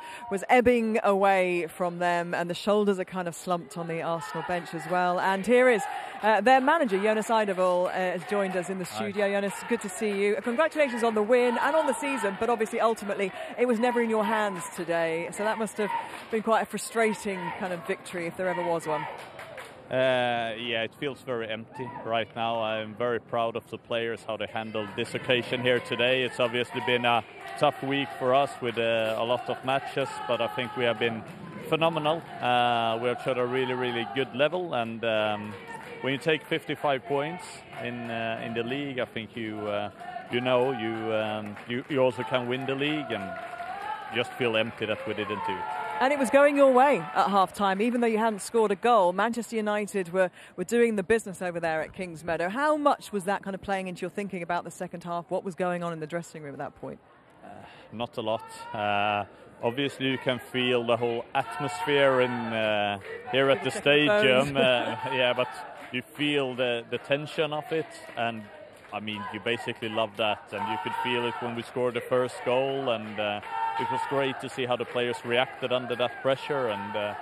ebbing away from them, and the shoulders are kind of slumped on the Arsenal bench as well. And here is their manager, Jonas Eidevall, has joined us in the studio. Jonas, good to see you. Congratulations on the win and on the season, but obviously ultimately it was never in your hands today, so that must have been quite a frustrating kind of victory if there ever was one. Yeah, it feels very empty right now. I'm very proud of the players, how they handled this occasion here today. It's obviously been a tough week for us with a lot of matches, but I think we have been phenomenal. We have showed a really, really good level, and when you take 55 points in the league, I think you also can win the league, and just feel empty that we didn't do. And it was going your way at half-time, even though you hadn't scored a goal. Manchester United were doing the business over there at Kings Meadow. How much was that kind of playing into your thinking about the second half? What was going on in the dressing room at that point? Not a lot. Obviously, you can feel the whole atmosphere in here at the stadium. Yeah, but you feel the tension of it, and I mean, you basically love that, and you could feel it when we scored the first goal, and it was great to see how the players reacted under that pressure, and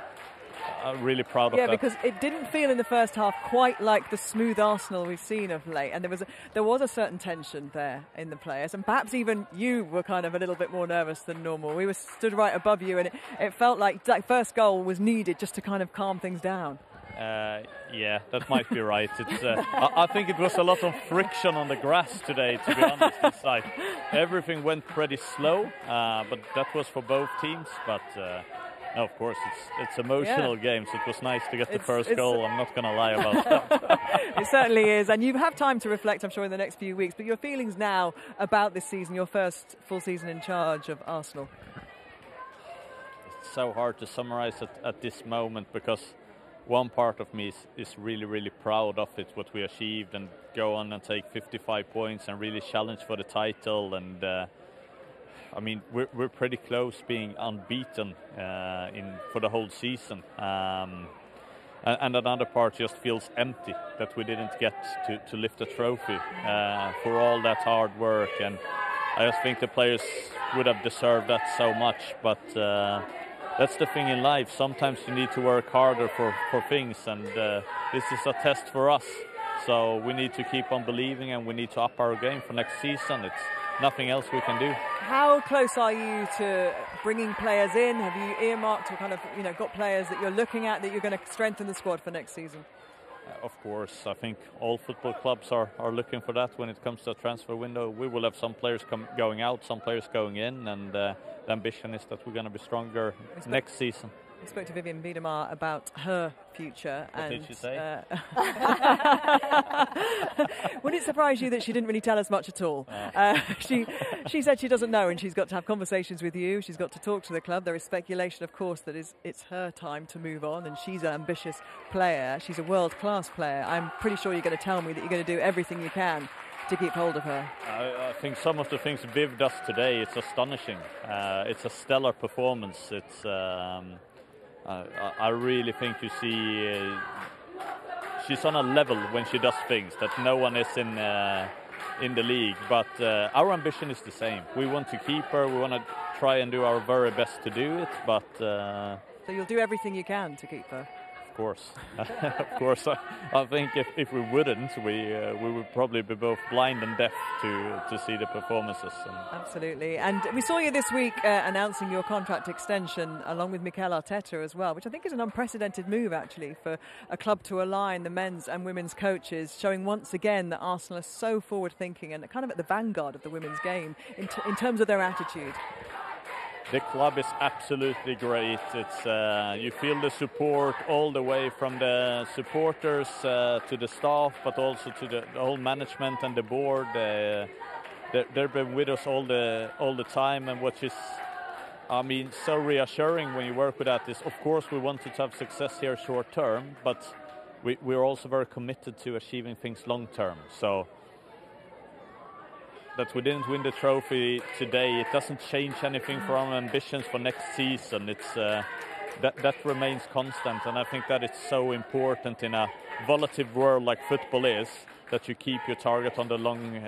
I'm really proud of that. Yeah, because it didn't feel in the first half quite like the smooth Arsenal we've seen of late, and there was a certain tension there in the players, and perhaps even you were kind of a little bit more nervous than normal. We were stood right above you, and it felt like that first goal was needed just to kind of calm things down. Yeah, that might be right. It's, I think it was a lot of friction on the grass today, to be honest. It's like everything went pretty slow, but that was for both teams. But no, of course, it's emotional games. It was nice to get the first goal. I'm not going to lie about that. It certainly is. And you have time to reflect, I'm sure, in the next few weeks. But your feelings now about this season, your first full season in charge of Arsenal? It's so hard to summarize at this moment, because one part of me is really, really proud of it, what we achieved, and go on and take 55 points and really challenge for the title. And I mean, we're pretty close being unbeaten for the whole season. And another part just feels empty, that we didn't get to lift a trophy for all that hard work. And I just think the players would have deserved that so much, but that's the thing in life. Sometimes you need to work harder for things, and this is a test for us. So we need to keep on believing, and we need to up our game for next season. It's nothing else we can do. How close are you to bringing players in? Have you earmarked or kind of got players that you're looking at that you're going to strengthen the squad for next season? Of course, I think all football clubs are looking for that when it comes to a transfer window. We will have some players going out, some players going in, and the ambition is that we're going to be stronger next season. We spoke to Vivianne Miedema about her future. What did she say? Would it surprise you that she didn't really tell us much at all? She said she doesn't know, and she's got to have conversations with you. She's got to talk to the club. There is speculation, of course, that it's her time to move on, and she's an ambitious player. She's a world-class player. I'm pretty sure you're going to tell me that you're going to do everything you can to keep hold of her. I think some of the things Viv does today, it's astonishing. It's a stellar performance. It's I really think you see she's on a level when she does things that no one is in the league. But our ambition is the same. We want to keep her. We want to try and do our very best to do it. But so you'll do everything you can to keep her. Of course, of course. I think if we wouldn't, we would probably be both blind and deaf to see the performances. Absolutely. And we saw you this week announcing your contract extension along with Mikel Arteta as well, which I think is an unprecedented move actually for a club to align the men's and women's coaches, showing once again that Arsenal is so forward-thinking and kind of at the vanguard of the women's game in terms of their attitude. The club is absolutely great. It's you feel the support all the way from the supporters to the staff, but also to the whole management and the board. They've been with us all the time, and what is, I mean, so reassuring when you work with that is, of course, we wanted to have success here short term, but we're also very committed to achieving things long term. So that we didn't win the trophy today, it doesn't change anything for our ambitions for next season. It's that remains constant, and I think that it's so important in a volatile world like football is, that you keep your target on the long-term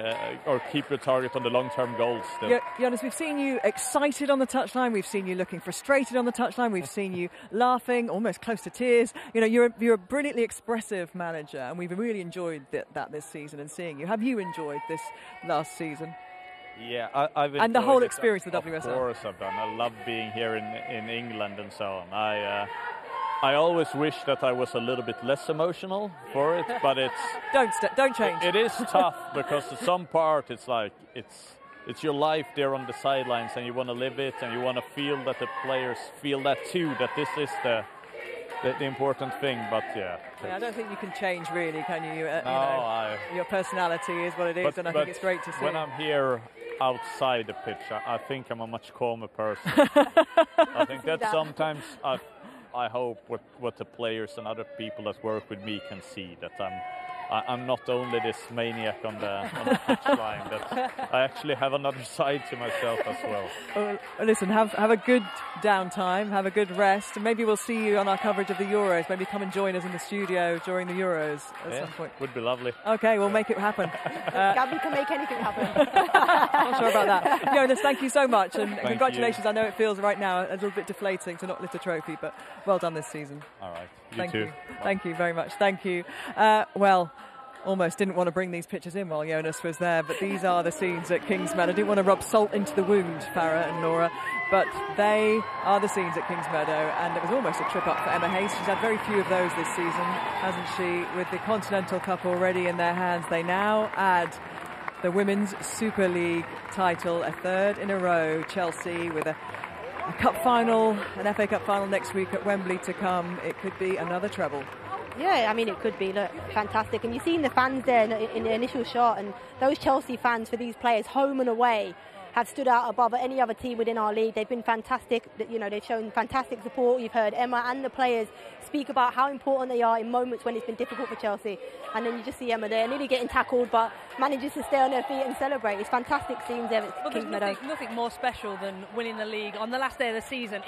goals still. Yeah, Jonas, we've seen you excited on the touchline. We've seen you looking frustrated on the touchline. We've seen you laughing, almost close to tears. You know, you're a brilliantly expressive manager, and we've really enjoyed that this season and seeing you. Have you enjoyed this last season? Yeah, I've enjoyed and the whole experience with WSL. Of course, I've done. I love being here in England and so on. I always wish that I was a little bit less emotional for it, but it's don't change. It is tough because at some part it's like it's your life there on the sidelines, and you want to live it, and you want to feel that the players feel that too. That this is the important thing. But yeah, I don't think you can change really, can you? Your personality is what it is, and I think it's great to see. When I'm here outside the pitch, I think I'm a much calmer person. I think that sometimes I hope what the players and other people that work with me can see, that I'm not only this maniac on the pitch line, that I actually have another side to myself as well. Well, listen, have a good downtime, have a good rest, and maybe we'll see you on our coverage of the Euros. Maybe come and join us in the studio during the Euros at some point. Would be lovely. Okay, we'll make it happen. Gabby can make anything happen. I'm not sure about that. Jonas, thank you so much, and Thank congratulations. you. I know it feels right now a little bit deflating to not lift a trophy, but well done this season. All right. Thank too. you. Thank you very much. Thank you. Almost didn't want to bring these pictures in while Jonas was there, but these are the scenes at Kingsmeadow. I didn't want to rub salt into the wound, Farah and Laura, but they are the scenes at Kingsmeadow, and it was almost a trip up for Emma Hayes. She's had very few of those this season, hasn't she? With the Continental Cup already in their hands, they now add the Women's Super League title, a third in a row. Chelsea with a cup final, an FA Cup final next week at Wembley to come. It could be another treble. Yeah, I mean, it could be. Look, fantastic. And you've seen the fans there in the initial shot, and those Chelsea fans for these players, home and away, have stood out above any other team within our league. They've been fantastic. They've shown fantastic support. You've heard Emma and the players speak about how important they are in moments when it's been difficult for Chelsea. And then you just see Emma there, nearly getting tackled, but manages to stay on her feet and celebrate. It's fantastic scenes there at Kingsmeadow. Nothing more special than winning the league on the last day of the season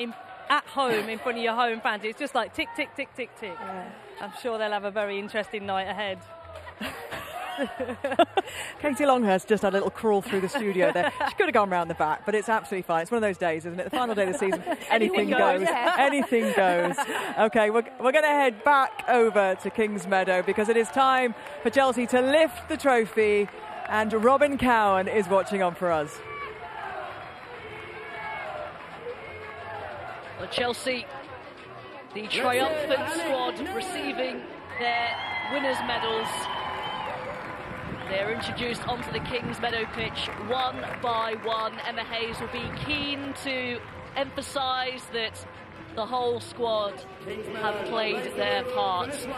at home in front of your home fans. It's just like tick, tick, tick, tick, tick. Yeah. I'm sure they'll have a very interesting night ahead. Katie Longhurst just had a little crawl through the studio there. She could have gone round the back, but it's absolutely fine. It's one of those days, isn't it? The final day of the season, anything goes. Anything goes. Okay, we're going to head back over to Kingsmeadow because it is time for Chelsea to lift the trophy, and Robin Cowan is watching on for us. Well, Chelsea, the triumphant squad, receiving their winners' medals. They're introduced onto the Kingsmeadow pitch one by one. Emma Hayes will be keen to emphasise that the whole squad have played their parts. Millie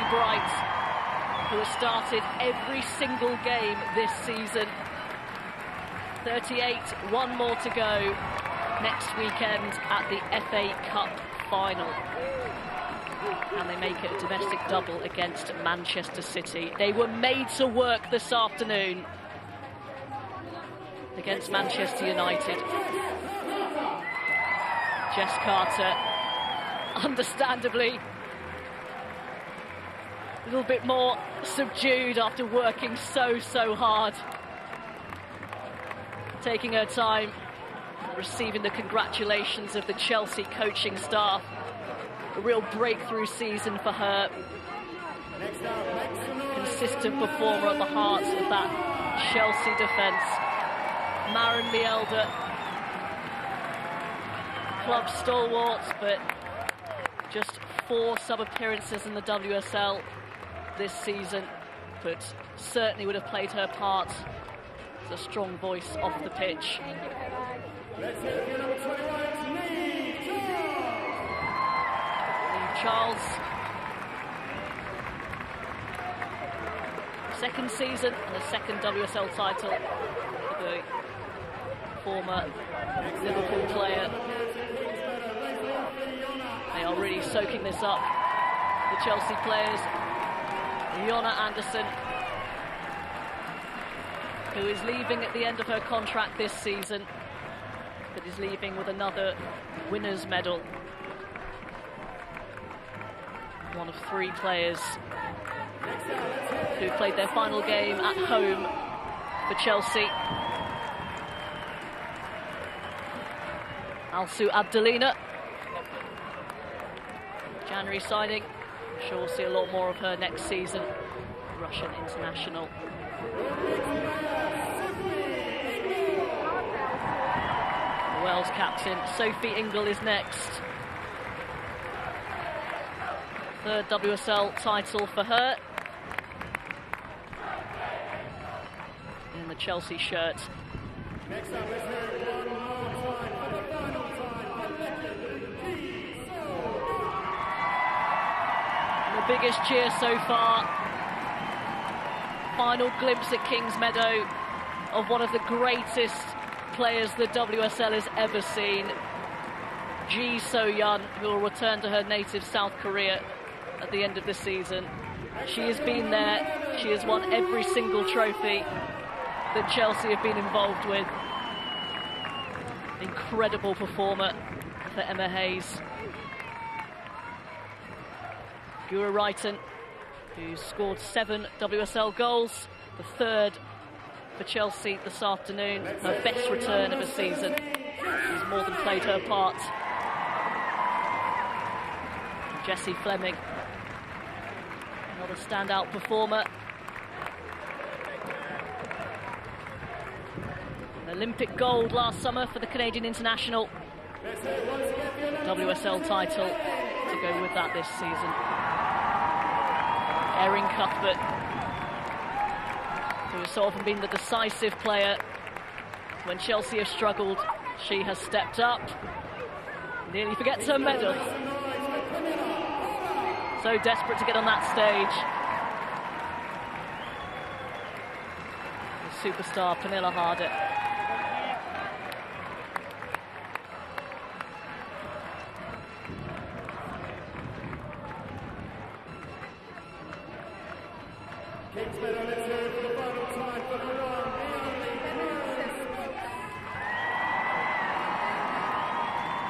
Bright, who has started every single game this season. 38, one more to go next weekend at the FA Cup final. And they make it a domestic double against Manchester City. They were made to work this afternoon against Manchester United. Jess Carter, understandably, a little bit more subdued after working so hard. Taking her time, receiving the congratulations of the Chelsea coaching staff. A real breakthrough season for her. Consistent performer at the heart of that Chelsea defence. Maren Mielder, club stalwarts, but just 4 sub-appearances in the WSL this season, but certainly would have played her part as a strong voice off the pitch. Charles, second season and a second WSL title for the former Liverpool player. They are really soaking this up, the Chelsea players. Jonna Andersson, who is leaving at the end of her contract this season, but is leaving with another winner's medal. One of 3 players who played their final game at home for Chelsea. Alsu Abdelina, January signing. I'm sure we'll see a lot more of her next season. Russian international. The Wales captain Sophie Ingle is next. 3rd WSL title for her. In the Chelsea shirt. biggest cheer so far. Final glimpse at Kings Meadow of one of the greatest players the WSL has ever seen. Ji So-yeon, who will return to her native South Korea at the end of the season. She has been there. She has won every single trophy that Chelsea have been involved with. Incredible performer for Emma Hayes. Gura Wrighton, who scored 7 WSL goals, the 3rd for Chelsea this afternoon, her best return of a season. She's more than played her part. Jessie Fleming, another standout performer. An Olympic gold last summer for the Canadian international. WSL title to go with that this season. Erin Cuthbert, who has so often been the decisive player when Chelsea have struggled. She has stepped up, nearly forgets her medal. So desperate to get on that stage. The superstar Pernilla Harder.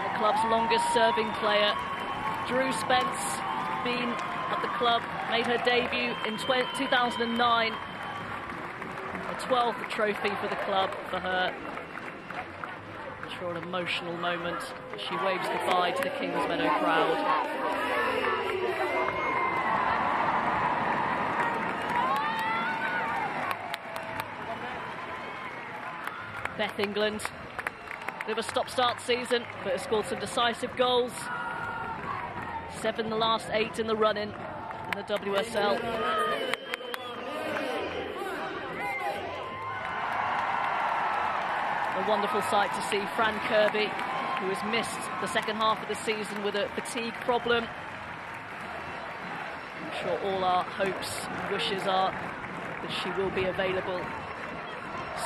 The club's longest serving player, Drew Spence, been at the club, made her debut in 2009. A 12th trophy for the club for her. I'm sure an emotional moment as she waves goodbye to the Kings Meadow crowd. Beth England, bit of a stop-start season, but has scored some decisive goals. 7 the last 8 in the run-in in the WSL. A wonderful sight to see Fran Kirby, who has missed the second half of the season with a fatigue problem. I'm sure all our hopes and wishes are that she will be available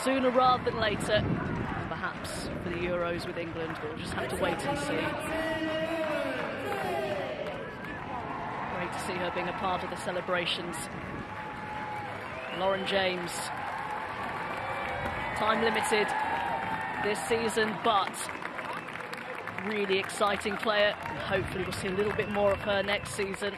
sooner rather than later, perhaps for the Euros with England. We'll just have to wait and see. Great to see her being a part of the celebrations. Lauren James, time limited this season, but really exciting player, and hopefully we'll see a little bit more of her next season.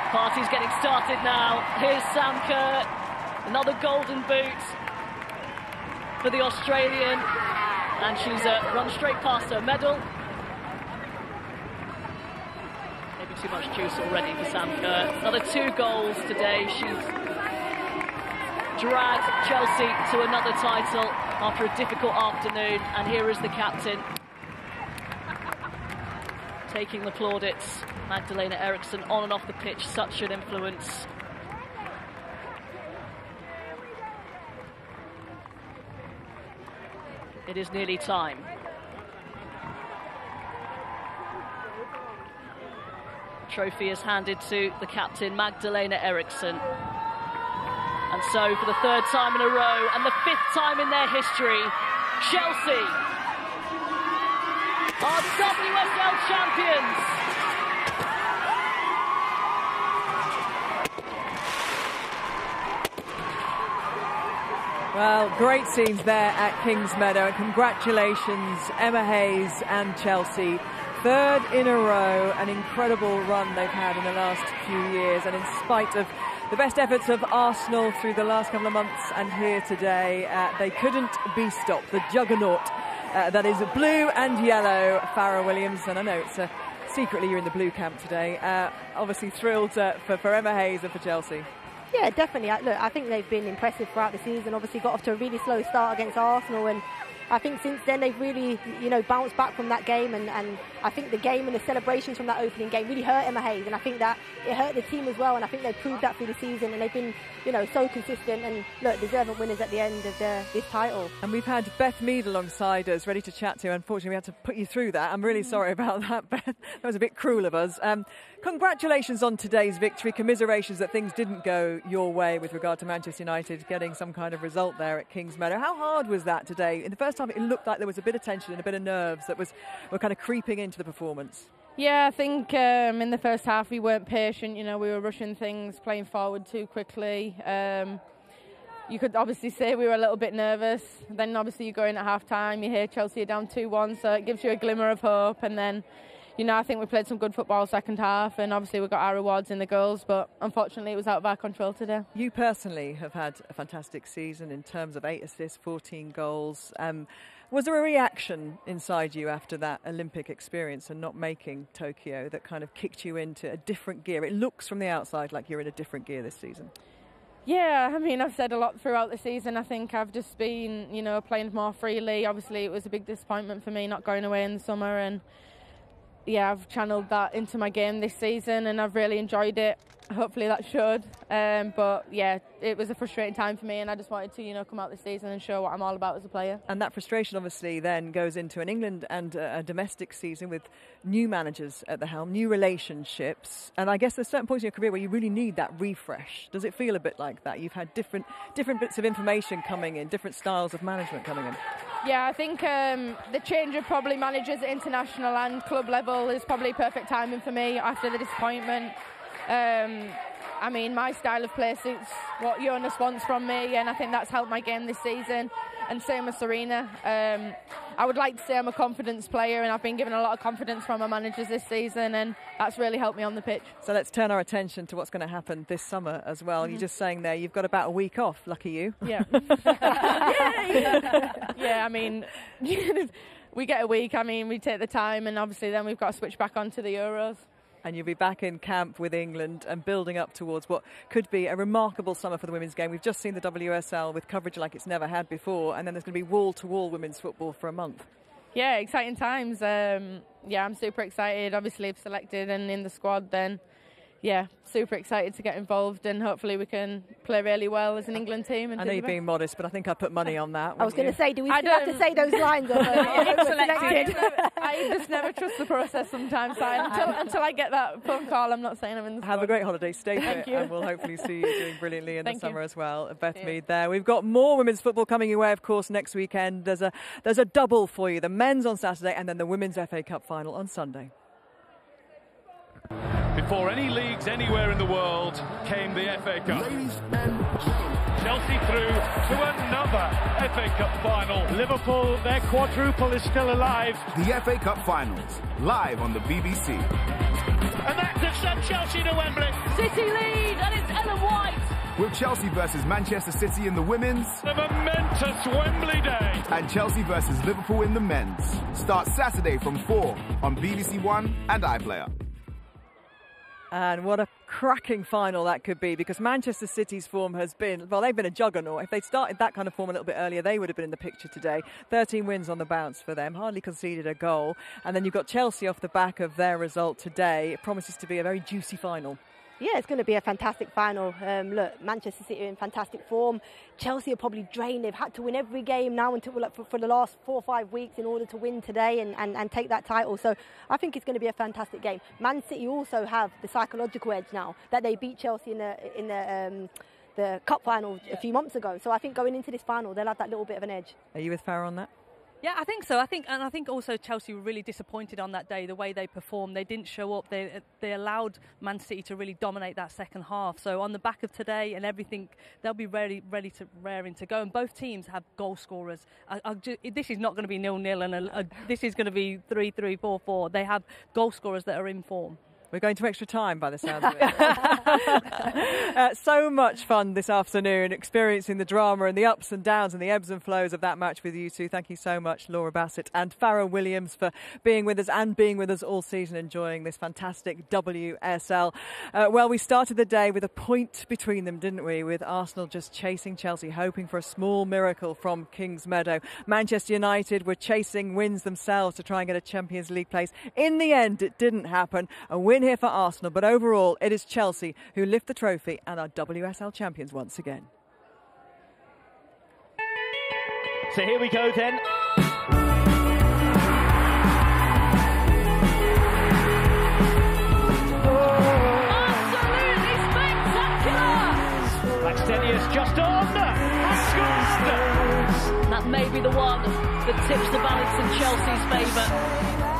Party's getting started now. Here's Sam Kerr, another golden boot for the Australian, and she's run straight past her medal. Maybe too much juice already for Sam Kerr. Another 2 goals today. She's dragged Chelsea to another title after a difficult afternoon, and here is the captain taking the plaudits. Magdalena Eriksson on and off the pitch, such an influence. It is nearly time. Trophy is handed to the captain, Magdalena Eriksson. And so for the 3rd time in a row and the 5th time in their history, Chelsea are WSL champions. Well, great scenes there at Kings Meadow, and congratulations Emma Hayes and Chelsea. 3rd in a row, an incredible run they've had in the last few years, and in spite of the best efforts of Arsenal through the last couple of months and here today, they couldn't be stopped. The juggernaut that is blue and yellow, Farrah Williams, and I know it's secretly you're in the blue camp today. Obviously thrilled for Emma Hayes and for Chelsea. Yeah, definitely. Look, I think they've been impressive throughout the season. Obviously got off to a really slow start against Arsenal, and I think since then they've really, bounced back from that game, and I think the game and the celebrations from that opening game really hurt Emma Hayes, and I think that it hurt the team as well, and I think they proved that through the season, and they've been, so consistent and, look, deserving winners at the end of this title. And we've had Beth Mead alongside us, ready to chat to. Unfortunately, we had to put you through that. I'm really sorry about that, Beth. That was a bit cruel of us. Congratulations on today's victory. Commiserations that things didn't go your way with regard to Manchester United getting some kind of result there at Kings Meadow. How hard was that today? In the first half, it looked like there was a bit of tension and a bit of nerves that were kind of creeping into the performance. Yeah, I think in the first half we weren't patient. We were rushing things, playing forward too quickly. You could obviously say we were a little bit nervous. Then obviously you go in at half-time, you hear Chelsea are down 2-1, so it gives you a glimmer of hope. And then, I think we played some good football second half, and obviously we got our rewards in the goals, but unfortunately it was out of our control today. You personally have had a fantastic season in terms of 8 assists, 14 goals. Was there a reaction inside you after that Olympic experience and not making Tokyo that kind of kicked you into a different gear? It looks from the outside like you're in a different gear this season. Yeah, I mean, I've said a lot throughout the season. I think I've just been, playing more freely. Obviously, it was a big disappointment for me not going away in the summer, and yeah, I've channeled that into my game this season, and I've really enjoyed it. Hopefully that showed. But yeah, it was a frustrating time for me, and I just wanted to, come out this season and show what I'm all about as a player. And that frustration obviously then goes into an England and a domestic season with new managers at the helm, new relationships. And I guess there's certain points in your career where you really need that refresh. Does it feel a bit like that? You've had different bits of information coming in, different styles of management coming in. Yeah, I think the change of probably managers at international and club level is probably perfect timing for me after the disappointment. I mean, my style of play suits what Jonas wants from me, and I think that's helped my game this season, and same with Serena. I would like to say I'm a confidence player, and I've been given a lot of confidence from my managers this season, and that's really helped me on the pitch. So let's turn our attention to what's going to happen this summer as well. Mm-hmm. You're just saying there you've got about a week off. Lucky you. Yeah. Yeah, I mean, we get a week. I mean, we take the time, and obviously then we've got to switch back onto the Euros. And you'll be back in camp with England and building up towards what could be a remarkable summer for the women's game. We've just seen the WSL with coverage like it's never had before, and then there's going to be wall-to-wall women's football for a month. Yeah, exciting times. Yeah, I'm super excited. Obviously, if selected and in the squad, then yeah, super excited to get involved, and hopefully we can play really well as an England team. And I know you're being modest, but I think I put money on that. I was going to say, do we still have to say those lines? I just never trust the process sometimes. So until I get that phone call, I'm not saying I'm in the squad. Have a great holiday, stay fit, Thank you. And we'll hopefully see you doing brilliantly in the summer as well. Beth Mead there. We've got more women's football coming your way, of course, next weekend. There's a double for you, the men's on Saturday and then the women's FA Cup final on Sunday. Before any leagues anywhere in the world came the FA Cup. Chelsea through to another FA Cup final. Liverpool, their quadruple is still alive. The FA Cup finals, live on the BBC. And that has sent Chelsea to Wembley. City lead, and it's Ellen White. With Chelsea versus Manchester City in the women's. The momentous Wembley day. And Chelsea versus Liverpool in the men's. Starts Saturday from 4 on BBC One and iPlayer. And what a cracking final that could be, because Manchester City's form has been, well, they've been a juggernaut. If they'd started that kind of form a little bit earlier, they would have been in the picture today. 13 wins on the bounce for them, hardly conceded a goal. And then you've got Chelsea off the back of their result today. It promises to be a very juicy final. Yeah, it's going to be a fantastic final. Look, Manchester City are in fantastic form. Chelsea are probably drained. They've had to win every game now until for the last 4 or 5 weeks in order to win today and take that title. So I think it's going to be a fantastic game. Man City also have the psychological edge now that they beat Chelsea in the cup final a few months ago. So I think going into this final, they'll have that little bit of an edge. Are you with Farah on that? Yeah, I think so. I think also Chelsea were really disappointed on that day, the way they performed. They didn't show up. They allowed Man City to really dominate that second half. So on the back of today and everything, they'll be raring to go. And both teams have goal scorers. This is not going to be 0-0, and this is going to be 3-3, 4-4. They have goal scorers that are in form. We're going to extra time by the sound of it. So much fun this afternoon, experiencing the drama and the ups and downs and the ebbs and flows of that match with you two. Thank you so much, Laura Bassett and Farrah Williams, for being with us and being with us all season, enjoying this fantastic WSL. Well, we started the day with a point between them, didn't we? With Arsenal just chasing Chelsea, hoping for a small miracle from Kings Meadow. Manchester United were chasing wins themselves to try and get a Champions League place. In the end, it didn't happen. A win here for Arsenal, but overall it is Chelsea who lift the trophy and are WSL champions once again. So here we go then. Absolutely spectacular! Blackstenius just on and scored! That may be the one that tips the balance in Chelsea's favour.